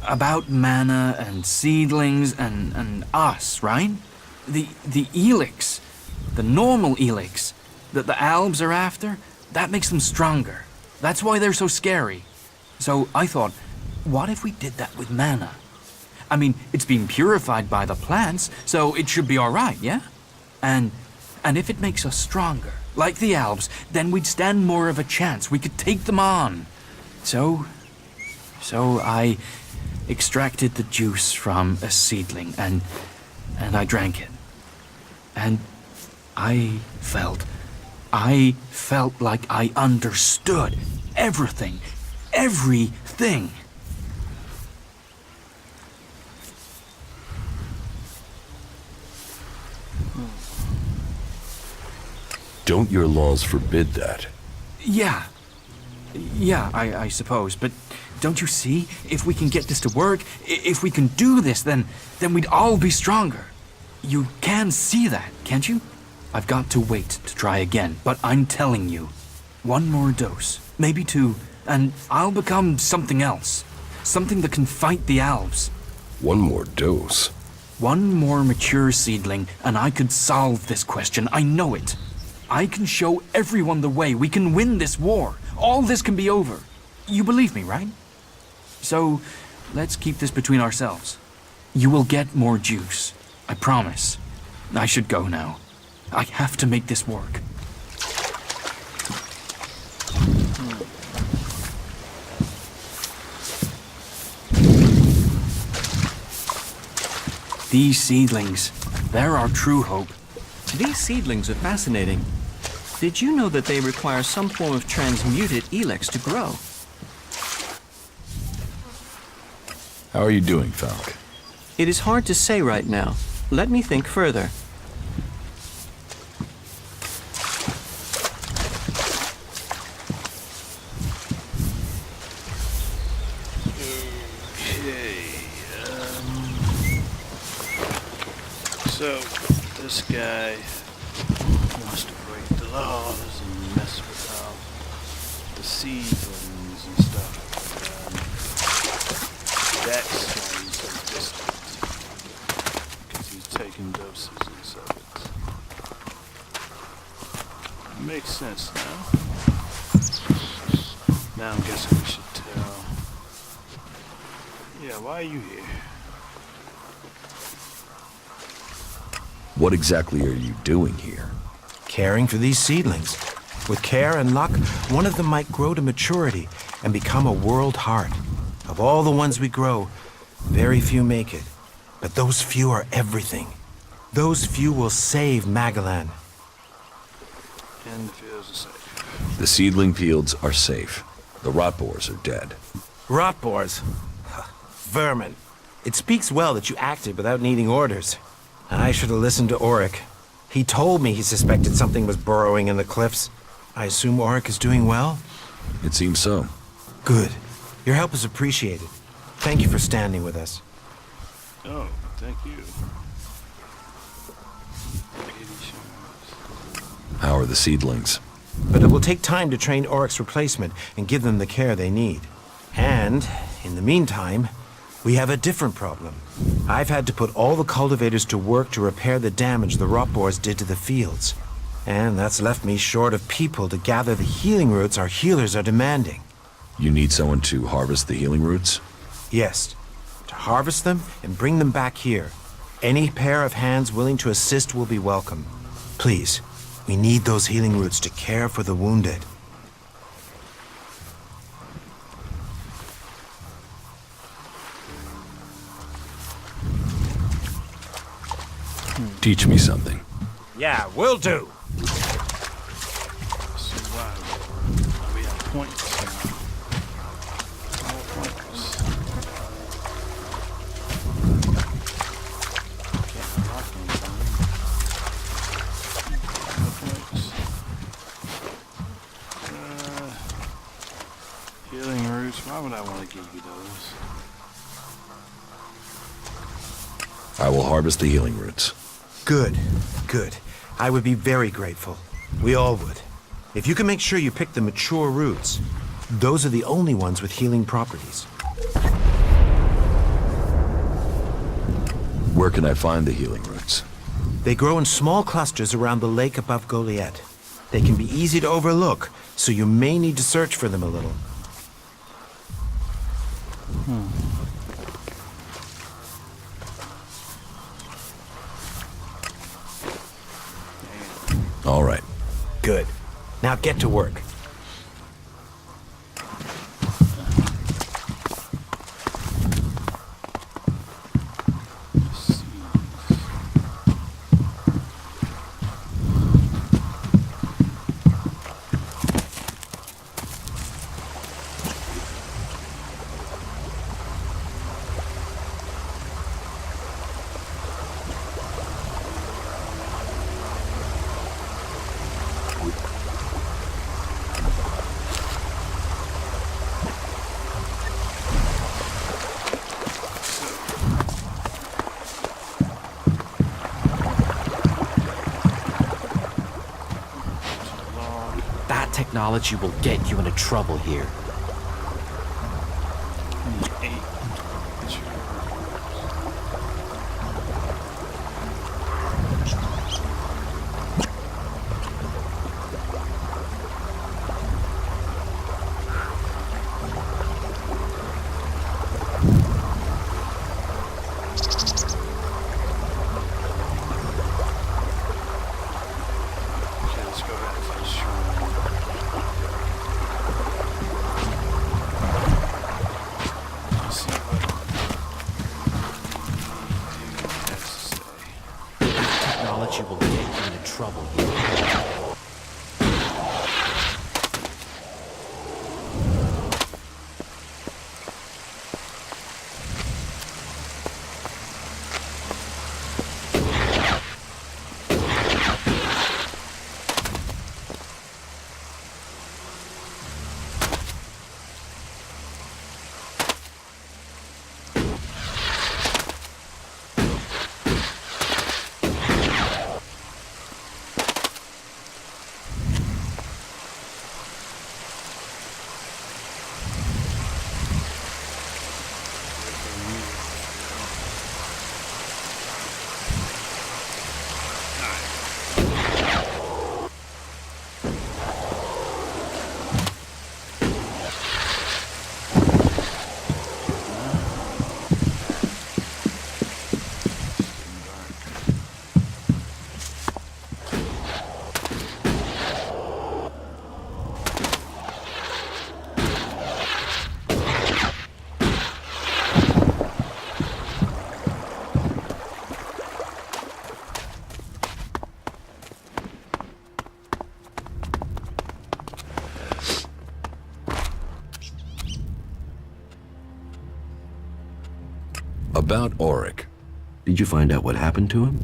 about mana and seedlings and us, right? The Elex, the normal Elex that the Albs are after, that makes them stronger. That's why they're so scary. So I thought, what if we did that with mana? I mean, it's being purified by the plants, so it should be all right, yeah? And if it makes us stronger, like the Albs, then we'd stand more of a chance. We could take them on. So I extracted the juice from a seedling and I drank it. And I felt like I understood everything. Everything. Don't your laws forbid that? Yeah, I suppose, but don't you see? If we can get this to work, if we can do this, then we'd all be stronger. You can see that, can't you? I've got to wait to try again, but I'm telling you, one more dose, maybe two, and I'll become something else. Something that can fight the Albs. One more dose? One more mature seedling, and I could solve this question. I know it. I can show everyone the way. We can win this war. All this can be over. You believe me, right? So, let's keep this between ourselves. You will get more juice. I promise. I should go now. I have to make this work. These seedlings, they're our true hope. These seedlings are fascinating. Did you know that they require some form of transmuted Elex to grow? How are you doing, Falk? It is hard to say right now. Let me think further. So, this guy wants to break the laws and mess with the seedlings and stuff. That's why he's so distant. Because he's taking doses of it. Makes sense now. Now I'm guessing we should tell. Yeah, why are you here? What exactly are you doing here? Caring for these seedlings. With care and luck, one of them might grow to maturity and become a world heart. Of all the ones we grow, very few make it. But those few are everything. Those few will save Magalan. And the fields are safe. The seedling fields are safe. The rot boars are dead. Rot boars? Vermin. It speaks well that you acted without needing orders. I should have listened to Auric. He told me he suspected something was burrowing in the cliffs. I assume Auric is doing well? It seems so. Good. Your help is appreciated. Thank you for standing with us. Oh, thank you. How are the seedlings? But it will take time to train Auric's replacement and give them the care they need. And, in the meantime, we have a different problem. I've had to put all the cultivators to work to repair the damage the rot boars did to the fields. And that's left me short of people to gather the healing roots our healers are demanding. You need someone to harvest the healing roots? Yes. To harvest them and bring them back here. Any pair of hands willing to assist will be welcome. Please, we need those healing roots to care for the wounded. Teach me something. Yeah, will do. So why we have points now? More points. Can't unlock anything. More points. Healing roots. Why would I want to give you those? I will harvest the healing roots. Good, good. I would be very grateful. We all would. If you can make sure you pick the mature roots, those are the only ones with healing properties. Where can I find the healing roots? They grow in small clusters around the lake above Goliet. They can be easy to overlook, so you may need to search for them a little. All right. Good. Now get to work. That technology will get you into trouble here. Technology will get you into trouble here. About Auric. Did you find out what happened to him?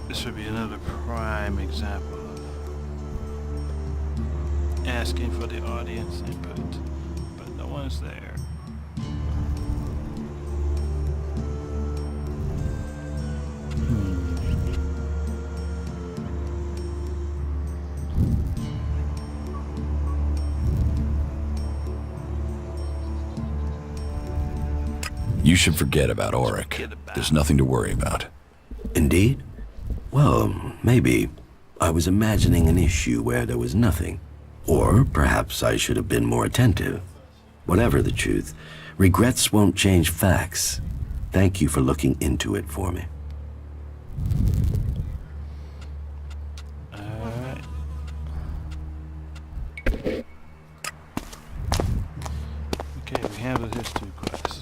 This would be another prime example of asking for the audience input, but no one's there. You should forget about Auric. There's nothing to worry about. Indeed? Well, maybe. I was imagining an issue where there was nothing. Or perhaps I should have been more attentive. Whatever the truth, regrets won't change facts. Thank you for looking into it for me. Alright. Okay, we handled his 2 quests.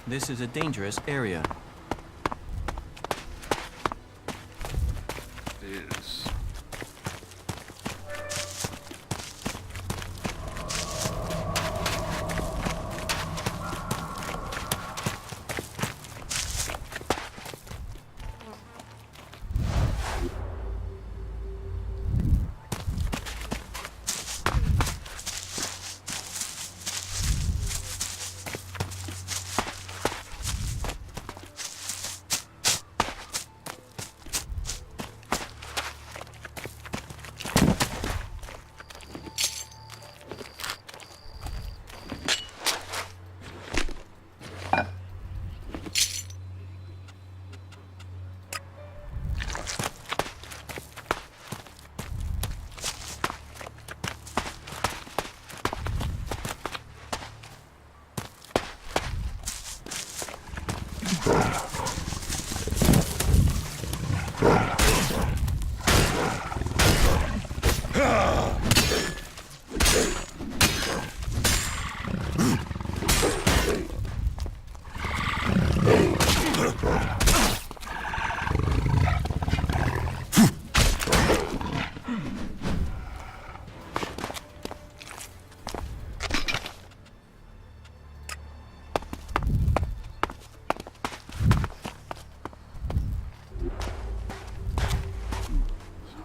This is a dangerous area. It is.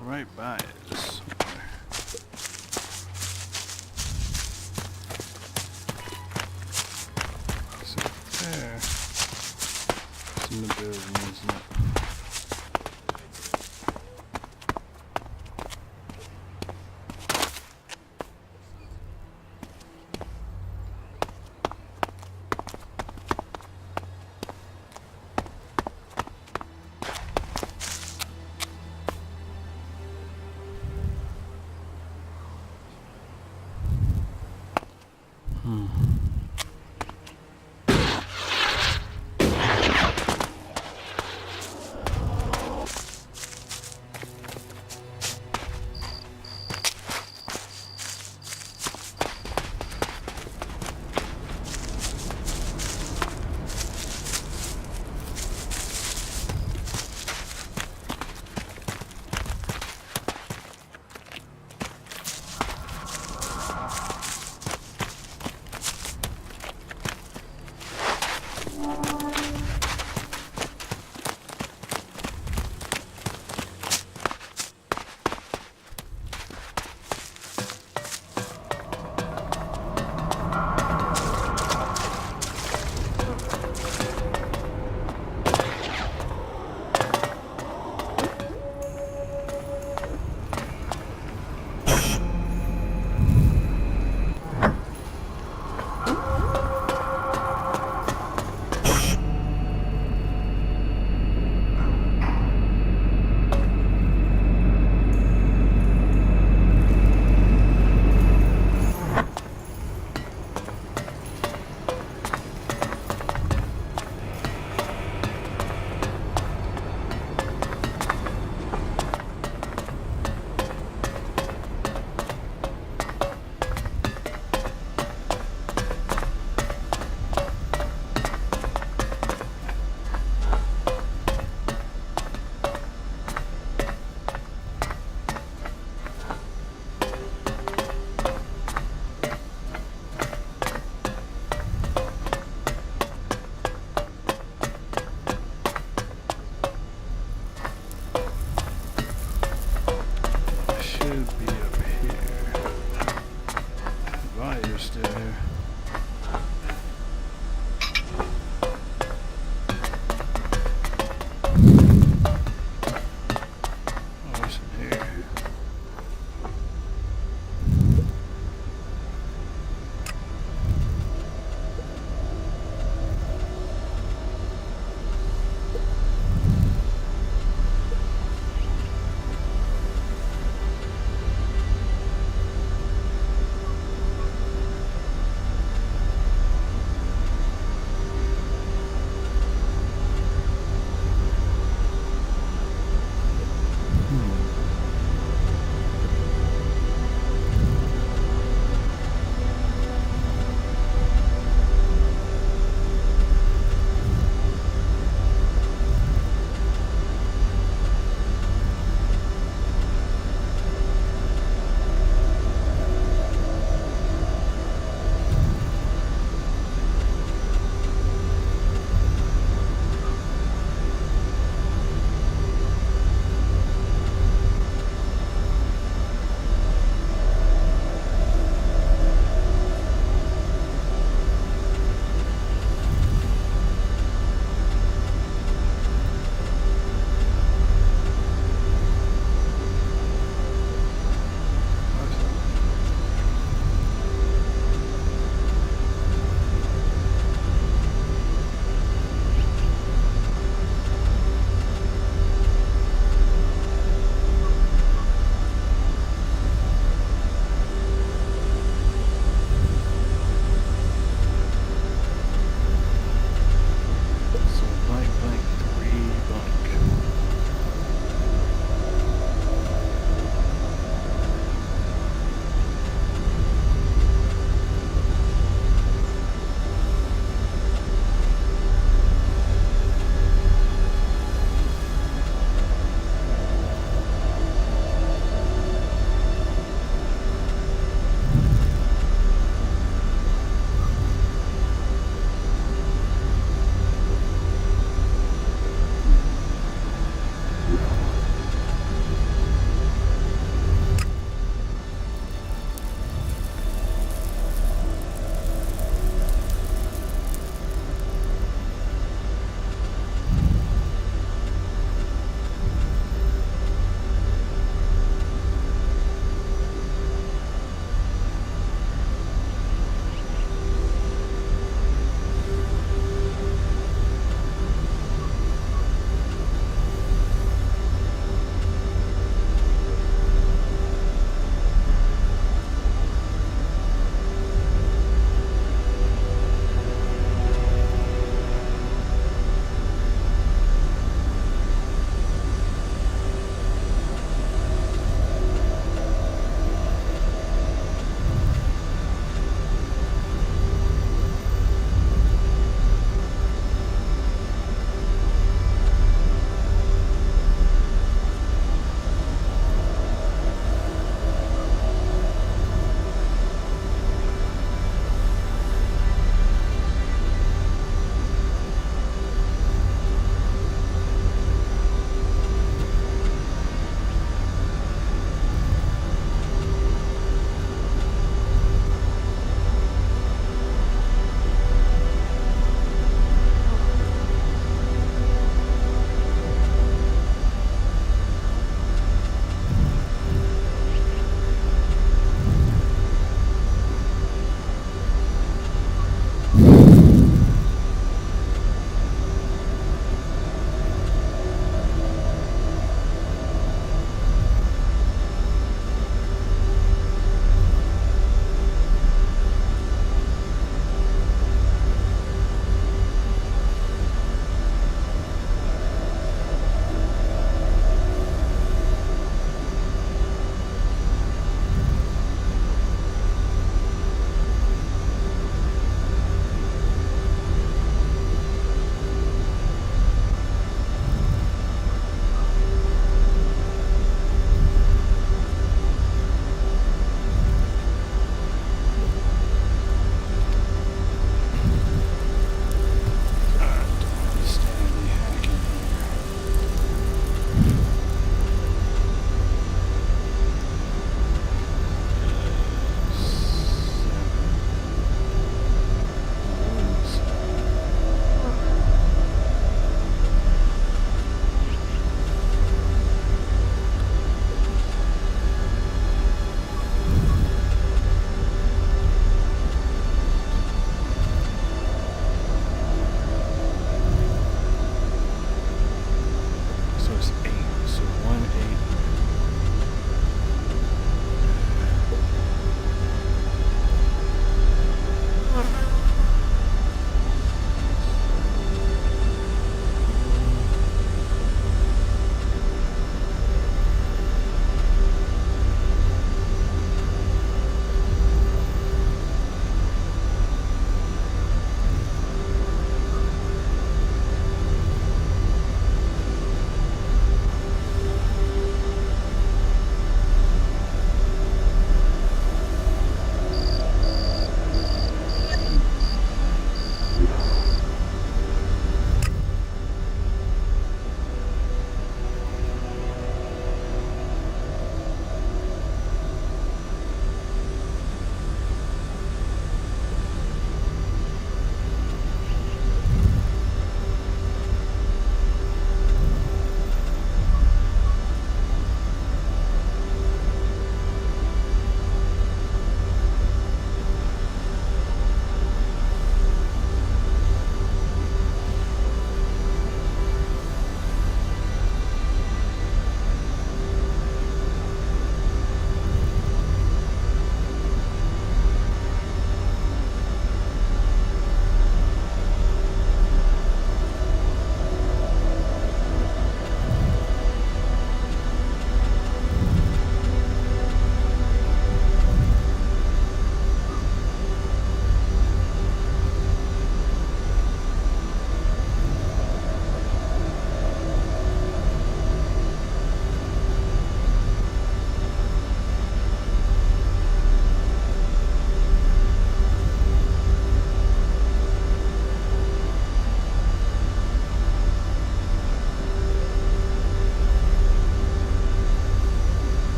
Right by it. Is it there? It's in the building, isn't it?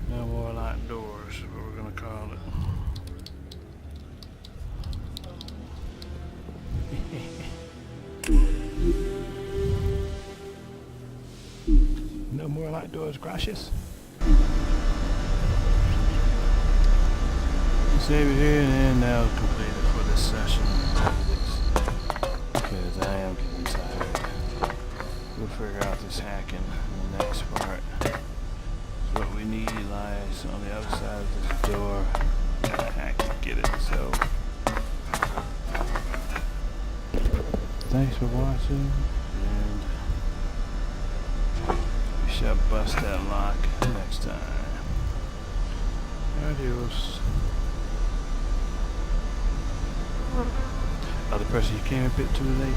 No more locked doors, is what we're gonna call it. No more locked doors, gracias. Save it here and now complete it for this session. Because I am getting tired. We'll figure out this hacking in the next part. So what we need lies on the other side of this door. Gotta hack to get it, so. Thanks for watching, and we shall bust that lock next time. Adios. Other person, you came a bit too late.